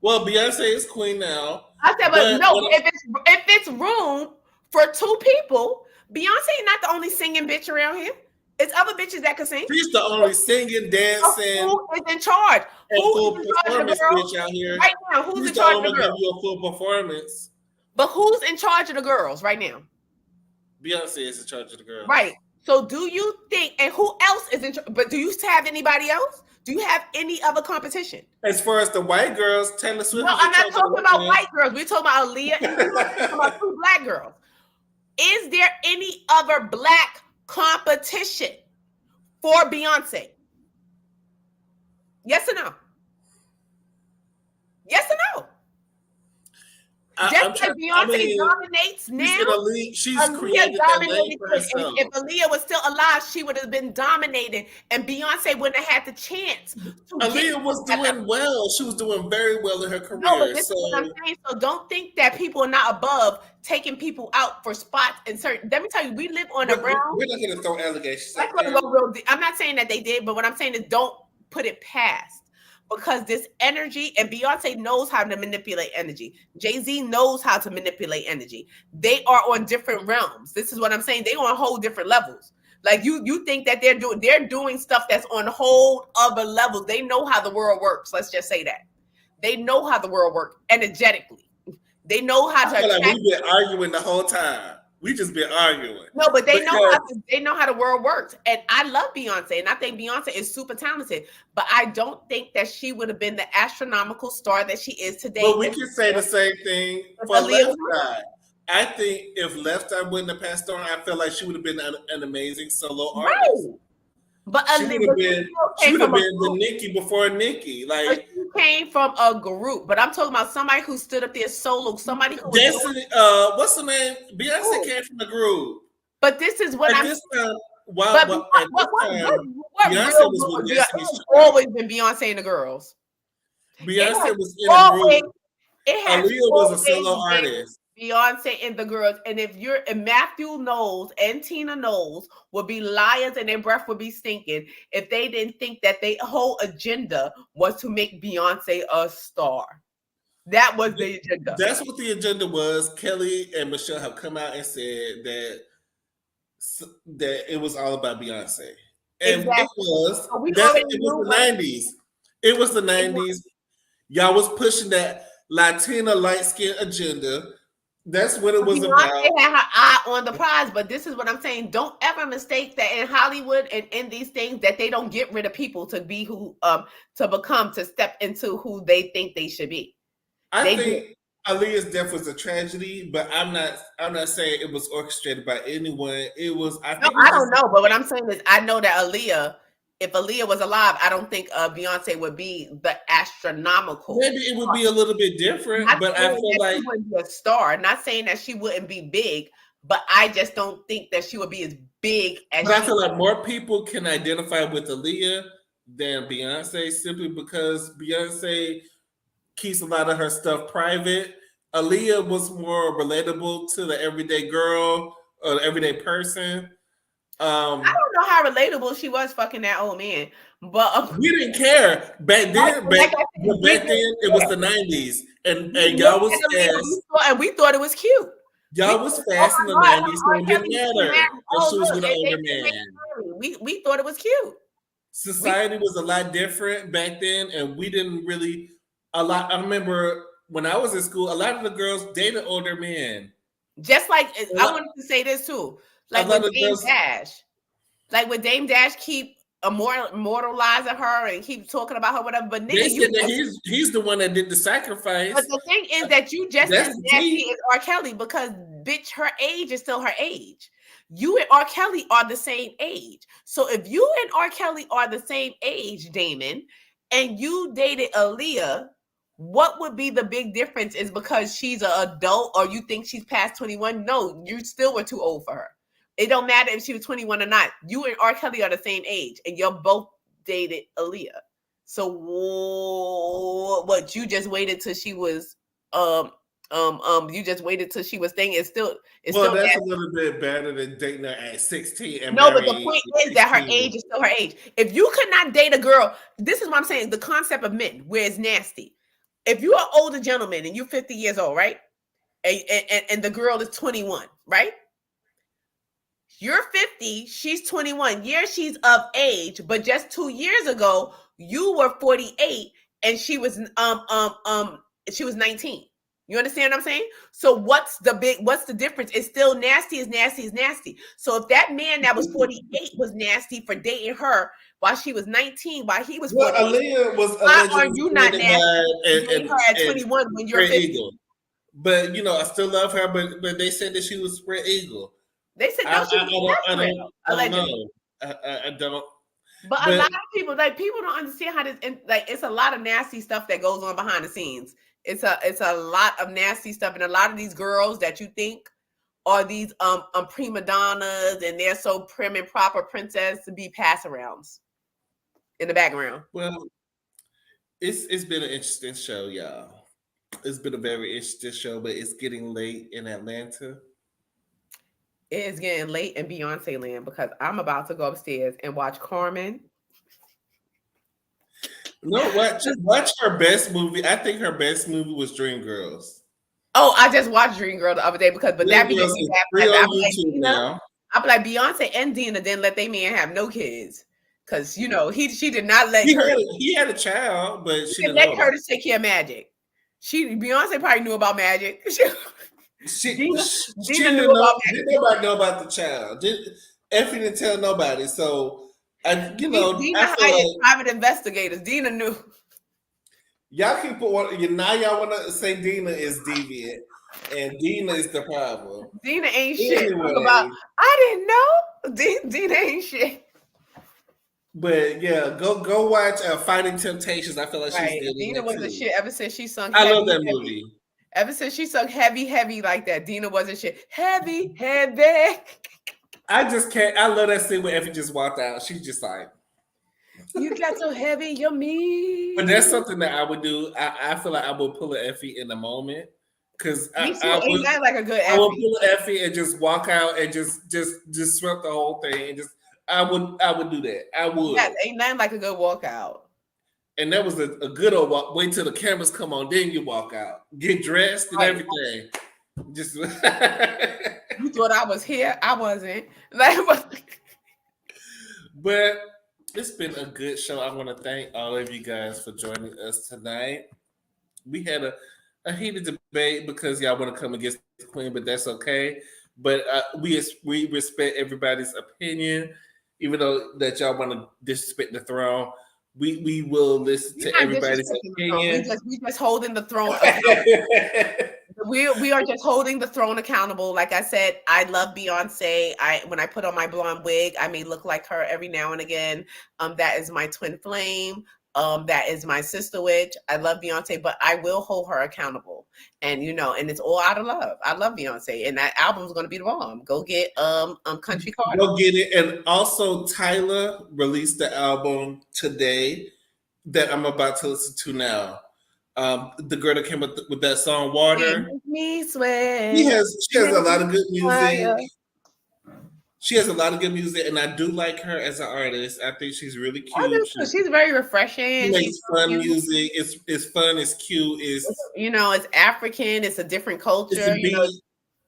Well, Beyonce is queen now. I said, but no. If it's room for two people, Beyonce is not the only singing bitch around here. It's other bitches that can sing. She's the only singing, dancing. Who is in charge? Who's in charge of the girls? Bitch out here. Right now, who's in charge of the girls? Give you a full performance. But who's in charge of the girls right now? Beyonce is in charge of the girls. Right. So do you think, and who else is in charge? But do you have anybody else? Do you have any other competition? As far as the white girls, Taylor Swift. No, I'm not talking about white girls. We're talking about Aaliyah and we're talking about two black girls. Is there any other black competition for Beyonce? Yes or no? Yes or no? Just like Beyonce dominates now, she's created that lane for herself. If Aaliyah was still alive, she would have been dominated, and Beyonce wouldn't have had the chance. Aaliyah was doing well. She was doing very well in her career. No, but this is what I'm saying. So don't think that people are not above taking people out for spots and certain. Let me tell you, we live on a realm. We're not going to throw allegations. I'm not saying that they did, but what I'm saying is don't put it past. Because this energy, and Beyonce knows how to manipulate energy. Jay-Z knows how to manipulate energy. They are on different realms. This is what I'm saying. They are on whole different levels. Like you think that they're doing stuff that's on whole other levels. They know how the world works. Let's just say that. They know how the world works energetically. They know how to I feel like attract. we've been arguing the whole time. We just been arguing. No, but they know because how the world works. And I love Beyonce, and I think Beyonce is super talented. But I don't think that she would have been the astronomical star that she is today. But we can say the same thing for Aaliyah Left Eye. I think if Left Eye wouldn't have passed on, I feel like she would have been an amazing solo artist. Right. But she would have been the Nicki before Nicki. Like she came from a group, but I'm talking about somebody who stood up there solo. Somebody who Destiny. What's the name? Beyonce came from the group. But this is what I'm. What Beyonce was with Destiny's Child. Always been Beyonce and the girls. Beyonce was in a group. Aaliyah was a solo artist. Beyonce and the girls, and if Matthew knows and Tina knows would be liars and their breath would be stinking if they didn't think that their whole agenda was to make Beyonce a star. That was the agenda. That's what the agenda was. Kelly and Michelle have come out and said that it was all about Beyonce. And exactly. it was the 90s. It was the 90s. Y'all was pushing that Latina light skin agenda. That's what it was about. They had her eye on the prize, but this is what I'm saying. Don't ever mistake that in Hollywood and in these things that they don't get rid of people to be to step into who they think they should be. I think Aaliyah's death was a tragedy, but I'm not saying it was orchestrated by anyone. It was. I don't know, but what I'm saying is I know that if Aaliyah was alive, I don't think Beyonce would be the astronomical. Maybe it would be a little bit different, but I feel like she wouldn't be a star. Not saying that she wouldn't be big, but I just don't think that she would be as big as. But I feel like more people can identify with Aaliyah than Beyonce simply because Beyonce keeps a lot of her stuff private. Aaliyah was more relatable to the everyday girl or the everyday person. I don't know how relatable she was fucking that old man, but we didn't care back then. Back then, it was the 90s, and y'all was fast, and we thought it was cute. Y'all was fast in the 90s, so it didn't matter if she was with an older man. We thought it was cute. Society was a lot different back then, and we didn't really I remember when I was in school, a lot of the girls dated older men. Just like I wanted to say this too. Like with Dame Dash. Like with Dame Dash keep immortalizing her and keep talking about her, whatever. But nigga, he's the one that did the sacrifice. But the thing is that you just as nasty as R. Kelly because bitch, her age is still her age. You and R. Kelly are the same age. So if you and R. Kelly are the same age, Damon, and you dated Aaliyah, what would be the big difference? Is because she's an adult or you think she's past 21? No, you still were too old for her. It don't matter if she was 21 or not. You and R. Kelly are the same age, and you're both dated Aaliyah. So what? You just waited till she was you just waited till she was thinking. It's still that's a little bit better than dating her at 16. And no, but the point is that her age is still her age. If you could not date a girl, this is what I'm saying. The concept of men, where it's nasty. If you're an older gentleman and you're 50 years old, right? And the girl is 21, right? You're 50, she's 21. Years she's of age, but just 2 years ago, you were 48 and she was 19. You understand what I'm saying? So what's the difference? It's still nasty is nasty is nasty. So if that man that was 48 was nasty for dating her while she was 19, while he was 48, Aaliyah was why are you not nasty dating her at 21 when you're 50? Eagle. But I still love her, but they said that she was spread eagle. They said no, I don't. But a lot of people don't understand how this it's a lot of nasty stuff that goes on behind the scenes. It's a lot of nasty stuff, and a lot of these girls that you think are these prima donnas and they're so prim and proper princess to be pass arounds in the background. Well, it's been an interesting show, y'all. It's been a very interesting show, but it's getting late in Atlanta. It is getting late in Beyonce land because I'm about to go upstairs and watch Carmen. No, watch her best movie. I think her best movie was Dreamgirls. Oh, I just watched Dreamgirls the other day because that be free on YouTube now. I'm like Beyonce and Dina didn't let they man have no kids. Cause she did not let He had a child, but she didn't let know about Curtis take care of Magic. Beyonce probably knew about Magic. it. She Dina knew didn't know. about Magic. Didn't nobody know about the child? Effie didn't tell nobody. So Dina I feel hired like private investigators. Dina knew. y'all can put one. Now y'all want to say Dina is deviant, and Dina is the problem. Dina ain't shit. Talk about, Anyway, I didn't know. Dina ain't shit. but yeah, go watch Fighting Temptations. I feel like she's Right. good in Dina it wasn't too. shit ever since she sung I heavy, love that heavy. movie. Ever since she sung heavy, heavy like that, Dina wasn't shit. Heavy, heavy. I just can't. I love that scene where Effie just walked out. She's just like, You got so heavy, you're me. but that's something that I would do. I feel like I would pull an Effie in the moment because Me too. Ain't that like a good I would Effie? pull an Effie and just walk out and just swept the whole thing and just I would do that. I would. Yes, ain't nothing like a good walkout. And that was a good old walk. Wait till the cameras come on, then you walk out, get dressed and everything. Just you thought I was here, I wasn't. But it's been a good show. I want to thank all of you guys for joining us tonight. We had a heated debate because y'all want to come against the queen, but that's okay. But we respect everybody's opinion, even though that y'all want to disrespect the throne. We will listen to everybody's opinion. We just holding the throne. We are just holding the throne accountable. Like I said, I love Beyonce. When I put on my blonde wig, I may look like her every now and again. That is my twin flame. That is my sister witch. I love Beyonce, but I will hold her accountable. And and it's all out of love. I love Beyonce, and that album's gonna be the bomb. Go get Country Carter. Go get it. And also Tyler released the album today that I'm about to listen to now. The girl that came up with that song "Water." Me sweat. She has a lot of good music. She has a lot of good music, and I do like her as an artist. I think she's really cute. She's very refreshing. She makes fun music. It's fun. It's cute. It's African. It's a different culture.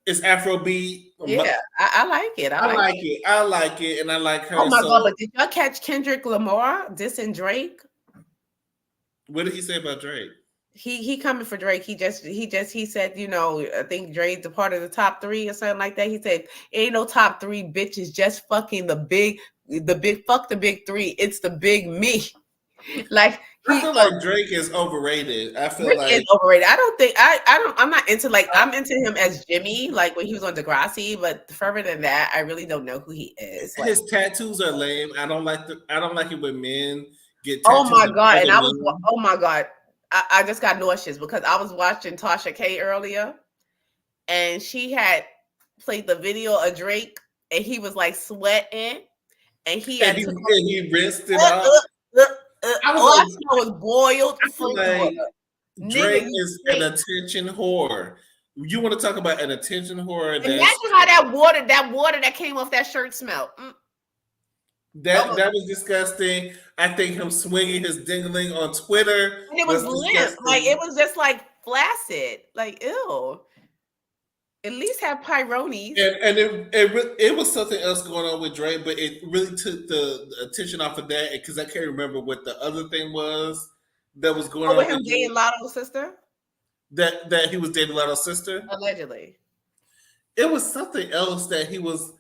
It's Afrobeat. Yeah, I like it. I like it. I like it, and I like her. Oh my god! But did y'all catch Kendrick Lamar dissing Drake? What did he say about Drake? He coming for Drake. He said, I think Drake's a part of the top 3 or something like that. He said, ain't no top 3 bitches, just fucking the big fuck the big 3. It's the big me. Like I feel like Drake is overrated. I feel Drake like is overrated. I don't think I'm not into I'm into him as Jimmy, like when he was on Degrassi, but further than that, I really don't know who he is. His tattoos are lame. I don't like it when men get tattoos. Oh my god! And oh my god. I just got nauseous because I was watching Tasha K earlier, and she had played the video of Drake, and he was like sweating, and he rinsed it off. All I saw was boiled food. Drake is an attention whore. You want to talk about an attention whore? Imagine how that water that came off that shirt smelled. That was disgusting. I think him swinging his dingling on Twitter. And it was limp. Like it was just like flaccid. Like ew. At least have pyrones. And it was something else going on with Drake, but it really took the attention off of that because I can't remember what the other thing was that was going on. With him dating Lotto's sister? That he was dating Lotto's sister? Allegedly. It was something else that he was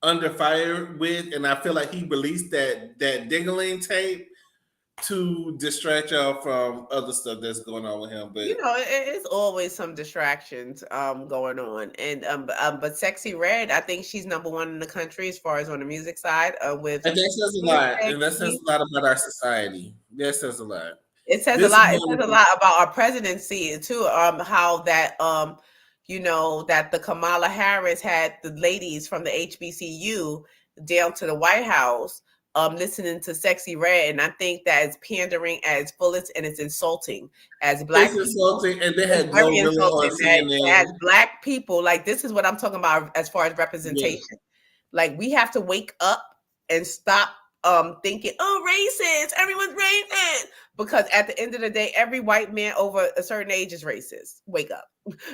under fire with, and I feel like he released that dingling tape to distract y'all from other stuff that's going on with him. But it's always some distractions going on. And but Sexy Red, I think she's number 1 in the country as far as on the music side. And that says a lot. And that says a lot about our society. That says a lot. It says a lot. It says a lot about our presidency too. How that that the Kamala Harris had the ladies from the HBCU down to the White House listening to Sexy Red, and I think that is pandering as fullest and it's insulting as black people. Insulting, and they had Glorilla on CNN. As black people, like this is what I'm talking about as far as representation. Yeah. Like we have to wake up and stop thinking, oh, racist, everyone's racist. Because at the end of the day, every white man over a certain age is racist. Wake up.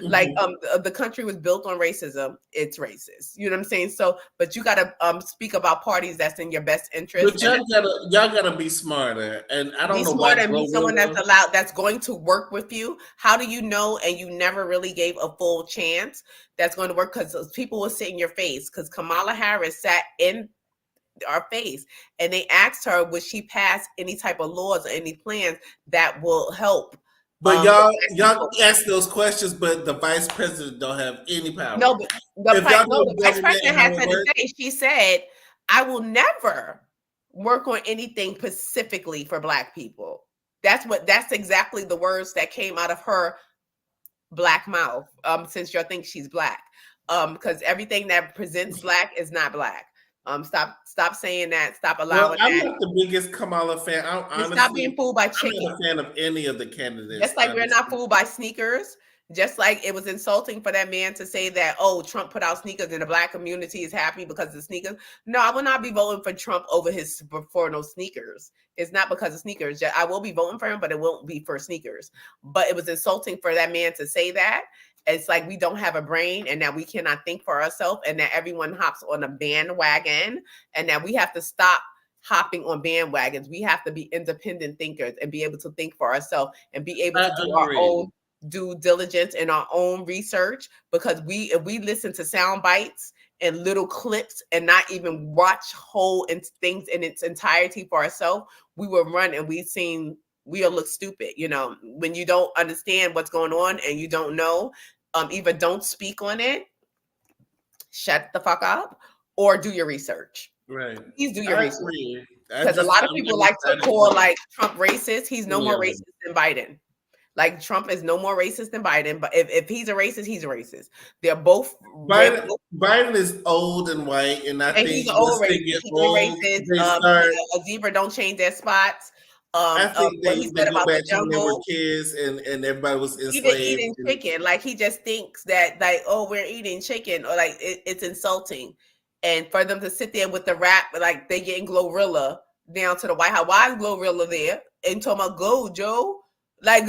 Like the country was built on racism. It's racist. You know what I'm saying? So, but you gotta speak about parties that's in your best interest. But y'all gotta be smarter. And I don't Be know why smarter and be someone that's allowed, that's going to work with you. How do you know? And you never really gave a full chance that's going to work, because people will sit in your face. Because Kamala Harris sat in our face and they asked her, would she pass any type of laws or any plans that will help? But y'all ask those questions, but the vice president don't have any power. No, but the vice president has something to say. She said, I will never work on anything specifically for Black people. That's exactly the words that came out of her Black mouth. Since you think she's Black, because everything that presents Black is not Black. Stop saying that. Stop allowing I'm that. not the biggest Kamala fan. Honestly, stop being fooled by chicken. I'm not a fan of any of the candidates. Just like we're not fooled by sneakers. Just like it was insulting for that man to say that, oh, Trump put out sneakers and the Black community is happy because of sneakers. No, I will not be voting for Trump for no sneakers. It's not because of sneakers. I will be voting for him, but it won't be for sneakers. But it was insulting for that man to say that. It's like we don't have a brain and that we cannot think for ourselves, and that everyone hops on a bandwagon, and that we have to stop hopping on bandwagons. We have to be independent thinkers and be able to think for ourselves and be able to do our own due diligence and our own research. Because if we listen to sound bites and little clips and not even watch whole things in its entirety for ourselves, we will run and we'll look stupid. You know, when you don't understand what's going on and you don't know, either don't speak on it, shut the fuck up, or do your research. Right. Please do your research. Because a lot of people like to call like Trump racist. He's no more racist than Biden. Like Trump is no more racist than Biden. But if he's a racist, he's a racist. They're both Biden is old and white, and I think he's an old racist. He's racist. A zebra don't change their spots. I think they go back to when they were kids and everybody was enslaved. Even eating chicken, like he just thinks that like, oh, we're eating chicken, or like it's insulting. And for them to sit there with the rap, like they getting Glorilla down to the White House. Why is Glorilla there? And talking about go, Joe. Like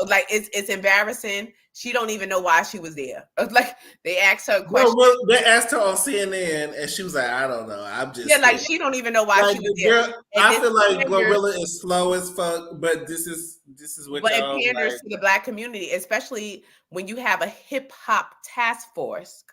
like it's embarrassing. She don't even know why she was there. Like they asked her a question. Well, they asked her on CNN, and she was like, "I don't know. I'm just like she don't even know why she was there." I feel like Glorilla is slow as fuck, but this is what. But it panders to the Black community, especially when you have a hip hop task force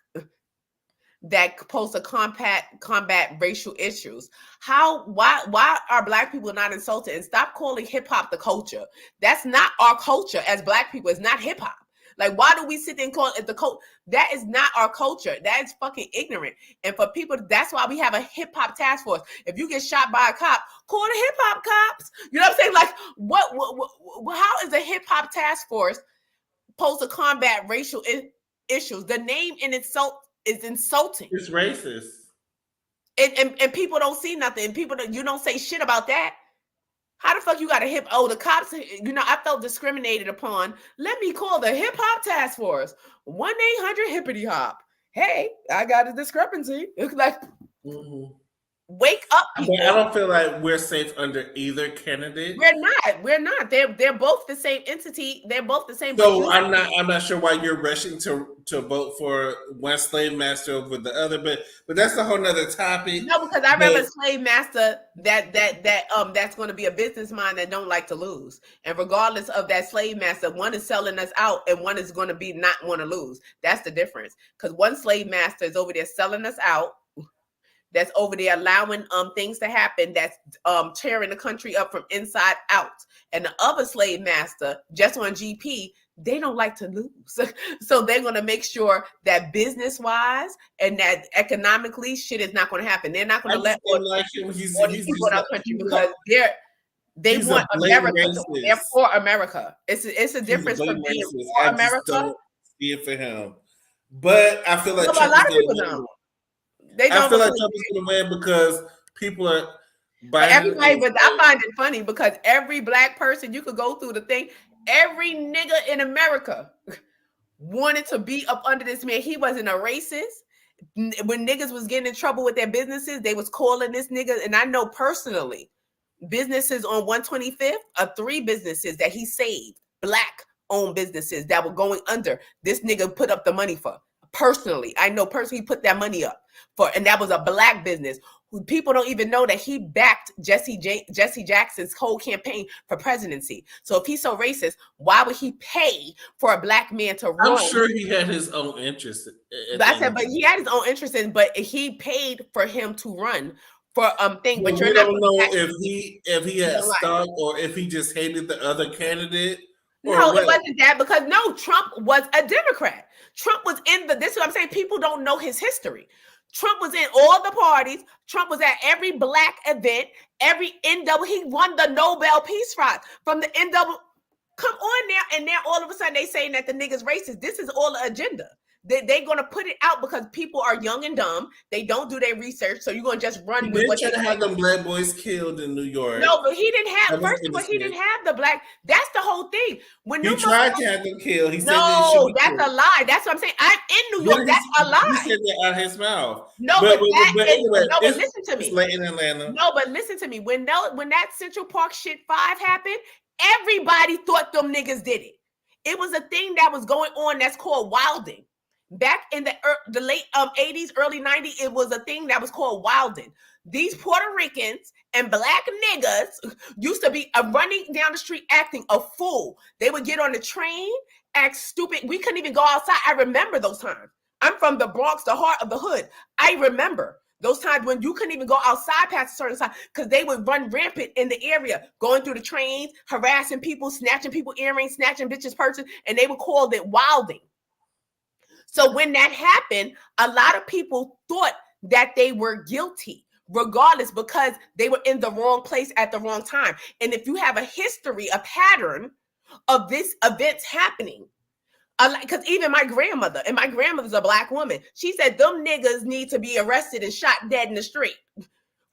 that supposed to combat racial issues. Why are Black people not insulted? And stop calling hip hop the culture. That's not our culture as Black people. It's not hip hop. Like, why do we sit there and call it the culture? That is not our culture. That is fucking ignorant. And for people, that's why we have a hip hop task force. If you get shot by a cop, call the hip hop cops. You know what I'm saying? Like, what how is a hip hop task force supposed to combat racial issues? The name in itself is insulting. It's racist. And people don't see nothing. You don't say shit about that. How the fuck you got a the cops, I felt discriminated upon. Let me call the hip hop task force. 1-800 hippity hop. Hey, I got a discrepancy. It's like, wake up, people. I don't feel like we're safe under either candidate. We're not. They're both the same entity. They're both the same. So I'm not sure why you're rushing to vote for one slave master over the other, but that's a whole nother topic. No, because I rather a slave master that's going to be a business mind that don't like to lose. And regardless of that slave master, one is selling us out and one is going to be not want to lose. That's the difference. Because one slave master is over there selling us out. That's over there allowing things to happen, that's tearing the country up from inside out. And the other slave master, just on GP, they don't like to lose. So they're going to make sure that business-wise and that economically shit is not going to happen. They're not going to let all these people in our country because they want America. They're for America. It's a difference from being for America. Don't see it for him. But I feel like a lot of people don't. I feel like Trump is going to win because people are buying. Everybody, but I find it funny because every Black person, you could go through the thing, every nigga in America wanted to be up under this man. He wasn't a racist. When niggas was getting in trouble with their businesses, they was calling this nigga. And I know personally, businesses on 125th are 3 businesses that he saved, black owned businesses that were going under. This nigga put up the money for. Personally, I know personally he put that money up for, and that was a black business. People don't even know that he backed Jesse Jackson's whole campaign for presidency. So if he's so racist, why would he pay for a black man to run? I'm sure he had his own interest. But I said, but he had his own interest in, but he paid for him to run for thing. But we don't know if he had stock or if he just hated the other candidate. No, it wasn't that, because no, Trump was a Democrat. Trump was in this is what I'm saying. People don't know his history. Trump was in all the parties. Trump was at every black event, every NW. He won the Nobel Peace Prize from the NW. Come on now, and now all of a sudden they saying that the niggas racist. This is all an agenda. They're going to put it out because people are young and dumb. They don't do their research. So you're going to just run with what they trying to have them black boys killed in New York. No, but he didn't have, first of all, he didn't have the black. That's the whole thing. When he tried to have them killed. He said no, that's a lie. That's what I'm saying. I'm in New York. That's a lie. He said that out of his mouth. No, but listen to me. Late in Atlanta. No, but listen to me. When that Central Park shit 5 happened, everybody thought them niggas did it. It was a thing that was going on that's called wilding. Back in the late 80s, early 90s, it was a thing that was called wilding. These Puerto Ricans and black niggas used to be running down the street acting a fool. They would get on the train, act stupid. We couldn't even go outside. I remember those times. I'm from the Bronx, the heart of the hood. I remember those times when you couldn't even go outside past a certain time because they would run rampant in the area, going through the trains, harassing people, snatching people earrings, snatching bitches' purses, and they would call it wilding. So when that happened, a lot of people thought that they were guilty, regardless, because they were in the wrong place at the wrong time. And if you have a history, a pattern of this events happening, because even my grandmother, and my grandmother's a black woman, she said them niggas need to be arrested and shot dead in the street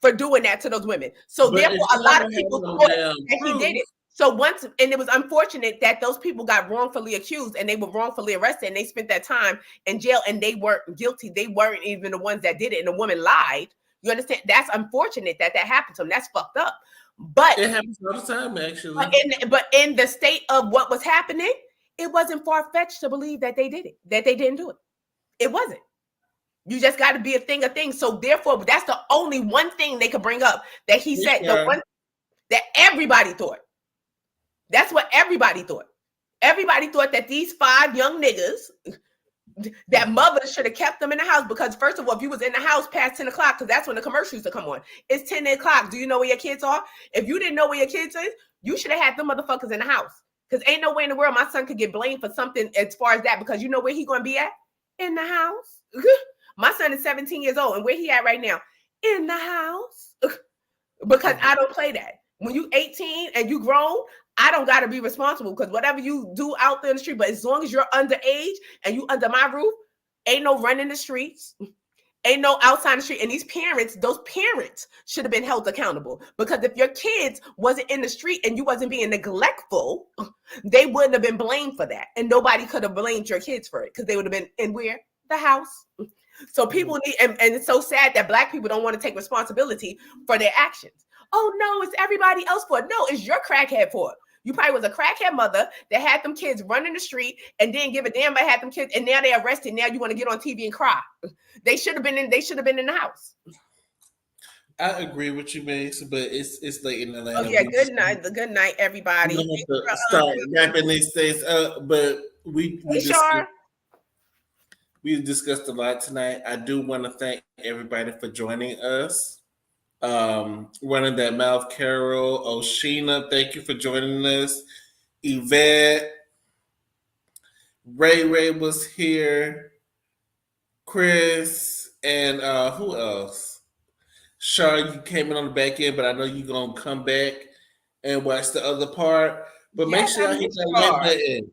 for doing that to those women. So therefore, a lot of people thought that he did it. So and it was unfortunate that those people got wrongfully accused and they were wrongfully arrested and they spent that time in jail and they weren't guilty. They weren't even the ones that did it. And the woman lied. You understand? That's unfortunate that happened to them. That's fucked up. But it happens all the time, actually. But in the state of what was happening, it wasn't far-fetched to believe that they did it, that they didn't do it. It wasn't. You just got to be a thing. So therefore, that's the only one thing they could bring up that he said, the one that everybody thought. That's what everybody thought. Everybody thought that these 5 young niggas, that mother should have kept them in the house because, first of all, if you was in the house past 10 o'clock, because that's when the commercials used to come on, it's 10 o'clock. Do you know where your kids are? If you didn't know where your kids is, you should have had them motherfuckers in the house. Because ain't no way in the world my son could get blamed for something as far as that, because you know where he going to be at? In the house. My son is 17 years old, and where he at right now? In the house. Because I don't play that. When you 18 and you grown, I don't got to be responsible because whatever you do out there in the street, but as long as you're underage and you under my roof, ain't no running the streets, ain't no outside the street. And those parents should have been held accountable, because if your kids wasn't in the street and you wasn't being neglectful, they wouldn't have been blamed for that. And nobody could have blamed your kids for it because they would have been in where? The house. So people need, and it's so sad that black people don't want to take responsibility for their actions. Oh no, it's everybody else for it. No, it's your crackhead for it. You probably was a crackhead mother that had them kids running the street and didn't give a damn about had them kids, and now they're arrested. Now you want to get on TV and cry. They should have been in the house. I agree with you, Mace, but it's late in Atlanta. Oh yeah, good night, everybody. We have to start wrapping these things up, but we discussed a lot tonight. I do want to thank everybody for joining us. Running that mouth, Carol, Oshina, thank you for joining us. Yvette, Ray was here, Chris, and who else? Shar, you came in on the back end, but I know you're gonna come back and watch the other part. But make sure y'all hit that like button.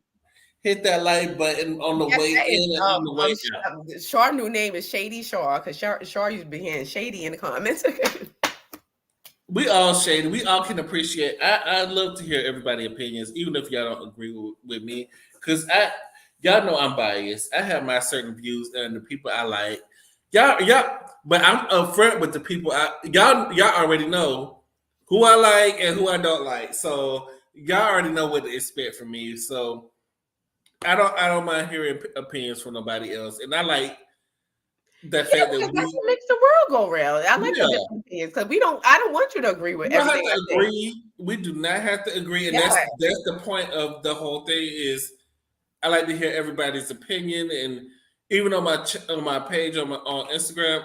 Hit that like button on the way in and on the way out. Shar new name is Shady Shar, because Shar used to be hearing Shady in the comments. We all shady. We all can appreciate. I love to hear everybody's opinions, even if y'all don't agree with me, because y'all know I'm biased. I have my certain views and the people I like, Y'all, but I'm upfront with the people. Y'all already know who I like and who I don't like. So y'all already know what to expect from me. So I don't mind hearing opinions from nobody else. And I like the Yeah, fact that because that's we, what makes the world go round. I like the yeah, different opinions because I don't want you to agree with we don't have everything to I say. agree. We do not have to agree, and Yeah. that's the point of the whole thing. Is I like to hear everybody's opinion, and even on my page on Instagram,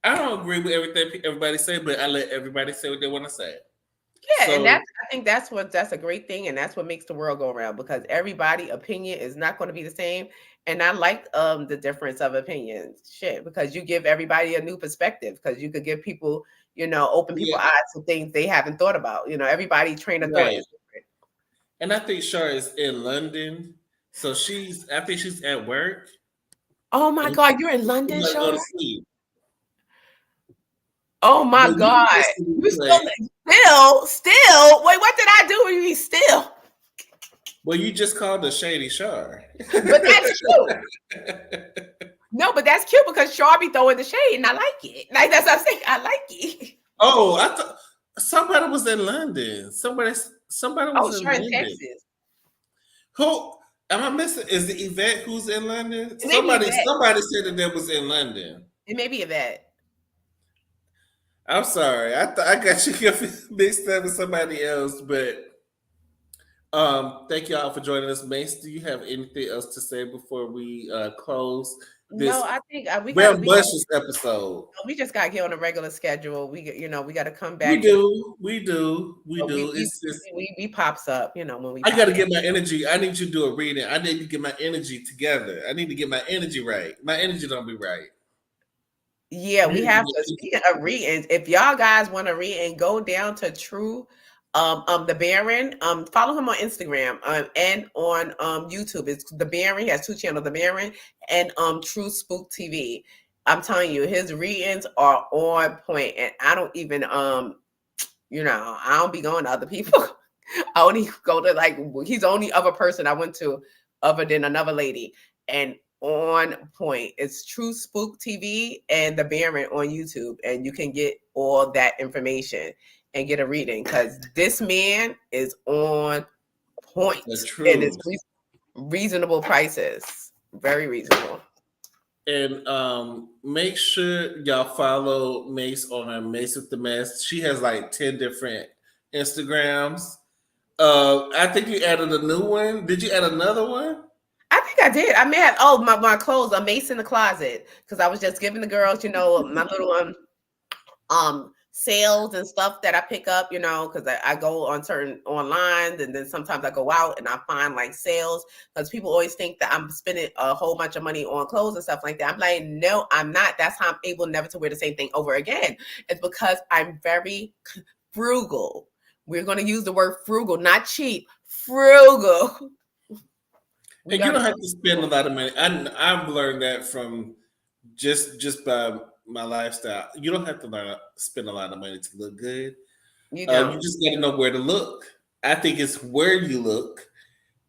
I don't agree with everything everybody say, but I let everybody say what they want to say. Yeah, and So I think that's a great thing, and that's what makes the world go around because everybody' opinion is not going to be the same. And I like the difference of opinions, shit, because you give everybody a new perspective because you could give people, open people yeah, eyes to things they haven't thought about. Everybody train of thought right. is different. And I think Shar is in London, so I think she's at work, Oh my and God, you're in she London, might go Sean? to sleep. Oh my But you God, listen you to it. still. Wait, what did I do when you mean still? Well, you just called the Shady Shar. But that's cute. No, but that's cute because Char be throwing the shade, and I like it. Like that's what I'm saying. I like it. Oh, I thought somebody was in London. Somebody Oh, was in sure, in London. Texas. Who am I missing? Is the Yvette who's in London? It may be Yvette. Somebody said that was in London. It may be Yvette. I'm sorry. I got you mixed up with somebody else, but thank y'all for joining us. Mace, do you have anything else to say before we close No, this I think rambunctious episode? we just got to get on a regular schedule. We got to come We back to do, we do, we the do. It's just we pops up, when we I got pop to up. get my energy. I need you to do a reading. I need to get my energy together. I need to get my energy right. My energy don't be right. Yeah, You we need to have get to. energy. Speaking of readings, if y'all guys want to read and go down to True, the Baron, follow him on Instagram, and on YouTube. It's the Baron. He has two channels, the Baron and True Spook TV. I'm telling you, his readings are on point, and I don't even I don't be going to other people. I only go to he's the only other person I went to other than another lady. And on point. It's True Spook TV and the Baron on YouTube. And you can get all that information and get a reading because this man is on point The and it's truth. reasonable prices. Very reasonable. And make sure y'all follow Mace on her Mace with the Mess. She has like 10 different Instagrams. I think you added a new one. Did you add another one? I think I did. I may have. Oh, my clothes. A Mace in the closet because I was just giving the girls, my little sales and stuff that I pick up, because I go on certain online and then sometimes I go out and I find like sales because people always think that I'm spending a whole bunch of money on clothes and stuff like that. I'm like, no, I'm not. That's how I'm able never to wear the same thing over again. It's because I'm very frugal. We're going to use the word frugal, not cheap, frugal. We And you got don't have to spend a lot of money. I've learned that from just by my lifestyle. You don't have to spend a lot of money to look good. you You don't. just got to know where to look. I think it's where you look,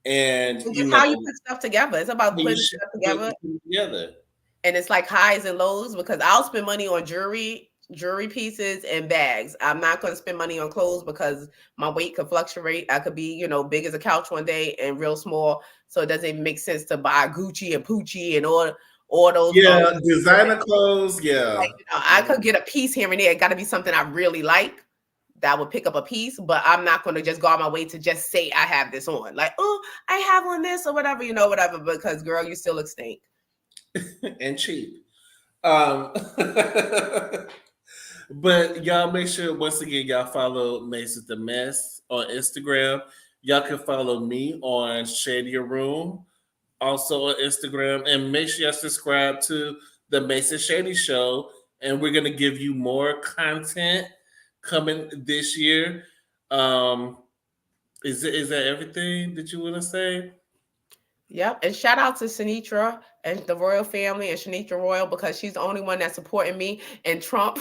and It's just how you put stuff together. It's about you putting should stuff put together. it together. And it's like highs and lows because I'll spend money on jewelry pieces and bags. I'm not going to spend money on clothes because my weight could fluctuate. I could be, big as a couch one day and real small. So it doesn't even make sense to buy Gucci and Poochie and all those. Yeah, designer clothes. Yeah, I could get a piece here and there. It got to be something I really like that would pick up a piece, but I'm not going to just go on my way to just say I have this on. Like, oh, I have on this or whatever, whatever. Because girl, you still look stink. and cheap. But y'all make sure once again y'all follow Mace with the Mess on Instagram. Y'all can follow me on Shady Room, also on Instagram, and make sure y'all subscribe to the Mace and Shady Show. And we're gonna give you more content coming this year. Is that everything that you want to say? Yep. And shout out to Sinitra and the royal family and Shanitra Royal because she's the only one that's supporting me and Trump.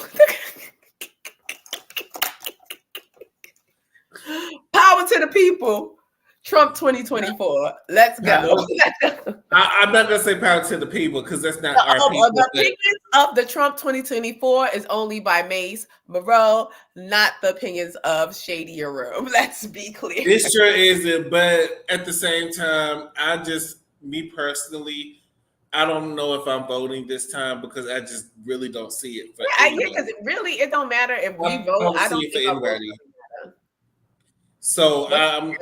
Power to the people. Trump 2024. Let's go. I'm not gonna say power to the people because that's not our people. The opinions of the Trump 2024 is only by MASE, MARROW, not the opinions of Shady Room. Let's be clear. It sure isn't, but at the same time, me personally, I don't know if I'm voting this time because I just really don't see it. Because it don't matter if we vote. I don't see it for anybody. So what's gonna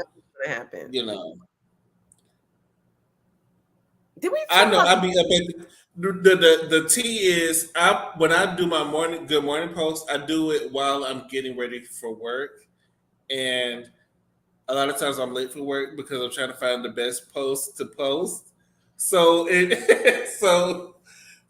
happen? You know. Did we? I know. I be up at the tea is when I do my good morning post. I do it while I'm getting ready for work, and a lot of times I'm late for work because I'm trying to find the best post to post. So so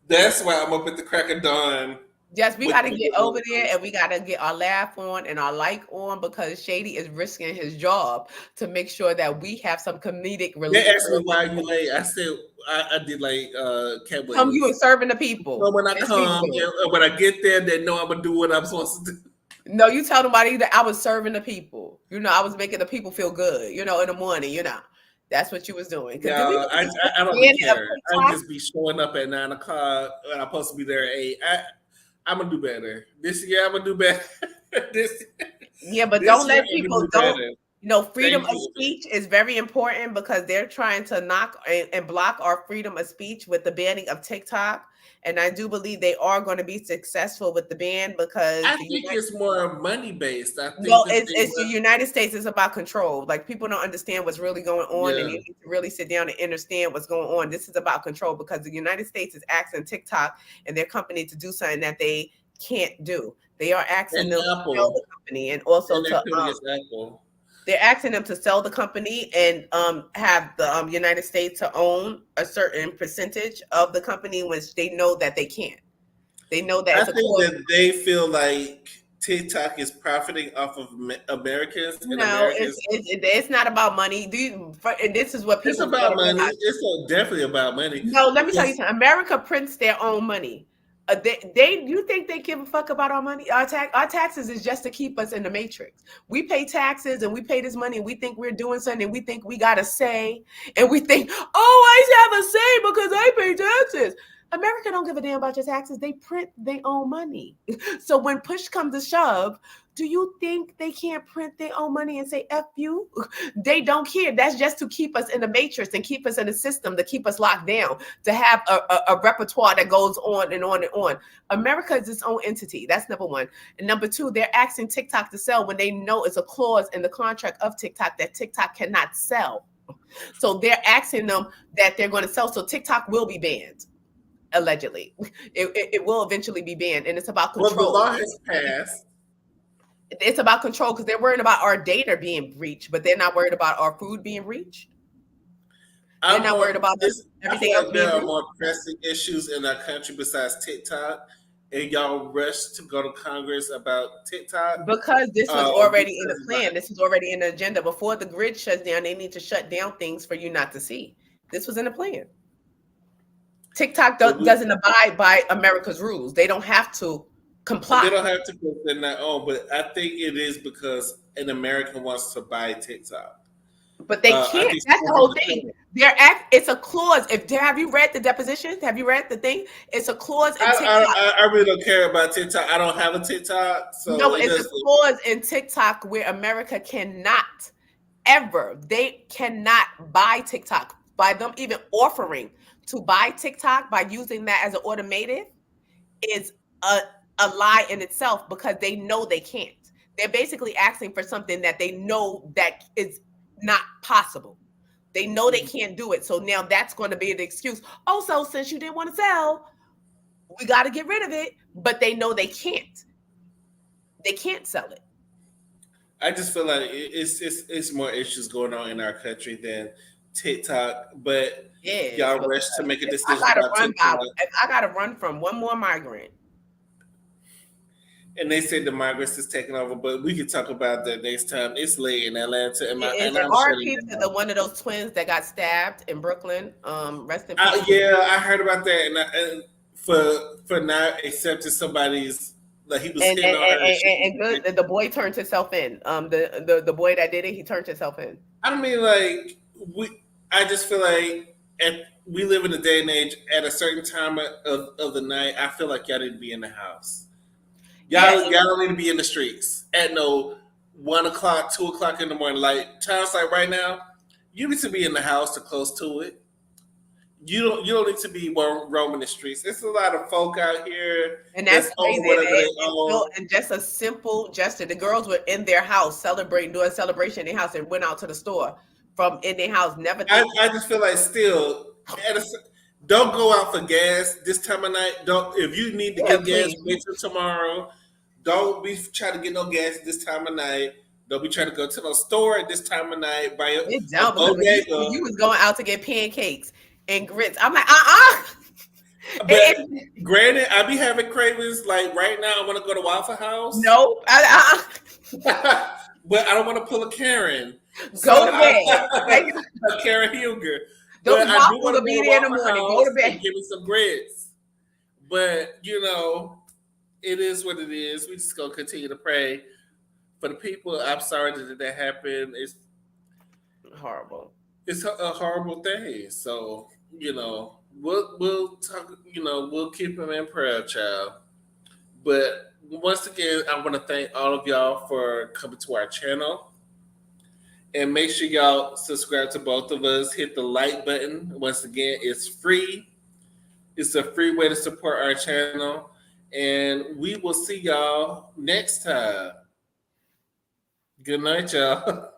that's why I'm up at the crack of dawn. Yes, we got to get over there and we got to get our laugh on and our like on because Shady is risking his job to make sure that we have some comedic relief. They asked me why you late. I said I did like Cat Williams. You were serving the people. So when I come, when I get there, they know I'm gonna do what I'm supposed to do. No, you tell nobody that I was serving the people. I was making the people feel good. In the morning. That's what you was doing. Yeah, I don't really care. I just be showing up at 9 o'clock and I'm supposed to be there at 8. I'm gonna do better this year. I'm gonna do better. But don't let people freedom of speech is very important because they're trying to knock and block our freedom of speech with the banning of TikTok. And I do believe they are going to be successful with the ban because I think it's more money based. I think it's the United States is about control. Like people don't understand what's really going on, and you need to really sit down and understand what's going on. This is about control because the United States is asking TikTok and their company to do something that they can't do. They are asking them to sell the company and also they're asking them to sell the company and have the United States to own a certain percentage of the company, which they know that they can't. They know that. I think that they feel like TikTok is profiting off of Americans. No, it's not about money. This is what people. It's about money. It's definitely about money. No, let me tell you something. America prints their own money. You think they give a fuck about our money? Our taxes is just to keep us in the matrix. We pay taxes and we pay this money and we think we're doing something and we think we got a say and we think, I have a say because I pay taxes. America don't give a damn about your taxes. They print their own money. So when push comes to shove, do you think they can't print their own money and say F you? They don't care. That's just to keep us in the matrix and keep us in the system, to keep us locked down, to have a repertoire that goes on and on and on. America is its own entity. That's number one. And number two, they're asking TikTok to sell when they know it's a clause in the contract of TikTok that TikTok cannot sell. So they're asking them that they're going to sell. So TikTok will be banned. Allegedly, it will eventually be banned, and it's about control. Well, the law has passed. It's about control because they're worried about our data being breached, but they're not worried about our food being breached. They're not worried about everything else. There are more pressing issues in our country besides TikTok, and y'all rush to go to Congress about TikTok because this was already in the plan. This was already in the agenda. Before the grid shuts down, they need to shut down things for you not to see. This was in the plan. TikTok doesn't abide by America's rules. They don't have to comply. They don't have to put their not on, but I think it is because an American wants to buy TikTok. But they can't. That's the whole thing. It's a clause. Have you read the deposition? Have you read the thing? It's a clause in TikTok. I really don't care about TikTok. I don't have a TikTok. So no, it's a clause in TikTok where America cannot ever. They cannot buy TikTok. By them even offering to buy TikTok by using that as an automated is a lie in itself because they know they can't. They're basically asking for something that they know that is not possible. They know they can't do it. So now that's going to be an excuse. Also, since you didn't want to sell, we got to get rid of it. But they know they can't. They can't sell it. I just feel like it's more issues going on in our country than TikTok, but y'all rush to make a decision about TikTok. I got to run from one more migrant. And they say the migrants is taking over, but we can talk about that next time. It's late in Atlanta. And RP to the one of those twins that got stabbed in Brooklyn. Rest in peace. Yeah, I heard about that. And for not accepting somebody's Like he was hitting on her, and good. The boy turned himself in. The boy that did it, he turned himself in. I don't mean like I just feel like we live in a day and age at a certain time of the night. I feel like y'all need to be in the house. Y'all don't need to be in the streets at no 1 o'clock, 2 o'clock in the morning. Like times like right now, you need to be in the house or close to it. You don't need to be roaming the streets. There's a lot of folk out here, and that's crazy. Whatever they own. And just a simple gesture. The girls were in their house celebrating, doing a celebration in their house, and went out to the store from in their house. Never. I just feel like still, don't go out for gas this time of night. Don't if you need to get gas, wait till tomorrow. Don't be trying to get no gas this time of night. Don't be trying to go to the store at this time of night. Buy a bodega. You was going out to get pancakes and grits. I'm like, But granted, I be having cravings. Like right now, I want to go to Waffle House. No, but I don't want to pull a Karen. Go to bed. A Karen Huger. Don't want to be there in the morning. Go to bed. Give me some grits. But it is what it is. We just gonna continue to pray for the people. I'm sorry that happened. It's horrible. It's a horrible thing. So we'll talk. We'll keep them in prayer, child. But once again, I want to thank all of y'all for coming to our channel. And make sure y'all subscribe to both of us. Hit the like button. Once again, it's free. It's a free way to support our channel. And we will see y'all next time. Good night, y'all.